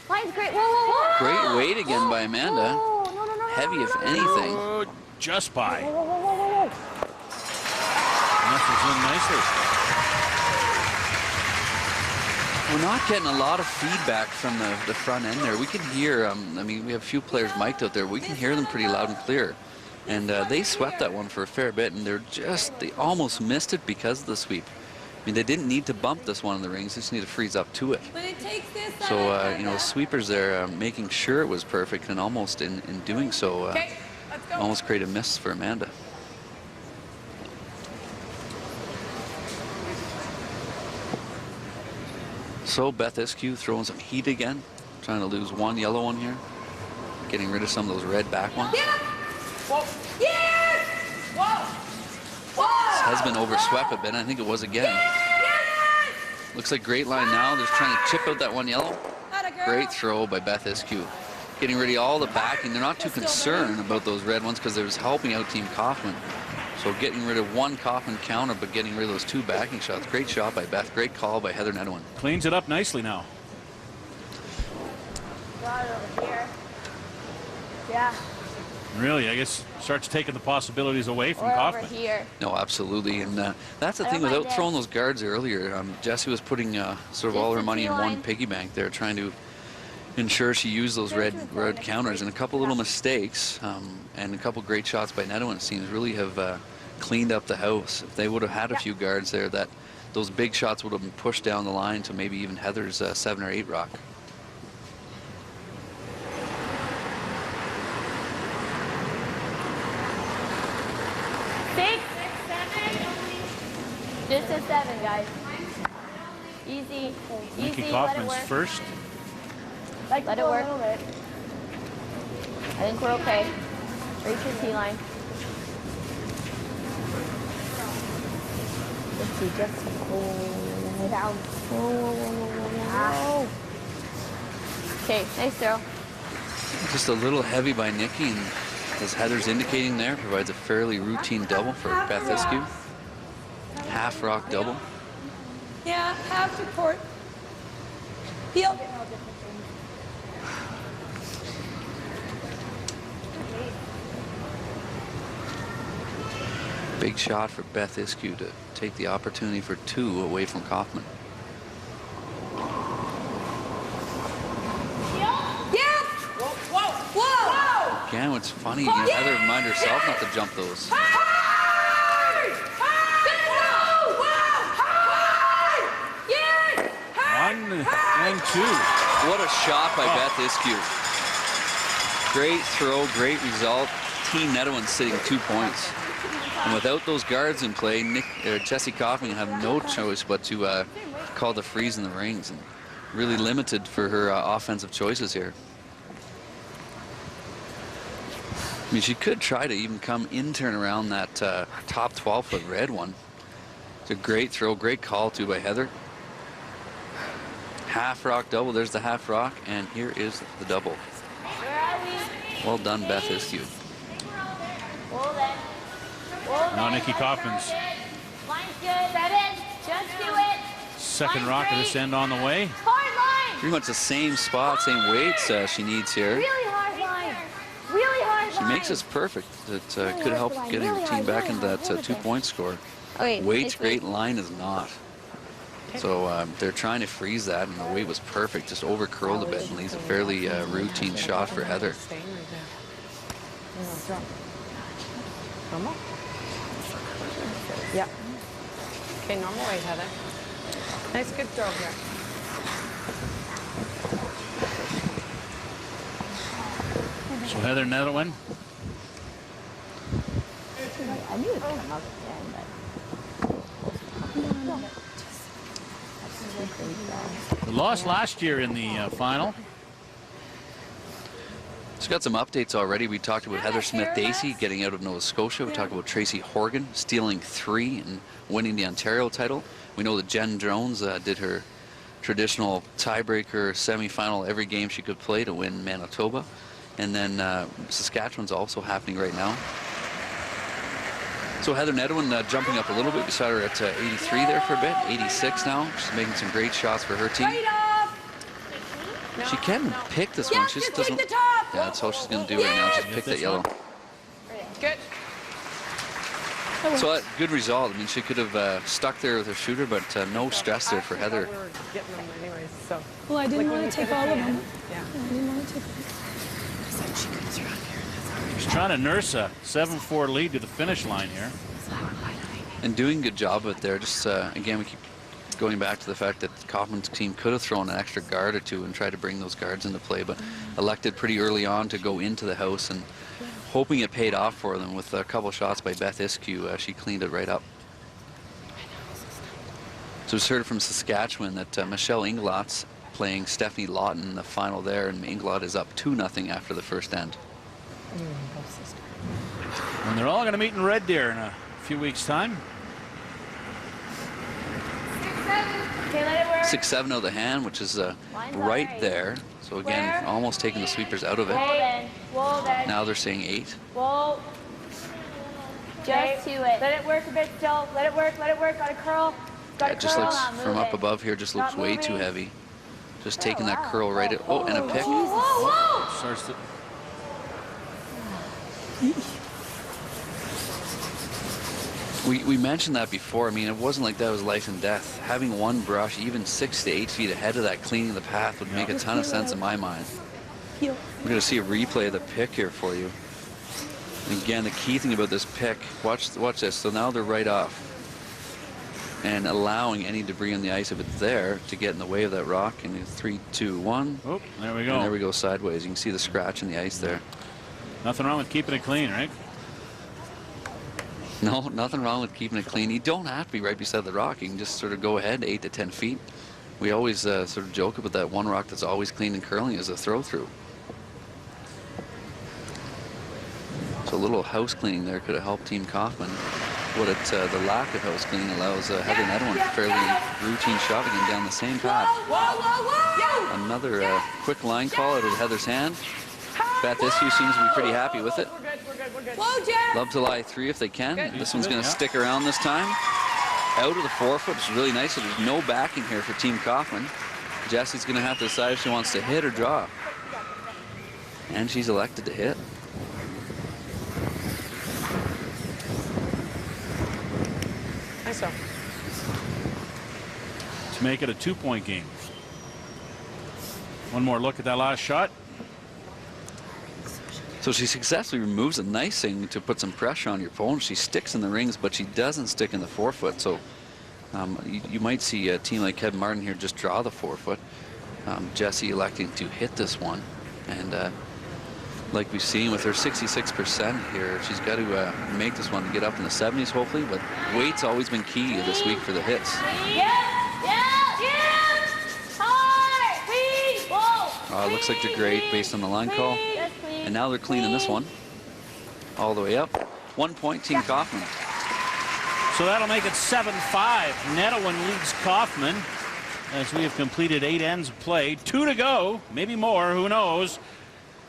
Line's great. Whoa. Great weight again by Amanda. No. Heavy, if anything. Oh, just by. Whoa. Muscles in nicely. We're not getting a lot of feedback from the front end there. We can hear, I mean, we have a few players mic'd out there. We can hear them pretty loud and clear. And they swept that one for a fair bit, and they almost missed it because of the sweep. I mean, they didn't need to bump this one in the rings. They just need to freeze up to it. But it takes this So, you know, the sweepers there making sure it was perfect, and almost in doing so, almost created a miss for Amanda. So Beth Iskew throwing some heat again, trying to lose one yellow one here, getting rid of some of those red back ones. Whoa. Yes! Whoa. This has been overswept a bit. I think it was again. Yes! Looks like great line now. They're trying to chip out that one yellow. Great throw by Beth Iskew. getting rid of all the backing. They're not too concerned about those red ones because they're helping out Team Kaufman. So getting rid of one Kaufman counter, but getting rid of those 2 backing shots. Great shot by Beth. Great call by Heather Nedohin. Cleans it up nicely now. Got it over here. Yeah. Really, I guess starts taking the possibilities away from Or Kaufman. over here. No, absolutely, and that's the thing. Without throwing those guards earlier, Jessie was putting sort of all her money in one piggy bank there, trying to ensure she used those red counters, and a couple little mistakes and a couple great shots by Nedohin, it seems, really have cleaned up the house. If they would have had a few guards there, those big shots would have been pushed down the line to maybe even Heather's 7 or 8 rock. Just a 7, guys. Easy. Nikki Easy. Kaufman's first. Let it work. I think we're okay. Reach your T line. Let's see, just down. Okay, nice throw. Just a little heavy by Nikki, and as Heather's indicating there, provides a fairly routine double for Beth Iskew. Half rock double. Yeah, half support. Heel. Big shot for Beth Iskew to take the opportunity for 2 away from Kaufman. Yeah. Whoa. Whoa. Again, what's funny, Heather remind herself not to jump those. And 2. What a shot by Beth Iskew. Great throw, great result. Team Nedohin sitting 2 points. And without those guards in play, Jessie Kaufman have no choice but to call the freeze in the rings. And really limited for her offensive choices here. I mean, she could try to even come in, turn around that top 12-foot red one. It's a great throw, great call too by Heather. Half rock double, there's the half rock, and here is the double. Well done, Beth Iskew. Now Nikki Kaufman's second rock of this end on the way. Pretty much the same spot, same weights she needs here. Really hard line. Really hard She line. makes this perfect. It could help getting her team back into that 2-point score. Okay, Weight's great, line is not. So they're trying to freeze that, and the weight was perfect. Just over curled a bit and leaves a fairly routine shot for Heather. Yeah. Okay, normal weight, Heather. Nice, good throw here. So Heather Nedohin. I knew it would come up again, but... They lost last year in the final. Just got some updates already. We talked about Heather Smith-Dacey getting out of Nova Scotia. We talked about Tracy Horgan stealing 3 and winning the Ontario title. We know that Jen Jones did her traditional tiebreaker semifinal every game she could play to win Manitoba. And then Saskatchewan's also happening right now. So Heather Nedohin jumping up a little bit. We saw her at 83 there for a bit, 86 now. She's making some great shots for her team. She can pick this one. She just doesn't. Yeah, that's all she's going to do right now. Just pick that yellow. Good. So good result. I mean, she could have stuck there with her shooter, but no stress there for Heather. We're getting them anyways, so. Well, I didn't want to take all of them. Yeah. I didn't want to take them. She's trying to nurse a 7-4 lead to the finish line here. And doing a good job of it there. Just, again, we keep going back to the fact that Kaufman's team could have thrown an extra guard or 2 and tried to bring those guards into play, but elected pretty early on to go into the house, and hoping it paid off for them with a couple shots by Beth Iskew. She cleaned it right up. So we heard from Saskatchewan that Michelle Inglot's playing Stephanie Lawton in the final there, and Inglot is up 2-0 after the first end. And they're all going to meet in Red Deer in a few weeks' time. 6-7 of the hand, which is right there. So again, almost taking the sweepers out of it. Now they're saying 8. Whoa. Just to it. Let it work a bit still. Let it work. Let it work. Got to curl. Yeah, it just looks from up above here. Just looks way too heavy. Just taking that curl right at. Oh, and a pick. Starts to. We mentioned that before. I mean, it wasn't like that was life and death. Having one brush, even 6 to 8 feet ahead of that, cleaning the path would make a ton of sense in my mind. We're going to see a replay of the pick here for you. And again, the key thing about this pick, watch this. So now they're right off. And allowing any debris on the ice, if it's there, to get in the way of that rock. And 3, 2, 1. Oh, there we go. And there we go sideways. You can see the scratch in the ice there. Nothing wrong with keeping it clean, right? No, nothing wrong with keeping it clean. You don't have to be right beside the rock. You can just sort of go ahead 8 to 10 feet. We always sort of joke about that one rock that's always clean and curling is a throw through. So a little house cleaning there could have helped Team Kaufman. What the lack of house cleaning allows Heather Nedohin a fairly routine shot again down the same path. Another quick line call out of Heather's hand. Beth Issue seems to be pretty happy with it. Love to lie 3 if they can. This one's going to stick around this time. Out of the 4-foot, which is really nice. So there's no backing here for Team Kaufman. Jessie's going to have to decide if she wants to hit or draw. And she's elected to hit. Nice one. To make it a 2-point game. One more look at that last shot. So she successfully removes a nice thing to put some pressure on your opponent. She sticks in the rings, but she doesn't stick in the 4-foot. So you might see a team like Kevin Martin here just draw the 4-foot. Jessie electing to hit this one. And like we've seen with her 66% here, she's got to make this one to get up in the 70s, hopefully. But weight's always been key this week for the hits. It looks like they're great based on the line call. And now they're cleaning this one all the way up. 1 point, Team Kaufman. So that'll make it 7-5. Nedohin leads Kaufman as we have completed 8 ends of play. 2 to go, maybe more, who knows.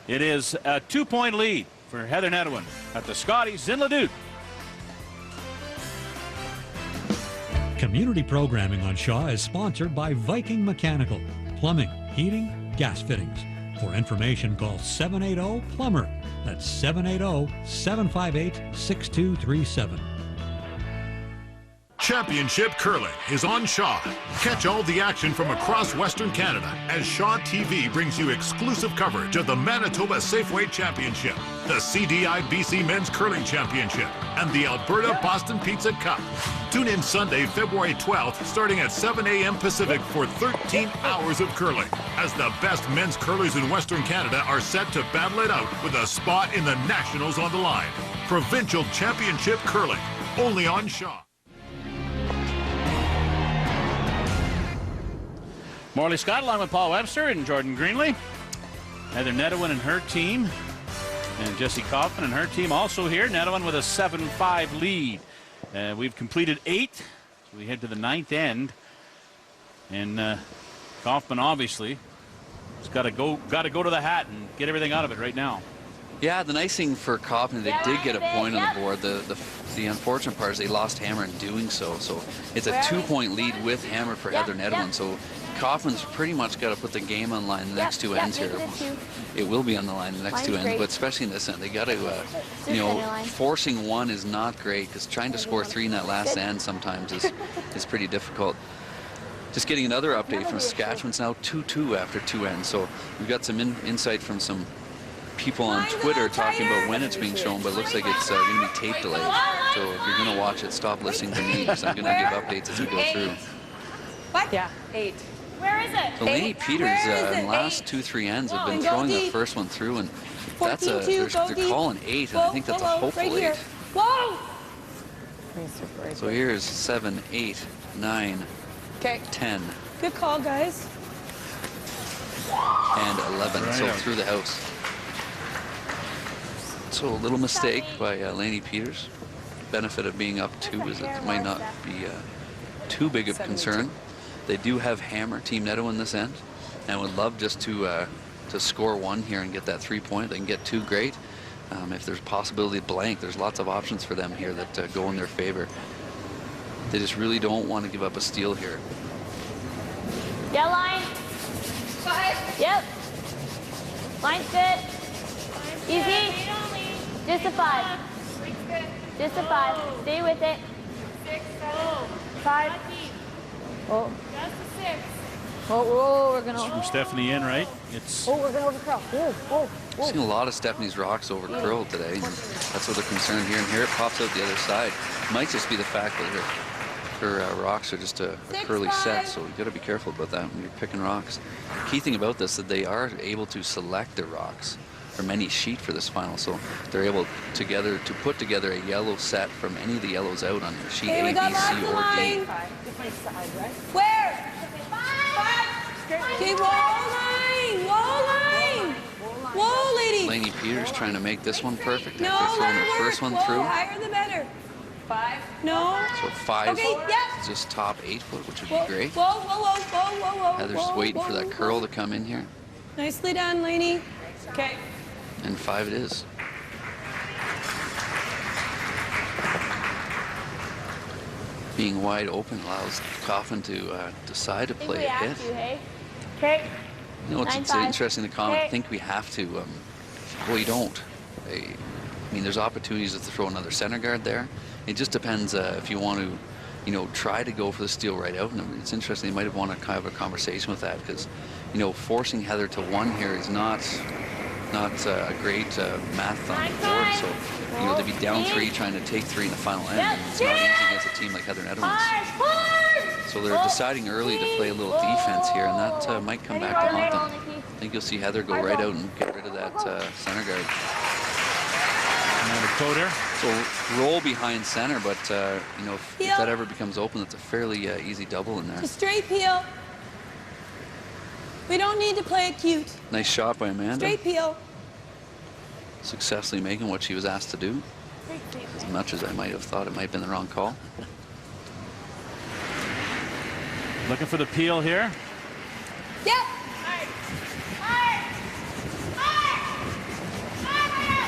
It is a 2-point lead for Heather Nedohin at the Scotties in Leduc. Community programming on Shaw is sponsored by Viking Mechanical. Plumbing, heating, gas fittings. For information, call 780-PLUMBER. That's 780-758-6237. Championship Curling is on Shaw. Catch all the action from across Western Canada as Shaw TV brings you exclusive coverage of the Manitoba Safeway Championship, the CDI BC Men's Curling Championship, and the Alberta Boston Pizza Cup. Tune in Sunday, February 12th, starting at 7 a.m. Pacific for 13 hours of curling, as the best men's curlers in Western Canada are set to battle it out with a spot in the Nationals on the line. Provincial Championship Curling, only on Shaw. Morley Scott along with Paul Webster and Jordan Greenlee. Heather Nedohin and her team. And Jessie Kaufman and her team also here. Nedohin with a 7-5 lead. We've completed 8. So we head to the 9th end. And Kaufman obviously has got to go to the hat and get everything out of it right now. Yeah, the nice thing for Kaufman, they did get a point on the board. The unfortunate part is they lost hammer in doing so. So it's a 2-point lead with hammer for Heather Nedohin. So Kaufman's pretty much got to put the game on the line the next 2 ends here. It will be on the line the next 2 ends, but especially in this end, they got to, forcing one is not great because trying to score 3 in that last end sometimes is pretty difficult. Just getting another update from Saskatchewan's now 2-2 after 2 ends. So we've got some insight from some people on Twitter talking about when it's being shown, but it looks like it's going to be tape delayed. So if you're going to watch it, stop listening to me because I'm going to give updates as we go through. What? Yeah, 8. Where is it? So Laney Peters in the last 2-3 ends have been throwing that first one through, and that's they're calling 8, and I think that's a hopeful 8. Whoa! So here's 7, 8, 9, 10. Good call, guys. And 11, so through the house. So a little mistake by Laney Peters. Benefit of being up 2 is it might not be too big of a concern. They do have hammer, Team Nedohin this end, and would love just to to score one here and get that 3-point. They can get 2, great. If there's possibility of blank, there's lots of options for them here that go in their favor. They just really don't want to give up a steal here. Yeah, line. 5. Yep. Line fit. Easy. Just a 5. Just a 5. Stay with it. 6, 5. Oh. Just a 6. Oh, we're gonna. From Stephanie in, right? It's. Oh, we're gonna overcurl. Oh. I've seen a lot of Stephanie's rocks over curl today, and that's what they're concerned here. And here it pops out the other side. It might just be the fact that her rocks are just a curly set, so you got to be careful about that when you're picking rocks. The key thing about this is that they are able to select their rocks from any sheet for this final, so they're able to put together a yellow set from any of the yellows out on sheet A, B, C, or D. Where? 5. Okay, wall line. Wall line. Whoa, lady. Lainey Peters trying to make this one perfect. No, After throwing let her her first one work. through. Whoa, higher the better. 5. No. So 5 Okay, yep. just top 8 foot, which would Whoa, be great. Whoa, whoa, whoa, whoa, whoa, whoa. Heather's just waiting for that curl to come in here. Nicely done, Lainey. Okay. And 5 it is. Being wide open allows Kaufman to decide to play a hit. Okay. You know, it's interesting to comment. I think we have to. Well, you don't. I mean, there's opportunities to throw another center guard there. It just depends if you want to, you know, try to go for the steal right out. And it's interesting. You might have want to kind of have a conversation with that because, you know, forcing Heather to 1 here is not a great math on the board. So, you know, to be down 3 trying to take 3 in the final end, it's not easy against a team like Heather Nedohin. So they're deciding early to play a little defense here, and that might come back to haunt them. I think you'll see Heather go right out and get rid of that center guard. So roll behind center, but you know, if that ever becomes open, it's a fairly easy double in there. Just straight peel. We don't need to play it cute. Nice shot by Amanda. Straight peel. Successfully making what she was asked to do. As much as I might have thought it might have been the wrong call. Looking for the peel here. Yep.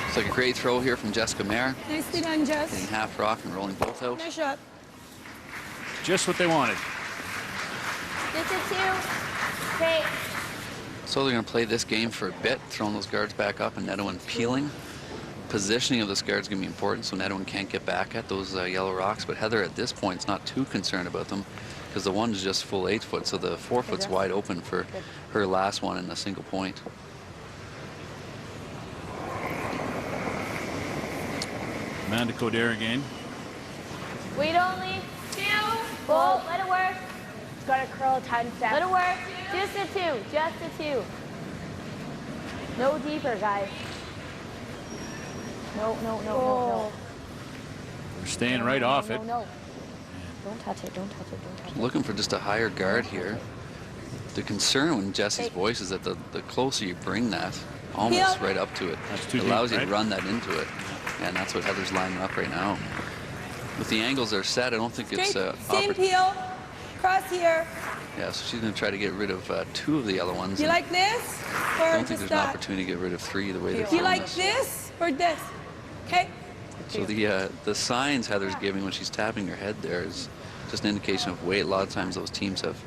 It's like a great throw here from Jessica Mayer. Nicely done, Jess. Getting half rock and rolling both out. Nice shot. Just what they wanted. This is 2. Okay. So they're going to play this game for a bit, throwing those guards back up and Nedohin peeling. Positioning of this guard is going to be important, so Nedohin can't get back at those yellow rocks. But Heather at this point is not too concerned about them because the one's just full 8 foot, so the 4 foot's wide open for her last one in a single point. Amanda Coder again. Wait only. 2. Well, let it work. It's got to curl a time step. Let it work. Just a 2. Just a 2. No deeper, guys. No. We're staying right off it. No. Don't touch it. Don't touch it. Don't touch it. Looking for just a higher guard here. The concern in Jessie's voice is that the closer you bring that, almost right up to it, it allows you to run that into it. And that's what Heather's lining up right now. With the angles they're set, I don't think it's same peel. Cross here. Yeah, so she's going to try to get rid of 2 of the yellow ones. You like this? Or I don't think just there's an opportunity to get rid of 3 the way they're You throwing like this or this? Okay. So the signs Heather's giving when she's tapping her head there is just an indication of weight. A lot of times those teams have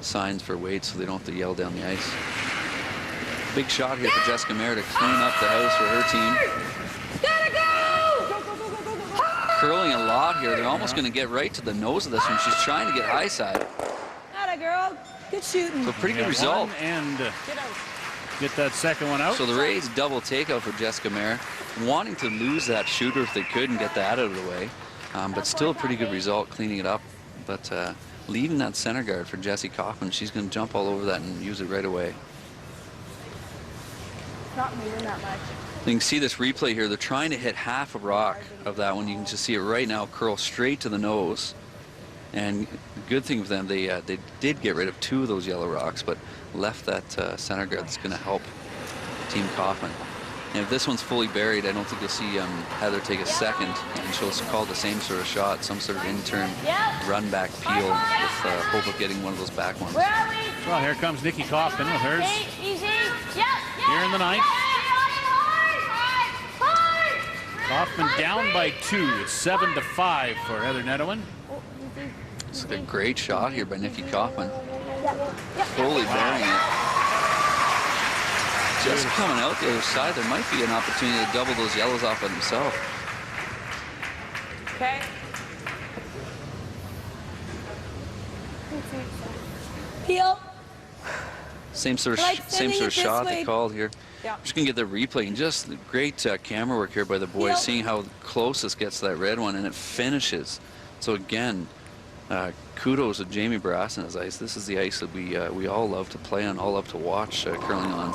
signs for weight so they don't have to yell down the ice. Big shot here for Jessica Mayer to clean up the house for her team. Gotta go! Curling a lot here. They're almost going to get right to the nose of this one. She's trying to get high side. Atta girl. Good shooting. So pretty good result. And get that second one out. So the Rays double takeout for Jessica Mayer. Wanting to lose that shooter if they could and get that out of the way. But still a pretty good result cleaning it up. But leaving that center guard for Jessie Kaufman, she's going to jump all over that and use it right away. Not moving that much. You can see this replay here. They're trying to hit half a rock of that one. You can just see it right now curl straight to the nose. And the good thing for them, they did get rid of 2 of those yellow rocks, but left that center guard that's going to help Team Kaufman. And if this one's fully buried, I don't think you'll see Heather take a second, and she'll call the same sort of shot, some sort of in-turn run back peel with hope of getting one of those back ones. Where are we? Well, here comes Nikki Kaufman with hers. Easy. Yep. here in the ninth. Kaufman down by 2. It's 7-5 for Heather Nedohin. It's a great shot here by Nikki Kaufman. Fully burying it. Just coming out the other side, there might be an opportunity to double those yellows off by themselves. Okay. Peel. Same sort of shot they called here. Yeah. Just gonna get the replay, and just great camera work here by the boys, seeing how close this gets to that red one, and it finishes. So again, kudos to Jamie Barras and his ice. This is the ice that we all love to play on, all love to watch curling on.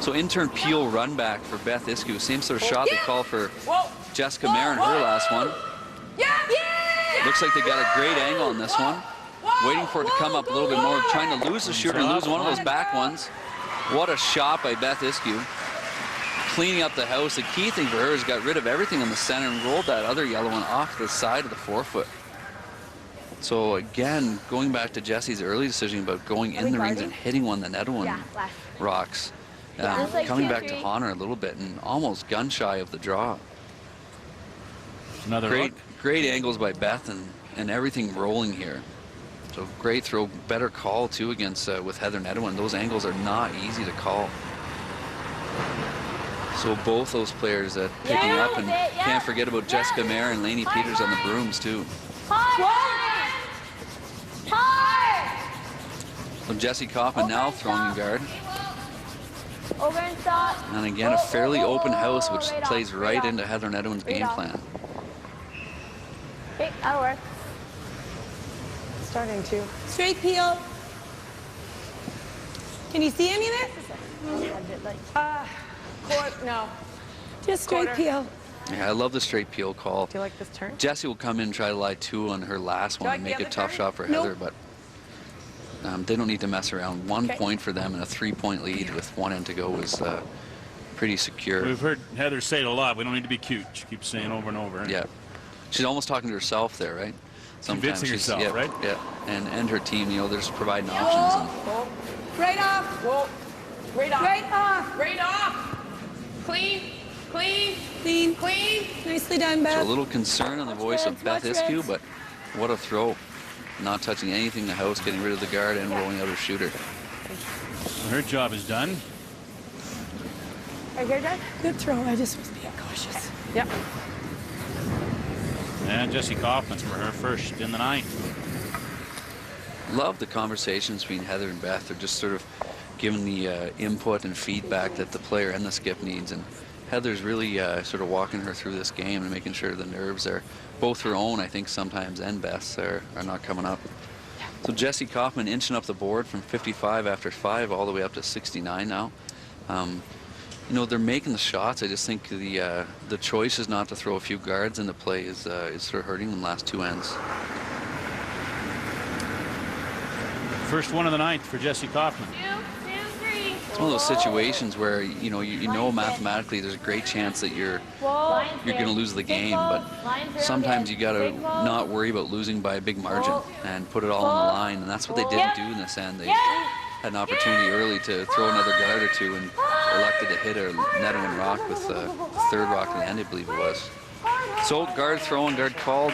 So intern Peel run back for Beth Isku. Same sort of shot they call for Jessica Marin, her last one. Looks like they got a great angle on this one. Waiting for it to come up a little bit more, trying to lose the shooter, lose one of those back ones. What a shot by Beth Isku. Cleaning up the house. The key thing for her is got rid of everything in the center and rolled that other yellow one off the side of the forefoot. So again, going back to Jessie's early decision about going in the rings and hitting one the Nedohin rocks. Coming back to haunt her a little bit and almost gun shy of the draw. Another great angles by Beth and everything rolling here. So great throw, better call too against with Heather Nedohin. Those angles are not easy to call. So both those players picking up, and can't forget about Jessica Mayer and Lainey Peters on the brooms too. So Jessie Kaufman now throwing in guard. And again, a fairly open house, which plays right into Heather Nedohin's game plan. Okay, that'll work. Starting to. Straight peel. Can you see any of it? No. Just straight peel. Yeah, I love the straight peel call. Do you like this turn? Jessie will come in and try to lie 2 on her last one and make a tough shot for Heather, but they don't need to mess around. 1 point for them and a 3-point lead with 1 end to go is pretty secure. We've heard Heather say it a lot. We don't need to be cute. She keeps saying over and over. Yeah. She's almost talking to herself there, right? Sometimes convincing herself, right? Yeah, and her team, they're just providing options. Right off. Right off. Right off. Right off. Clean. Clean. Clean. Clean. Nicely done, Beth. So a little concern on the voice of Beth Isku, but what a throw. Not touching anything in the house, getting rid of the guard and rolling out her shooter. Well, her job is done. Right here, Dad? Good throw. I just was being cautious. Yep. And Jessie Kaufman for her first in the ninth. Love the conversations between Heather and Beth. They're just sort of giving the input and feedback that the player and the skip needs. And Heather's really sort of walking her through this game and making sure the nerves are both her own, I think, sometimes, and Beth's are not coming up. So Jessie Kaufman inching up the board from 55 after 5 all the way up to 69 now. You know, they're making the shots. I just think the choice is not to throw a few guards into play is sort of hurting them last 2 ends. First one of the ninth for Jessie Kaufman. 2, 2, 3. It's one of those situations where you know mathematically there's a great chance that you're going to lose the game, but sometimes you got to not worry about losing by a big margin and put it all on the line, and that's what they didn't do in this end. They had an opportunity early to throw another guard or two and elected to hit a Nedohin rock with the 3rd rock at the end, I believe it was. So guard thrown, guard called.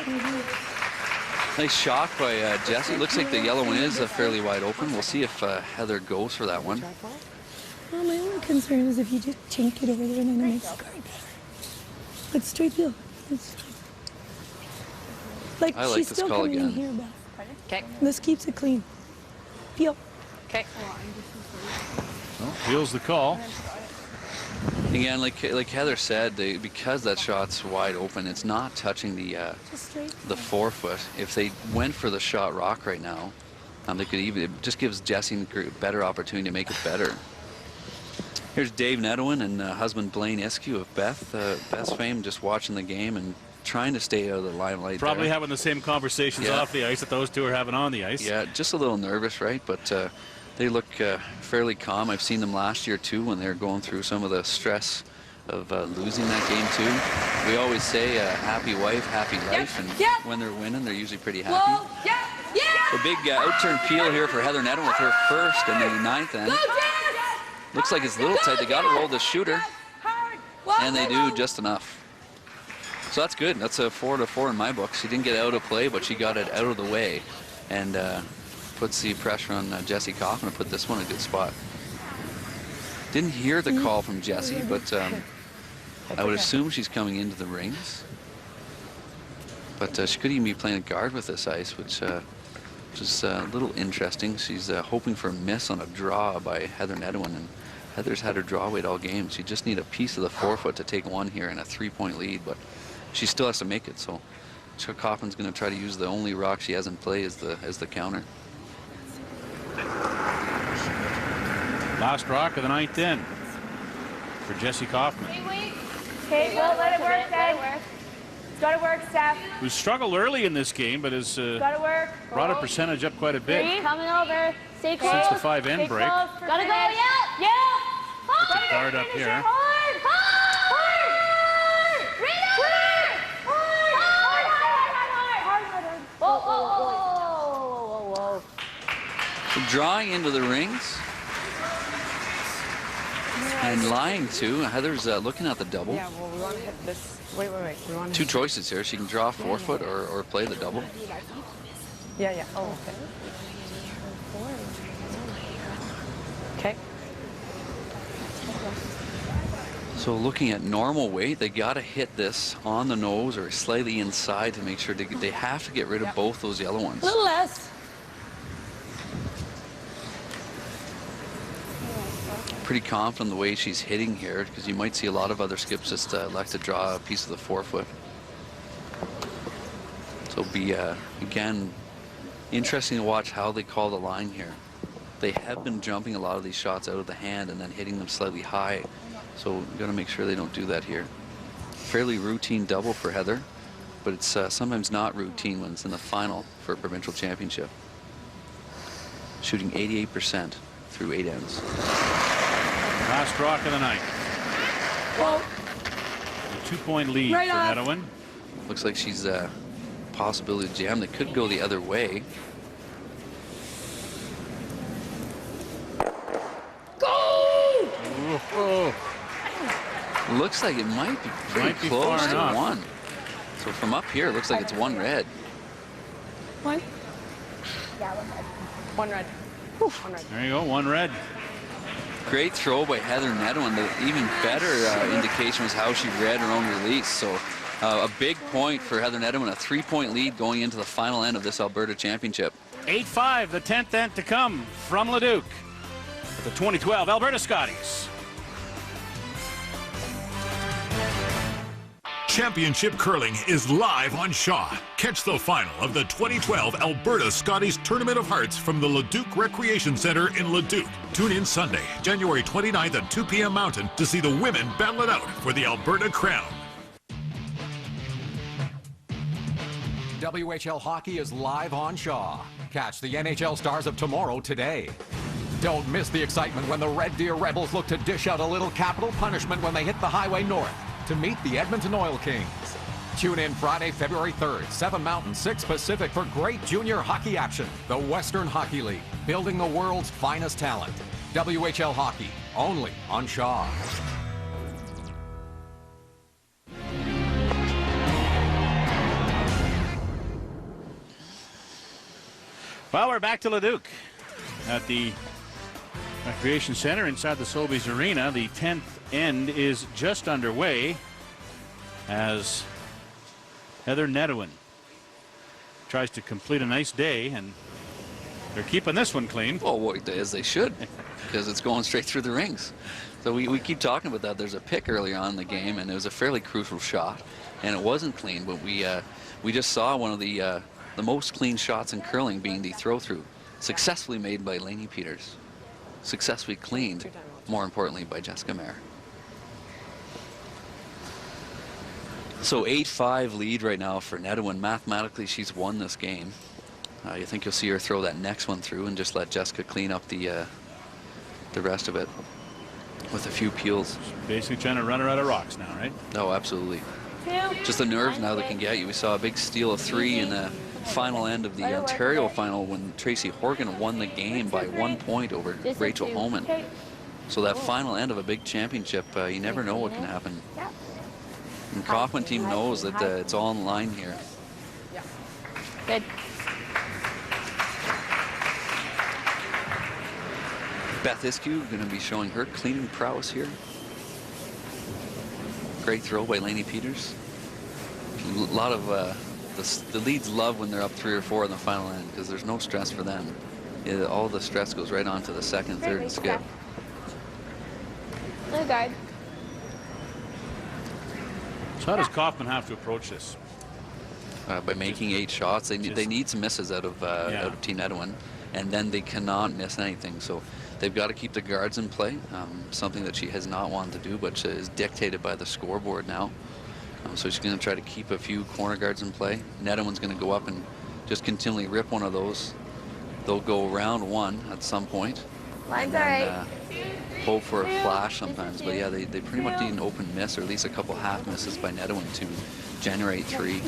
Nice shot by Jessie. Looks like the yellow one is fairly wide open. We'll see if Heather goes for that one. Well, my only concern is if you just chink it over there and then it makes the guard better. But straight peel. Like, I like she's this still call coming in again. here, Beth. Okay. This keeps it clean. Peel. Okay. Well, Peel's the call. Again, like Heather said, because that shot's wide open, it's not touching the forefoot. If they went for the shot rock right now, they could even. It just gives Jessie a better opportunity to make it better. Here's Dave Nedohin and husband Blaine Isku of Beth's fame, just watching the game and trying to stay out of the limelight. Probably having the same conversations off the ice that those two are having on the ice. Yeah, just a little nervous, right? But they look fairly calm. I've seen them last year too when they were going through some of the stress of losing that game too. We always say happy wife, happy life, and when they're winning, they're usually pretty happy. A big out-turn peel here for Heather Nedohin with her first in the ninth end. Looks like it's a little tight. They got to roll the shooter, and they do just enough. So that's good. That's a 4-4 in my book. She didn't get out of play, but she got it out of the way, and puts the pressure on Jessie Kaufman to put this one in a good spot. Didn't hear the call from Jessie, but I would assume she's coming into the rings. But she could even be playing a guard with this ice, which is a little interesting. She's hoping for a miss on a draw by Heather Nedohin, and Heather's had her draw weight all game. She just need a piece of the forefoot to take one here in a 3-point lead, but she still has to make it. So Chuck Kaufman's going to try to use the only rock she has in play as the counter. Last rock of the 9th end for Jessie Kaufman. Okay, well, let it work, then. It's got to work, Steph. Who struggled early in this game, but has brought her percentage up quite a bit. Coming over. Stay close. Since the 5-end break. Gotta go, yeah. Put the guard up here. Hard! Whoa. So drawing into the rings. And lying to. Heather's looking at the double. Yeah, well, we want to hit this. Wait. We want Two choices here. She can draw a forefoot or play the double. Yeah. Oh, okay. So looking at normal weight, they got to hit this on the nose or slightly inside to make sure they have to get rid of both those yellow ones. A little less. Pretty confident the way she's hitting here, because you might see a lot of other skips just elect to draw a piece of the forefoot. So it'll be again interesting to watch how they call the line here. They have been jumping a lot of these shots out of the hand and then hitting them slightly high. So we've got to make sure they don't do that here. Fairly routine double for Heather, but it's sometimes not routine when it's in the final for a provincial championship. Shooting 88% through 8 ends. Last rock of the night. Whoa. A 2-point lead Right for off. Nedohin. Looks like she's possibility to jam. They could go the other way. Go! Oh. Looks like it might be pretty close to one. So from up here, it looks like it's one red. One? Yeah, one red. One red. There you go, one red. Great throw by Heather Nedohin. The even better indication was how she read her own release. So a big point for Heather Nedohin, a 3-point lead going into the final end of this Alberta Championship. 8-5, the 10th end to come from Leduc. The 2012 Alberta Scotties. Championship Curling is live on Shaw. Catch the final of the 2012 Alberta Scotties Tournament of Hearts from the Leduc Recreation Center in Leduc. Tune in Sunday, January 29th at 2 p.m. Mountain to see the women battle it out for the Alberta crown. WHL hockey is live on Shaw. Catch the NHL stars of tomorrow today. Don't miss the excitement when the Red Deer Rebels look to dish out a little capital punishment when they hit the highway north to meet the Edmonton Oil Kings. Tune in Friday, February 3rd, 7 Mountain, 6 Pacific for great junior hockey action. The Western Hockey League, building the world's finest talent. WHL hockey, only on Shaw. Well, we're back to Leduc at the Recreation Center inside the Sobeys Arena. The 10th end is just underway as Heather Nedohin tries to complete a nice day, and they're keeping this one clean. Oh, as they should, because it's going straight through the rings. So we keep talking about that. There's a pick earlier on in the game, and it was a fairly crucial shot, and it wasn't clean, but we just saw one of the most clean shots in curling being the throw-through, successfully made by Lainey Peters, successfully cleaned, more importantly, by Jessica Mayer. So 8-5 lead right now for Nedohin. Mathematically, she's won this game. You think you'll see her throw that next one through and just let Jessica clean up the rest of it with a few peels. She's basically trying to run her out of rocks now, right? No, absolutely. Just the nerves now that can get you. We saw a big steal of 3 in the final end of the Ontario final when Tracy Horgan won the game by 1 point over Rachel Homan. So that final end of a big championship, you never know what can happen. And Kaufman team knows that it's all in line here. Good. Beth Iskew going to be showing her cleaning prowess here. Great throw by Lainey Peters. A lot of the leads love when they're up 3 or 4 in the final end because there's no stress for them. All the stress goes right on to the second, third, and skip. No guard. So how does Kaufman have to approach this? By making 8 shots. They need some misses out of Team Nedohin, and then they cannot miss anything. So they've got to keep the guards in play, something that she has not wanted to do, but is dictated by the scoreboard now. So she's going to try to keep a few corner guards in play. Nedohin's going to go up and just continually rip one of those. They'll go round 1 at some point. Line's all right. Hope for a flash sometimes, but yeah, they pretty much need an open miss, or at least a couple half misses by Nedohin to generate 3.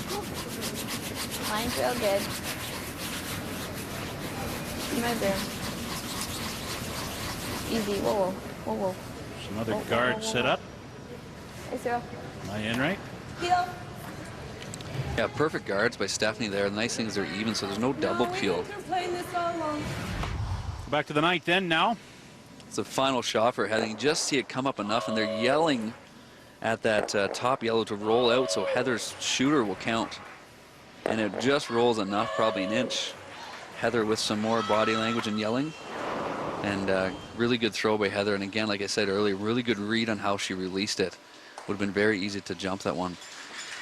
Line's real good. My broom. Easy. Whoa, whoa, whoa, whoa. Another guard set up. Hey, Cyril. Am I in right? Peel. Yeah, perfect guards by Stephanie there. The nice thing is they're even, so there's no double peel. Back to the 9th end now. It's the final shot for Heather. You just see it come up enough, and they're yelling at that top yellow to roll out, so Heather's shooter will count. And it just rolls enough, probably an inch. Heather with some more body language and yelling. And really good throw by Heather. And again, like I said earlier, really good read on how she released it. Would have been very easy to jump that one.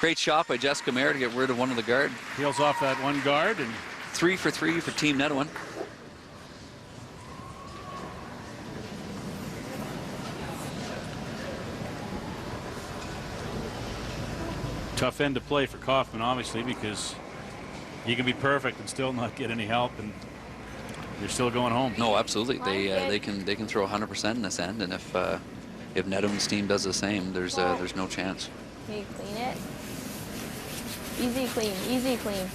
Great shot by Jessica Mayer to get rid of one of the guard. Peels off that one guard. And 3 for 3 for Team Nedohin. tough end to play for Kaufman, obviously, because you can be perfect and still not get any help, and you're still going home. No, absolutely. They can throw 100% in this end, and if Nedohin's team does the same, there's no chance. Can you clean it? Easy clean, easy clean.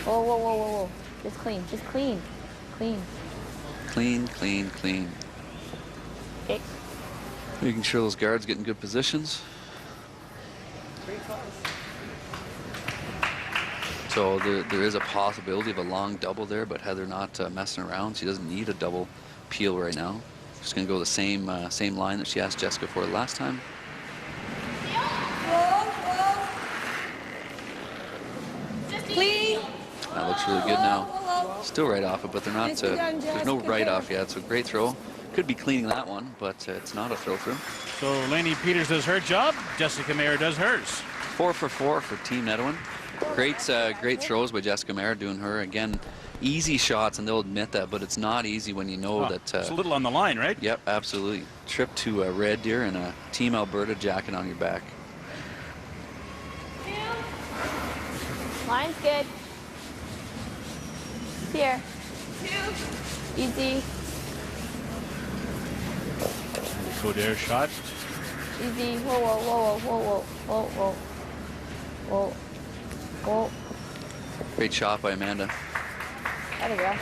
Whoa, whoa, whoa, whoa, whoa. Just clean, just clean, clean. Clean, clean, clean. Okay. Making sure those guards get in good positions. So there is a possibility of a long double there, but Heather not messing around. She doesn't need a double peel right now. She's going to go the same line that she asked Jessica for last time. Clean. That looks really good now. Still right off it, but they're not. There's no right off yet. So great throw. Could be cleaning that one, but it's not a throw through. So Lainey Peters does her job. Jessica Mayer does hers. 4 for 4 for Team Nedohin. Great throws by Jessica Mayer, doing her again. Easy shots, and they'll admit that, but it's not easy when you know that. It's a little on the line, right? Yep, absolutely. Trip to Red Deer and a Team Alberta jacket on your back. Line's good. Here. Easy. Coder shot. Easy. Whoa, whoa, whoa, whoa, whoa, whoa, whoa, whoa, whoa. Great shot by Amanda. Gotta go.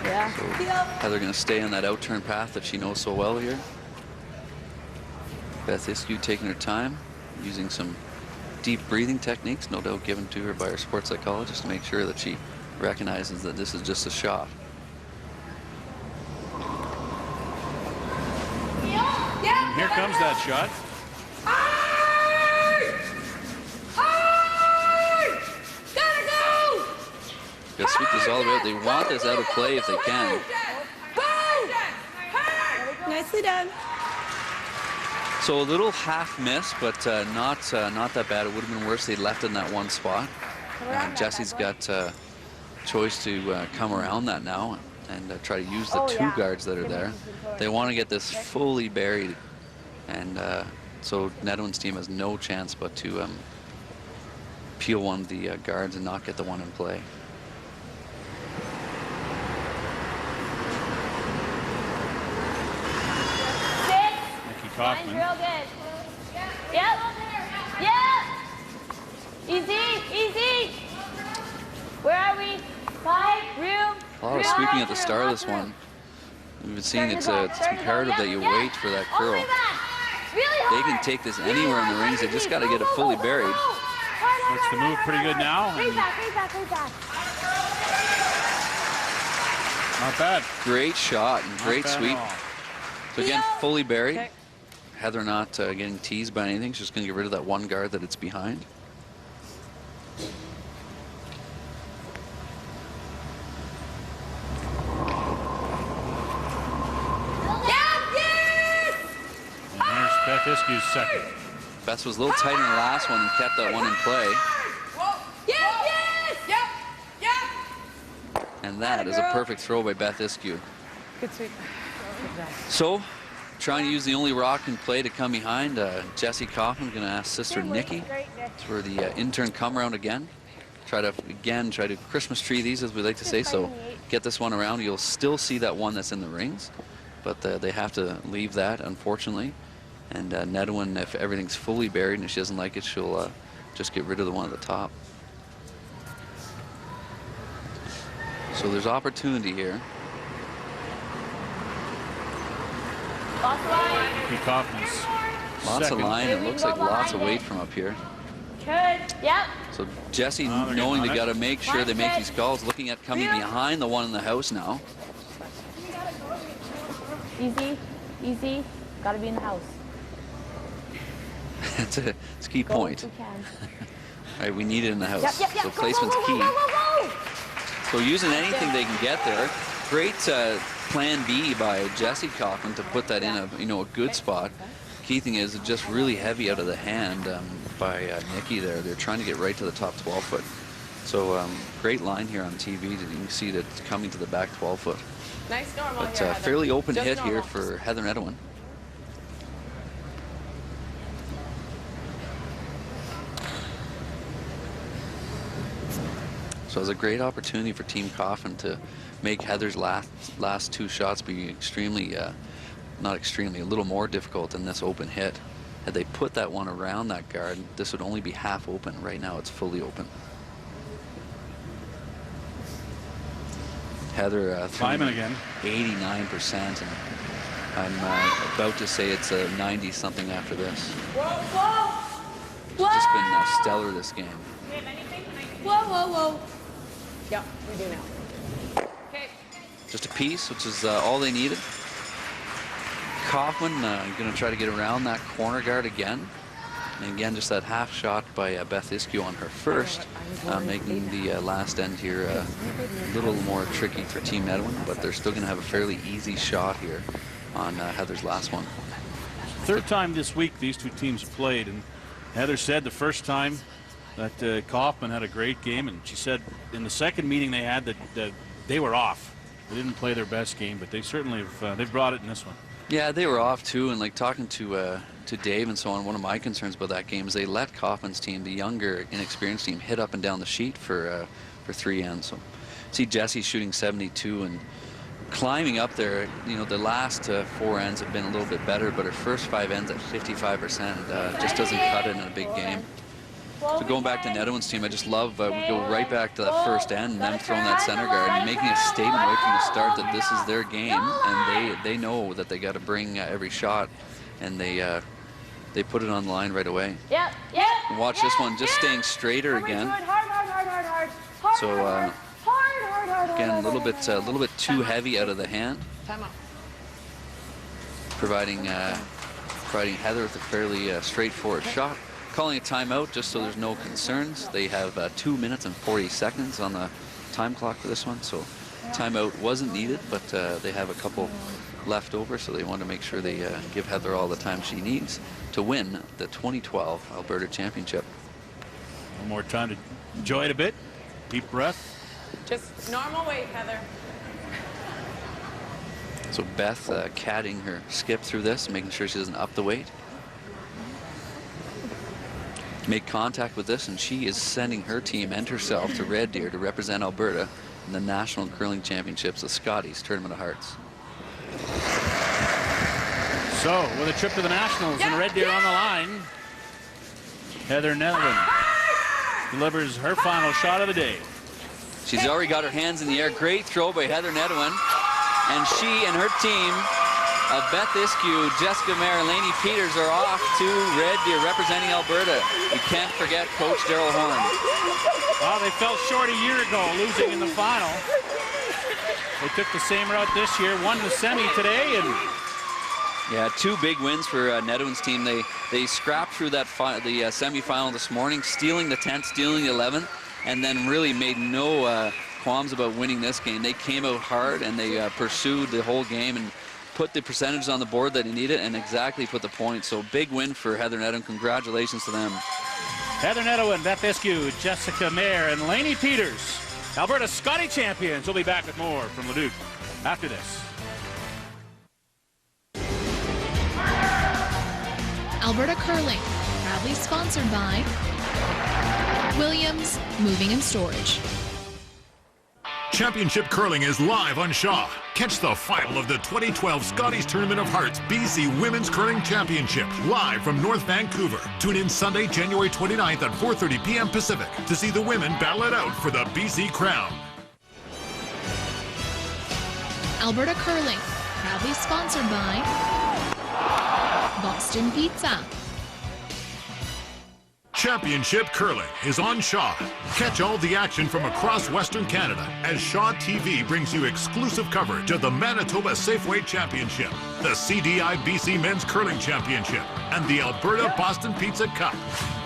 Yeah. So Heather going to stay on that out-turn path that she knows so well here. Beth Iskew taking her time, using some deep breathing techniques, no doubt given to her by her sports psychologist to make sure that she recognizes that this is just a shot. Here comes that shot. Gotta sweep this all the way out. They want this out of play if they can. Nicely done. So a little half miss, but not that bad. It would have been worse if they left in that one spot. Jessie's got a choice to come around that now and try to use the two guards that are there. They want to get this fully buried, and so Nedohin's team has no chance but to peel one of the guards and not get the one in play. Line's real good. Yep. Yep. Easy, easy. Where are we? 5, room. A lot of sweeping at the start of this one. We've been seeing it's imperative that you wait for that curl. They can take this anywhere in the rings. They just got to get it fully buried. Looks to move pretty good now. Raise back, raise back, raise back. Not bad. Great shot and great sweep. So again, fully buried. Okay. Heather not getting teased by anything. She's just going to get rid of that one guard that it's behind. Beth Iskew's second. Beth was a little tight in the last one and kept that one in play. And that is a perfect throw by Beth Iskew. Good sweep. So, trying to use the only rock in play to come behind. Jessie Kaufman going to ask sister Nikki for the intern come around again. Try to Christmas tree these, as we like to say. So get this one around. You'll still see that one that's in the rings, but they have to leave that, unfortunately. And Nedohin, if everything's fully buried and if she doesn't like it, she'll just get rid of the one at the top. So there's opportunity here. Lots of line. It looks like lots of weight from up here. Good. Yep. So Jessie, knowing they got to make sure they make these calls, looking at coming behind the one in the house now. Easy, easy. Got to be in the house. It's a key point. All right, we need it in the house. Yep. So placement's key. So using anything they can get there. Great plan B by Jessie Kaufman to put that in a good spot. Key thing is just really heavy out of the hand by Nikki there. They're trying to get right to the top 12 foot. So great line here on TV. You can see that it's coming to the back 12 foot. Nice normal But here, fairly open just hit normal. here for Heather Nedohin. So it's a great opportunity for Team Kaufman to make Heather's last two shots be extremely, not extremely, a little more difficult than this open hit. Had they put that one around that guard, this would only be half open. Right now it's fully open. Heather climbing again. 89%, and I'm about to say it's a 90-something after this. She's just been stellar this game. Whoa. Yep, we do now. Okay. Just a piece, which is all they needed. Kaufman going to try to get around that corner guard again. And again, just that half shot by Beth Iskew on her first, making the last end here a little more tricky for Team Nedohin, but they're still going to have a fairly easy shot here on Heather's last one. Third time this week these two teams have played, and Heather said the first time that Kaufman had a great game, and she said in the second meeting they had that they were off. They didn't play their best game, but they certainly have, they've brought it in this one. Yeah, they were off too, and like talking to Dave and so on, one of my concerns about that game is they let Kaufman's team, the younger, inexperienced team, hit up and down the sheet for 3 ends. So see Jessie shooting 72 and climbing up there. You know, the last 4 ends have been a little bit better, but her first 5 ends at 55% just doesn't cut it in a big game. So going back to Nedohin's team, I just love, we go right back to that first end and them throwing that center guard and making a statement right from the start that this is their game, and they know that they got to bring every shot, and they put it on the line right away. Yep. And watch this one, just staying straighter again. So again, a little bit too heavy out of the hand, providing Heather with a fairly straightforward shot. Calling a timeout just so there's no concerns. They have 2 minutes and 40 seconds on the time clock for this one, so timeout wasn't needed, but they have a couple left over, so they want to make sure they give Heather all the time she needs to win the 2012 Alberta Championship. One more time to enjoy it a bit. Deep breath. Just normal weight, Heather. So Beth caddying her skip through this, making sure she doesn't up the weight. Make contact with this, and she is sending her team and herself to Red Deer to represent Alberta in the National Curling Championships, the Scotties Tournament of Hearts. So, with a trip to the Nationals and Red Deer on the line, Heather Nedohin delivers her final shot of the day. She's already got her hands in the air. Great throw by Heather Nedohin. And she and her team of Beth Iskew, Jessica Mayer, and Lainey Peters are off to Red Deer representing Alberta. You can't forget Coach Daryl Horn. Well, they fell short a year ago, losing in the final. They took the same route this year, won the semi today, and yeah, 2 big wins for Nedohin's team. They scrapped through that the semifinal this morning, stealing the 10th, stealing the 11th, and then really made no qualms about winning this game. They came out hard and they pursued the whole game and put the percentages on the board that he needed and exactly put the points. So big win for Heather Nedohin. Congratulations to them. Heather Nedohin, Beth Iskew, Jessica Mayer, and Lainey Peters, Alberta Scotty champions. We'll be back with more from Leduc after this. Alberta Curling, proudly sponsored by Williams Moving and Storage. Championship Curling is live on Shaw. Catch the final of the 2012 Scotties Tournament of Hearts BC Women's Curling Championship live from North Vancouver. Tune in Sunday, January 29th at 4:30 p.m. Pacific to see the women battle it out for the BC crown. Alberta Curling, proudly sponsored by Boston Pizza. Championship Curling is on Shaw. Catch all the action from across Western Canada as Shaw TV brings you exclusive coverage of the Manitoba Safeway Championship, the CDI BC Men's Curling Championship, and the Alberta Boston Pizza Cup.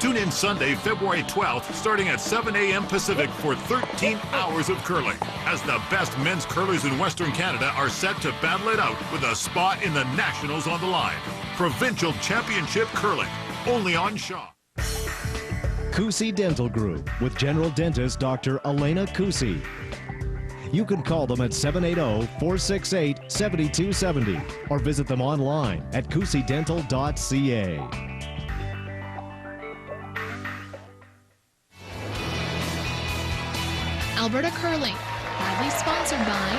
Tune in Sunday, February 12th, starting at 7 a.m. Pacific for 13 hours of curling, as the best men's curlers in Western Canada are set to battle it out with a spot in the Nationals on the line. Provincial Championship Curling, only on Shaw. Kusi Dental Group with General Dentist Dr. Elena Kusi. You can call them at 780-468-7270 or visit them online at kusidental.ca. Alberta Curling, proudly sponsored by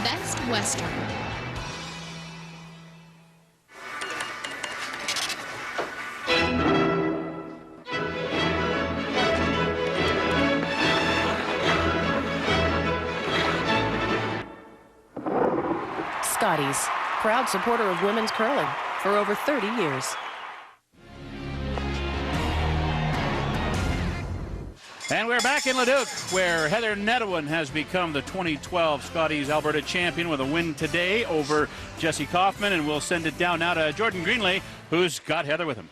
Best Western. Scotties, proud supporter of women's curling for over 30 years. And we're back in Leduc, where Heather Nedohin has become the 2012 Scotties Alberta champion with a win today over Jessie Kaufman. And we'll send it down now to Jordan Greenley, who's got Heather with him.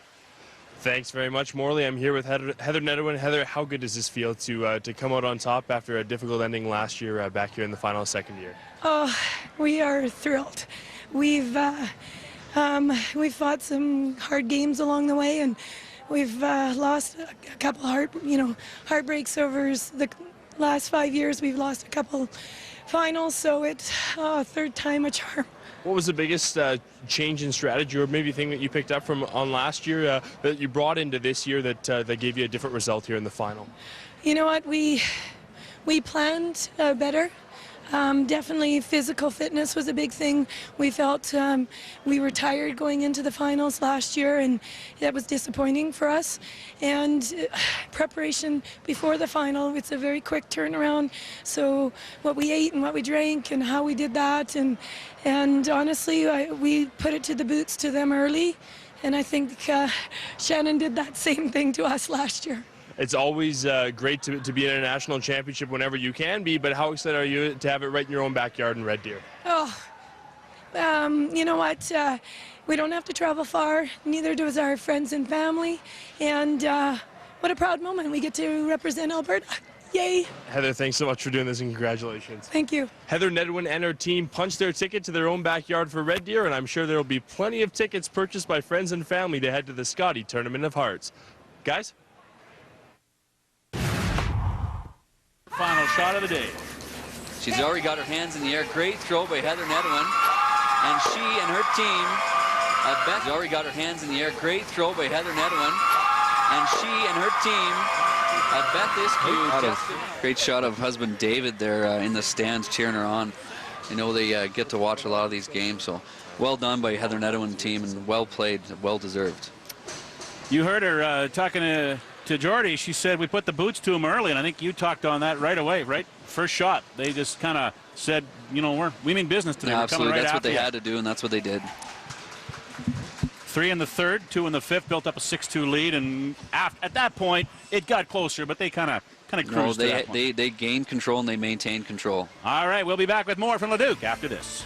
Thanks very much, Morley. I'm here with Heather Nedohin. Heather, how good does this feel to come out on top after a difficult ending last year back here in the final second year? Oh, we are thrilled. We've fought some hard games along the way, and we've lost a couple heartbreaks over the last 5 years. We've lost a couple finals, so it's third time a charm. What was the biggest change in strategy, or maybe thing that you picked up from on last year that you brought into this year that gave you a different result here in the final? You know what, we planned better. Definitely physical fitness was a big thing. We felt we were tired going into the finals last year, and that was disappointing for us. And preparation before the final, it's a very quick turnaround. So what we ate and what we drank and how we did that, and honestly, we put it to the boots to them early. And I think Shannon did that same thing to us last year. It's always great to be in a national championship whenever you can be, but how excited are you to have it right in your own backyard in Red Deer? Oh, you know what? We don't have to travel far, neither does our friends and family, and what a proud moment. We get to represent Alberta. Yay. Heather, thanks so much for doing this, and congratulations. Thank you. Heather Nedohin and her team punched their ticket to their own backyard for Red Deer, and I'm sure there will be plenty of tickets purchased by friends and family to head to the Scotty Tournament of Hearts. Guys? Final shot of the day. She's already got her hands in the air. Great throw by Heather Nedohin. And she and her team, Beth, already got her hands in the air. Great throw by Heather Nedohin. And she and her team, Beth Iskew. Great shot of husband David there in the stands cheering her on. You know, they get to watch a lot of these games, so well done by Heather Nedohin team, and well played, well deserved. You heard her talking to Jordy. She said we put the boots to him early, and I think you talked on that right away, right? first shot. They just kind of said, you know, we mean business today. Yeah, we're coming absolutely. right That's what after they you. had to do, and that's what they did. 3 in the third, 2 in the fifth, built up a 6-2 lead, and at that point, it got closer, but they kind of cruised No, to that point. they gained control and they maintained control. All right, we'll be back with more from Leduc after this.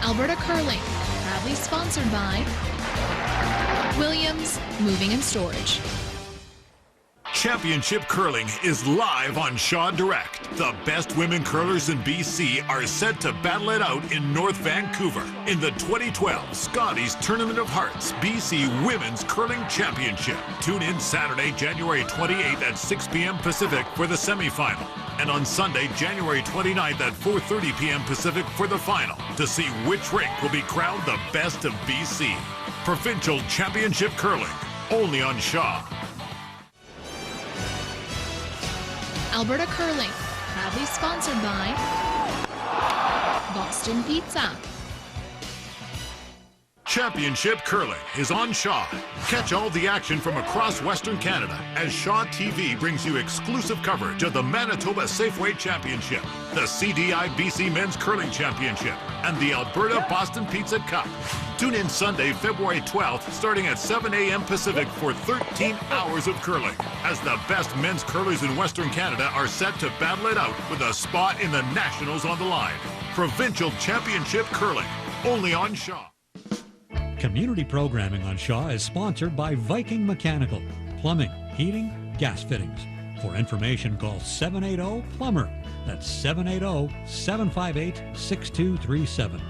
Alberta Curling, proudly sponsored by Williams Moving and Storage. Championship Curling is live on Shaw Direct. The best women curlers in BC are set to battle it out in North Vancouver in the 2012 Scotties Tournament of Hearts BC Women's Curling Championship. Tune in Saturday, January 28th at 6 p.m. Pacific for the semifinal, and on Sunday, January 29th at 4:30 p.m. Pacific for the final to see which rink will be crowned the best of BC. Provincial Championship Curling, only on Shaw. Alberta Curling, proudly sponsored by Boston Pizza. Championship Curling is on Shaw. Catch all the action from across Western Canada as Shaw TV brings you exclusive coverage of the Manitoba Safeway Championship, the CDI BC Men's Curling Championship, and the Alberta Boston Pizza Cup. Tune in Sunday, February 12th, starting at 7 a.m. Pacific for 13 hours of curling, as the best men's curlers in Western Canada are set to battle it out with a spot in the Nationals on the line. Provincial Championship Curling, only on Shaw. Community programming on Shaw is sponsored by Viking Mechanical, plumbing, heating, gas fittings. For information, call 780-PLUMBER. That's 780-758-6237.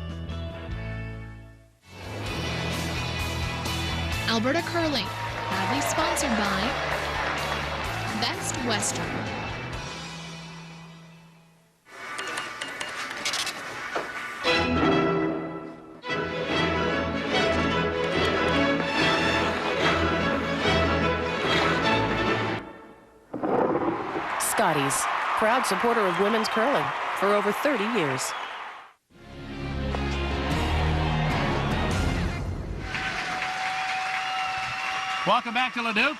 Alberta Curling, proudly sponsored by Best Western. Scotties, proud supporter of women's curling for over 30 years. Welcome back to Leduc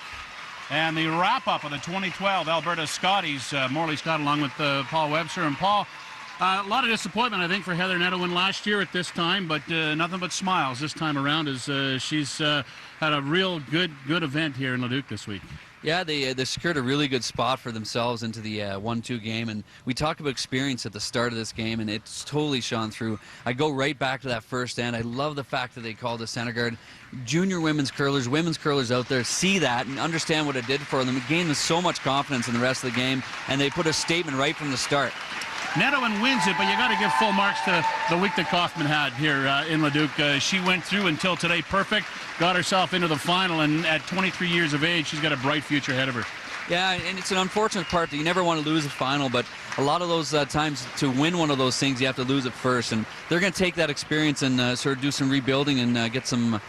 and the wrap-up of the 2012 Alberta Scotties. Morley Scott along with Paul Webster. And Paul, a lot of disappointment, I think, for Heather Nedohin last year at this time, but nothing but smiles this time around as she's had a real good event here in Leduc this week. Yeah, they secured a really good spot for themselves into the 1-2 game, and we talked about experience at the start of this game, and it's totally shone through. I go right back to that first end. I love the fact that they called the center guard. Junior women's curlers out there see that and understand what it did for them. It gained them so much confidence in the rest of the game, and they put a statement right from the start. Nedohin wins it, but you got to give full marks to the week that Kaufman had here in Leduc. She went through until today perfect, got herself into the final, and at 23 years of age, she's got a bright future ahead of her. Yeah, and it's an unfortunate part that you never want to lose a final, but a lot of those times to win one of those things, you have to lose it first. And they're going to take that experience and sort of do some rebuilding and get some,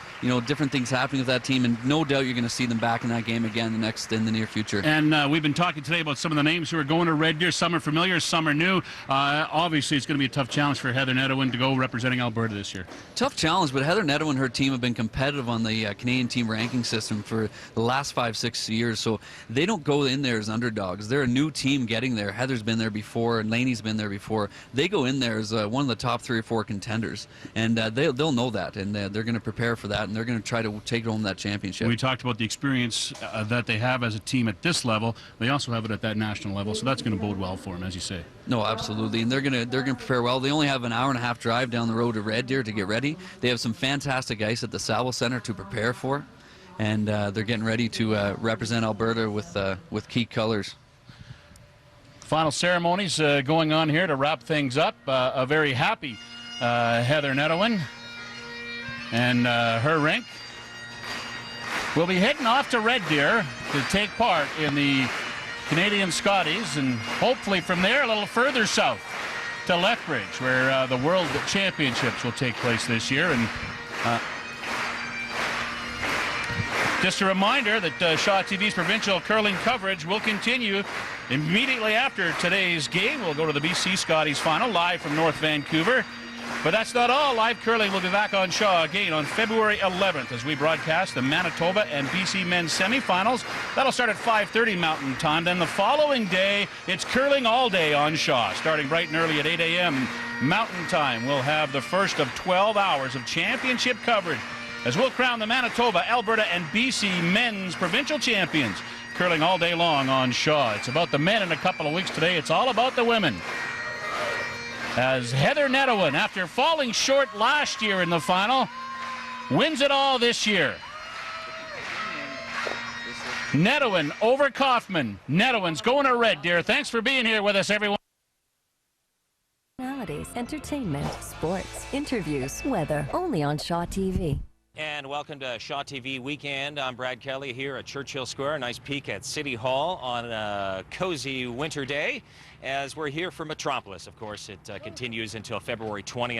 different things happening with that team. And no doubt you're going to see them back in that game again in the near future. And we've been talking today about some of the names who are going to Red Deer. Some are familiar, some are new. Obviously, it's going to be a tough challenge for Heather Nedohin to go representing Alberta this year. Tough challenge, but Heather Nedohin and her team have been competitive on the Canadian team ranking system for the last 5-6 years. So they don't go in there as underdogs. They're a new team getting there. Heather's been there before, and Laney's been there before. They go in there as one of the top 3 or 4 contenders, and they'll know that, and they're going to prepare for that, and they're going to try to take home that championship. We talked about the experience that they have as a team at this level. They also have it at that national level, so that's going to bode well for them, as you say. No, absolutely, and they're going to prepare well. They only have an hour-and-a-half drive down the road to Red Deer to get ready. They have some fantastic ice at the Salvo Center to prepare for, and they're getting ready to represent Alberta with key colors. Final ceremonies going on here to wrap things up. A very happy Heather Nedohin and her rink will be heading off to Red Deer to take part in the Canadian Scotties, and hopefully from there a little further south to Lethbridge, where the World Championships will take place this year. And just a reminder that Shaw TV's provincial curling coverage will continue immediately after today's game. We'll go to the BC Scotties final live from North Vancouver. But that's not all. Live curling will be back on Shaw again on February 11th as we broadcast the Manitoba and BC men's semifinals. That'll start at 5:30 Mountain Time. Then the following day, it's curling all day on Shaw, starting bright and early at 8 a.m. Mountain Time. We'll have the first of 12 hours of championship coverage as we'll crown the Manitoba, Alberta, and BC men's provincial champions. Curling all day long on Shaw. It's about the men in a couple of weeks today. It's all about the women. As Heather Nedohin, after falling short last year in the final, wins it all this year. Nedohin over Kaufman. Nedohin's going to red, dear. Thanks for being here with us, everyone. Entertainment, sports, interviews, weather, only on Shaw TV. And welcome to Shaw TV Weekend. I'm Brad Kelly here at Churchill Square. A nice peek at City Hall on a cozy winter day as we're here for Metropolis. Of course, it continues until February 20th.